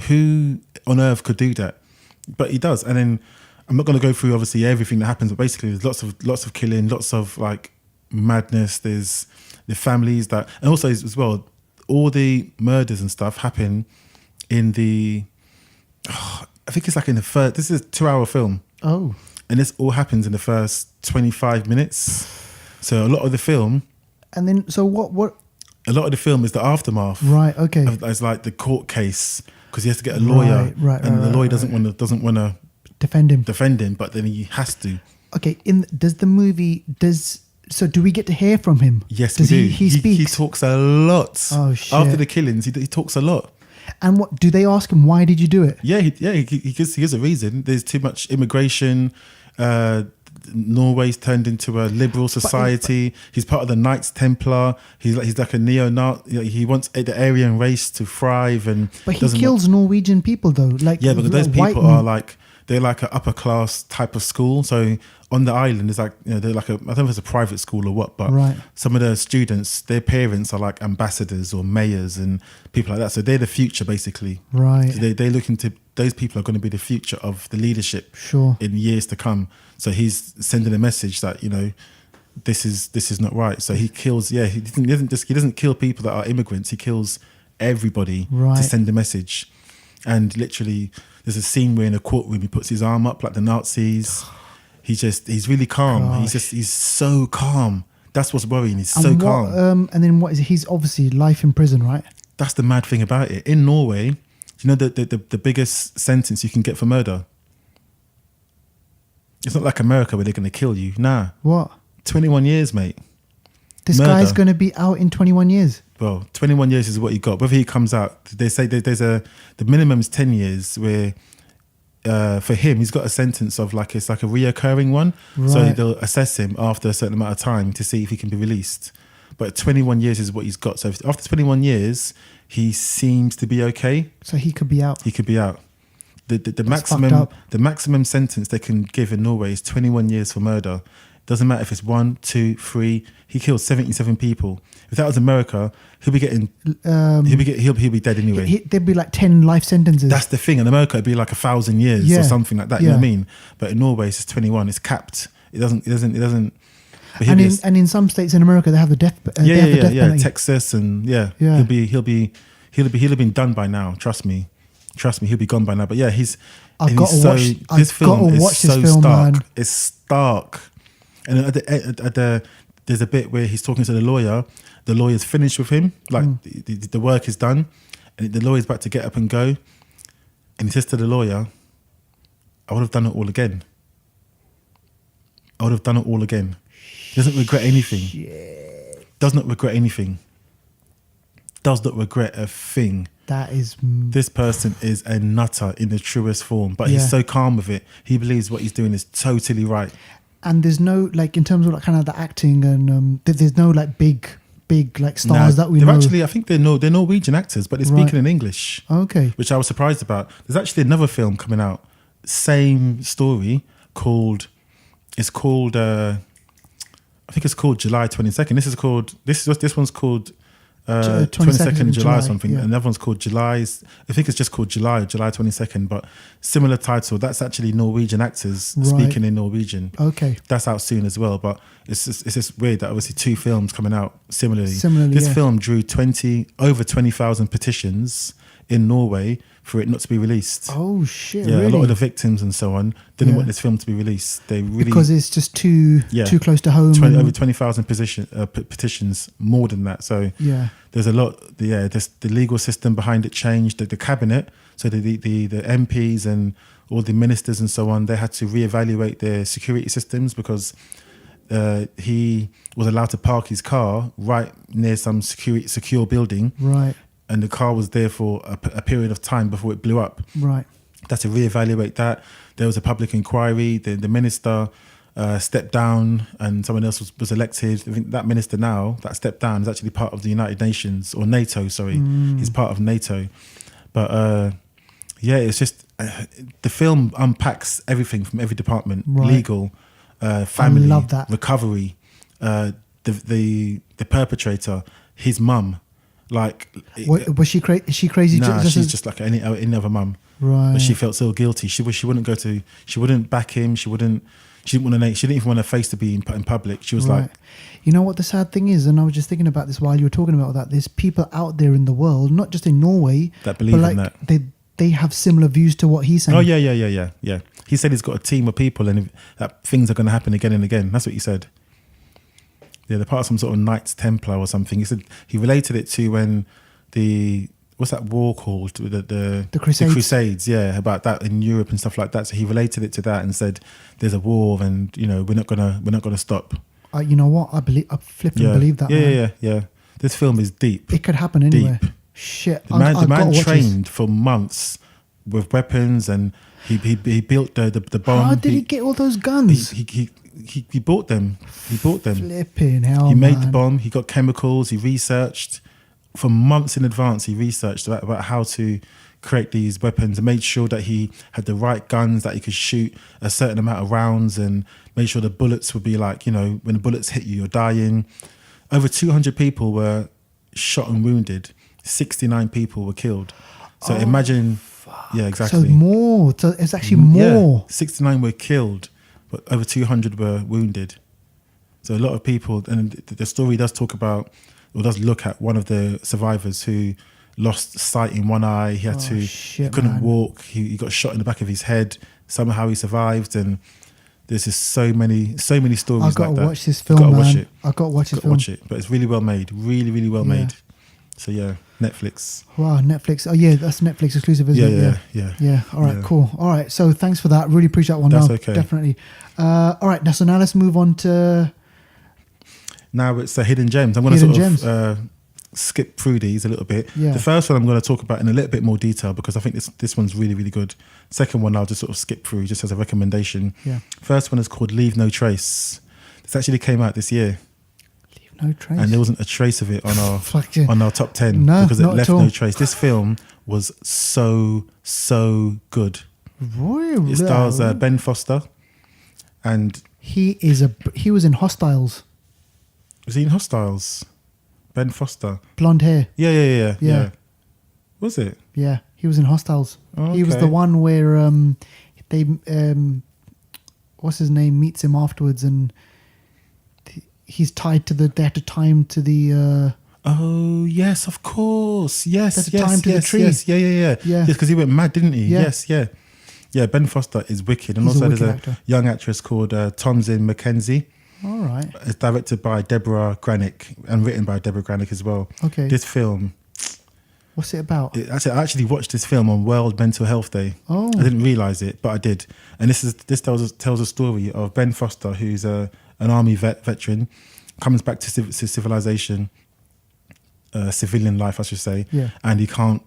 who on earth could do that? But he does. And then I'm not going to go through obviously everything that happens, but basically there's lots of killing, lots of like madness. There's the families that, and also as well, all the murders and stuff happen in the, I think it's like in the first, this is a 2-hour film. Oh. And this all happens in the first 25 minutes. So a lot of the film, And then, so what? a lot of the film is the aftermath. Right. Okay. It's like the court case, because he has to get a lawyer, and the lawyer doesn't want to Defend him. defend him, but then he has to. Okay. So do we get to hear from him? Yes, does we do. He speaks. He talks a lot. Oh, shit. After the killings, he talks a lot. And what do they ask him? Why did you do it? Yeah, he gives a reason. There's too much immigration. Norway's turned into a liberal society. He's part of the Knights Templar. He's like a neo-Nazi. He wants the Aryan race to thrive, and But he kills Norwegian people though. Like, yeah, because those white people are like, they're like an upper class type of school. So on the island, it's like, they're like I don't know if it's a private school or what, but Right. some of the students, their parents are like ambassadors or mayors and people like that. So they're the future, basically. Right. So they're looking to, those people are going to be the future of the leadership Sure. in years to come. So he's sending a message that, this is not right. So he kills, he doesn't kill people that are immigrants. He kills everybody Right. to send a message. And literally, there's a scene where in a courtroom he puts his arm up like the Nazis. He's really calm. Gosh. He's so calm. That's what's worrying. He's And so what, calm. and then what is it? He's obviously life in prison, right? That's the mad thing about it. In Norway, do you know the biggest sentence you can get for murder? It's not like America where they're going to kill you. Nah. What? 21 years, mate. This Murder. guy's going to be out in 21 years. Well, 21 years is what he got. Whether he comes out, they say the minimum is 10 years where for him, he's got a sentence of it's like a reoccurring one. So Right. they'll assess him after a certain amount of time to see if he can be released. but 21 years is what he's got. So after 21 years, he seems to be okay. So he could be out. He could be out. The Fucked maximum sentence they can give in Norway is 21 years for murder. Doesn't matter if it's 1, 2, 3. He killed 77 people. If that was America, he'll be getting. He'll be dead anyway. There'd be like 10 life sentences. That's the thing. In America, it'd be like 1,000 years or something like that. You know what I mean? But in Norway, it's just 21. It's capped. It doesn't. And in some states in America, they have the death. Penalty. Texas and he'll have been done by now. Trust me, he'll be gone by now. But yeah, I've got to watch this film. Man. It's stark. And there's a bit where he's talking to the lawyer. The lawyer's finished with him. Like the work is done, and the lawyer's about to get up and go. And he says to the lawyer, "I would have done it all again. I would have done it all again." Doesn't regret anything. Shit. Does not regret anything. Does not regret a thing. This person is a nutter in the truest form, but he's so calm with it. He believes what he's doing is totally right. And there's no, like, in terms of like kind of the acting and there's no like big like stars that we know. Actually, I think they're Norwegian actors, but they're speaking in English. Okay. Which I was surprised about. There's actually another film coming out, same story, I think it's called July 22nd. This one's called 22nd of July or something. Yeah. Another one's called July. I think it's just called July 22nd, but similar title. That's actually Norwegian actors speaking in Norwegian. Okay. That's out soon as well, but it's just weird that obviously 2 films coming out similarly. This film drew over 20,000 petitions in Norway for it not to be released. Oh shit! Yeah, really? A lot of the victims and so on didn't want this film to be released. They really, because it's just too close to home. Over 20,000 petitions, more than that. So there's a lot. The legal system behind it changed. The cabinet, so the MPs and all the ministers and so on, they had to reevaluate their security systems because he was allowed to park his car right near some secure building. Right. And the car was there for a period of time before it blew up. Right. They had to reevaluate that. There was a public inquiry. The minister stepped down and someone else was elected. I think that minister now, that stepped down, is actually part of the United Nations, or NATO, sorry. He's part of NATO. But it's just, the film unpacks everything from every department. Legal, family, I love that. recovery, the perpetrator, his mum. Like, was she crazy? Is she crazy? Nah, she's just like any other mum. Right. But she felt so guilty. She wouldn't back him. She didn't even want her face to be in public. She was like, you know what the sad thing is, and I was just thinking about this while you were talking about that. There's people out there in the world, not just in Norway, that believe in that. They have similar views to what he's saying. Oh yeah. He said he's got a team of people and that things are going to happen again and again. That's what he said. Yeah, they're part of some sort of Knights Templar or something. He said he related it to when what's that war called? The Crusades. The Crusades, yeah, about that in Europe and stuff like that. So he related it to that and said, "There's a war, and we're not gonna stop." You know what? I believe that. Yeah. This film is deep. It could happen anywhere. Deep. Shit. The man trained for months with weapons, and he built the bomb. How did he get all those guns? He bought them. Flipping hell, he made the bomb. He got chemicals. He researched for months in advance. He researched about how to create these weapons and made sure that he had the right guns, that he could shoot a certain amount of rounds, and made sure the bullets would be like, when the bullets hit you, you're dying. Over 200 people were shot and wounded. 69 people were killed. So imagine, yeah, exactly. So more. So it's actually more. Yeah, 69 were killed, but over 200 were wounded. So a lot of people, and the story does talk about, or does look at one of the survivors who lost sight in one eye. He had he couldn't walk. He got shot in the back of his head. Somehow he survived, and there's just so many stories like that. I've got to watch this film, man. Watch it. I've got to watch this film. Watch it, but it's really well made. Really, really well made. So yeah, Netflix. Wow, Netflix. Oh yeah, that's Netflix exclusive, isn't it? Yeah. All right, cool. All right, so thanks for that. Really appreciate that one. That's okay. Definitely. All right, so now let's move on to... Now it's Hidden Gems. I'm going to sort of skip through these a little bit. Yeah. The first one I'm going to talk about in a little bit more detail because I think this one's really, really good. Second one I'll just sort of skip through just as a recommendation. Yeah. First one is called Leave No Trace. This actually came out this year. Leave no trace. And there wasn't a trace of it on our Fuck yeah. on our top 10 No, because it not left at all. no trace. This film was so good. Really? It stars Ben Foster, and He was in Hostiles. was he in Hostiles? Ben Foster. Blonde hair. Yeah. Was it? Yeah, he was in Hostiles. Oh, He was okay. the one where they what's his name meets him afterwards, and he's tied to the. They had to tie him to the. Oh yes, of course. Yes, That's yes, time to the yes, tree. yes. Yeah. Yeah. Yes, because he went mad, didn't he? Yeah. Yes, yeah. Yeah, Ben Foster is wicked. And He's a also there's a wicked actor. young actress called Tomzin McKenzie. All right. It's directed by Deborah Granick and written by Deborah Granick as well. Okay. This film, What's it about? I actually watched this film on World Mental Health Day. Oh. I didn't realise it, but I did. And this tells a story of Ben Foster, who's an army veteran, comes back to civilization, civilian life, I should say. Yeah. And he can't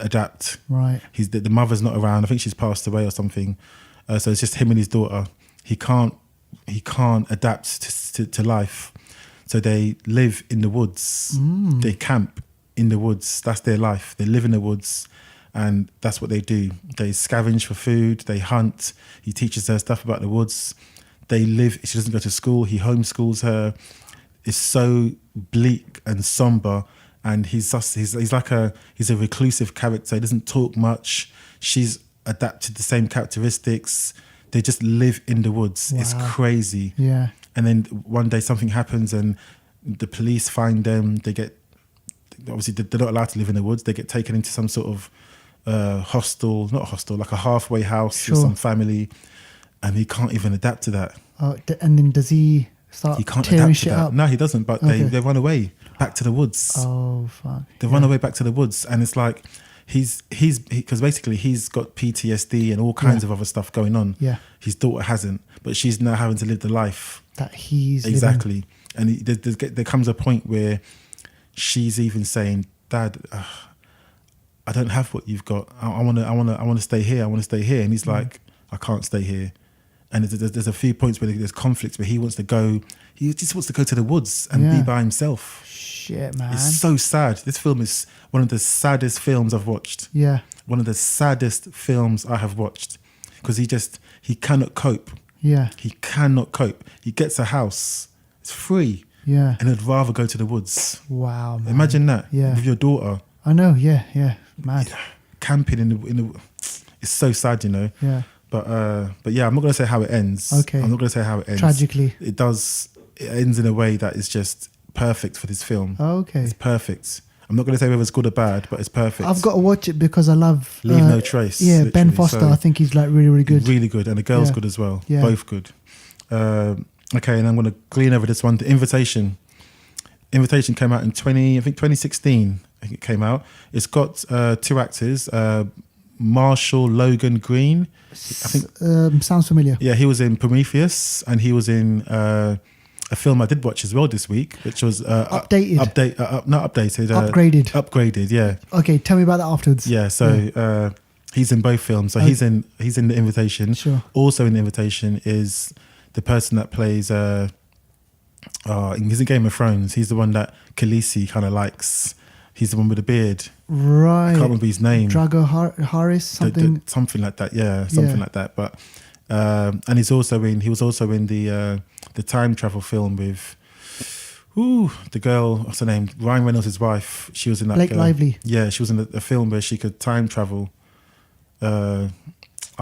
adapt. Right. The mother's not around. I think she's passed away or something. So it's just him and his daughter. He can't adapt to life. So they live in the woods. They camp in the woods. That's their life. They live in the woods, and that's what they do. They scavenge for food. They hunt. He teaches her stuff about the woods. They live. She doesn't go to school. He homeschools her. It's so bleak and somber. And he's a reclusive character. He doesn't talk much. She's adapted the same characteristics. They just live in the woods. Wow. It's crazy. Yeah. And then one day something happens and the police find them. They get, obviously they're not allowed to live in the woods. They get taken into some sort of like a halfway house with some family. And he can't even adapt to that. And then does he start He can't tearing adapt to shit that. up? No, he doesn't. But they run away back to the woods. Oh fuck! They run away back to the woods, and it's like because basically he's got PTSD and all kinds of other stuff going on. Yeah. His daughter hasn't, but she's now having to live the life That he's exactly. And there comes a point where she's even saying, "Dad, I don't have what you've got. I want to stay here. I want to stay here." And he's like, "I can't stay here." And there's a few points where there's conflicts where he wants to go. He just wants to go to the woods and be by himself. Shit, man. It's so sad. This film is one of the saddest films I've watched. Yeah. One of the saddest films I have watched because he cannot cope. Yeah. He cannot cope. He gets a house. It's free. Yeah. And he'd rather go to the woods. Wow, man. Imagine that. Yeah. With your daughter. I know. Yeah. Mad. Camping in the. It's so sad, you know. Yeah. But yeah, I'm not going to say how it ends. Okay. I'm not going to say how it ends. Tragically. It ends in a way that is just perfect for this film. Okay. It's perfect. I'm not going to say whether it's good or bad, but it's perfect. I've got to watch it because I love Leave No Trace. Yeah, literally. Ben Foster. So, I think he's like really, really good. Really good, and the girl's Yeah. good as well. Yeah. Both good. Okay, and I'm going to glean over this one. The Invitation. Invitation came out in 2016. I think it came out. It's got two actors. Marshall Logan Green. I think. Sounds familiar. Yeah, he was in Prometheus, and he was in a film I did watch as well this week, which was Updated. Not updated. Upgraded. Upgraded. Yeah. Okay, tell me about that afterwards. Yeah. So he's in both films. So he's in The Invitation. Sure. Also in The Invitation is the person that plays. He's in Game of Thrones. He's the one that Khaleesi kind of likes. He's the one with the beard. Right. I can't remember his name. Drago Harris, something. Something like that. Yeah, something like that. But and he was also in the time travel film with the girl. What's her name? Ryan Reynolds' wife. She was in that. Blake Lively. Yeah, she was in a film where she could time travel. I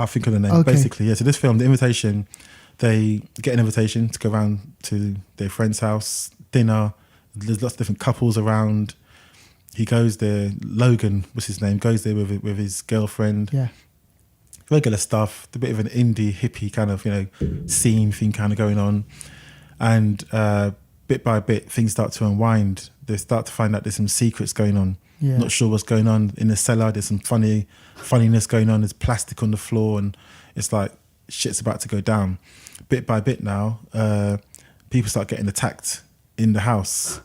think of the name. Okay. Basically, yeah. So this film, The Invitation, they get an invitation to go around to their friend's house, dinner. There's lots of different couples around. He goes there. Logan, what's his name? Goes there with his girlfriend. Yeah. Regular stuff. A bit of an indie hippie kind of scene thing kind of going on, and bit by bit things start to unwind. They start to find out there's some secrets going on. Yeah. Not sure what's going on in the cellar. There's some funniness going on. There's plastic on the floor, and it's like shit's about to go down. Bit by bit now, people start getting attacked in the house.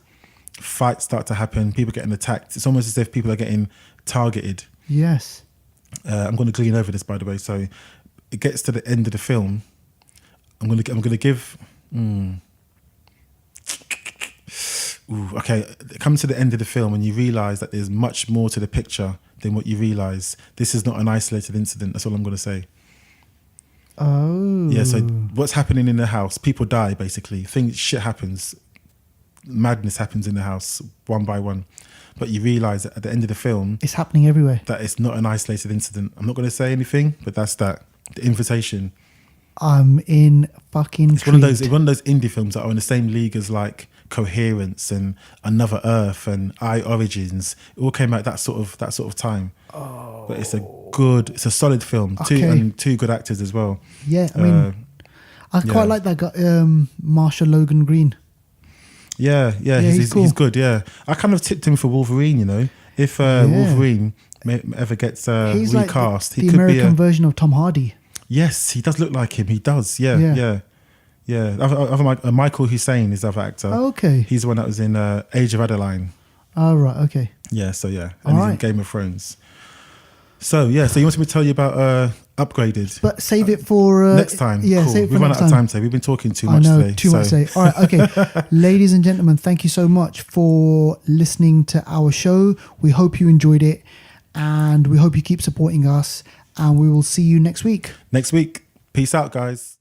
Fights start to happen. People getting attacked. It's almost as if people are getting targeted. Yes. I'm going to glean over this, by the way. So it gets to the end of the film. I'm going to give. Okay, it comes to the end of the film and you realise that there's much more to the picture than what you realise. This is not an isolated incident. That's all I'm going to say. Oh. Yeah, so what's happening in the house? People die, basically. Shit happens. Madness happens in the house, one by one. But you realise that at the end of the film... It's happening everywhere. That it's not an isolated incident. I'm not going to say anything, but that's that. The invitation. I'm in fucking It's one of those indie films that are in the same league as like Coherence and Another Earth and I Origins. It all came out that sort of time. Oh. But it's a solid film. Okay. Two good actors as well. Yeah, I mean, I quite like that guy, Marshall Logan Green. Yeah, he's cool. He's good. Yeah, I kind of tipped him for Wolverine. You know, if Wolverine ever gets he's recast, like he could could American be version of Tom Hardy. Yes, he does look like him. He does. Yeah. Michael Hussein is the other actor. Oh, okay. He's the one that was in Age of Adeline. Oh, right. Okay. Yeah. So yeah, and he's in Game of Thrones. So yeah. So you wanted me to tell you about Upgraded, but save it for next time. Yeah, cool. save it for We've run next out of time today. We've been talking too much today. Too much today. All right. Okay. Ladies and gentlemen, thank you so much for listening to our show. We hope you enjoyed it, and we hope you keep supporting us. And we will see you next week. Peace out, guys.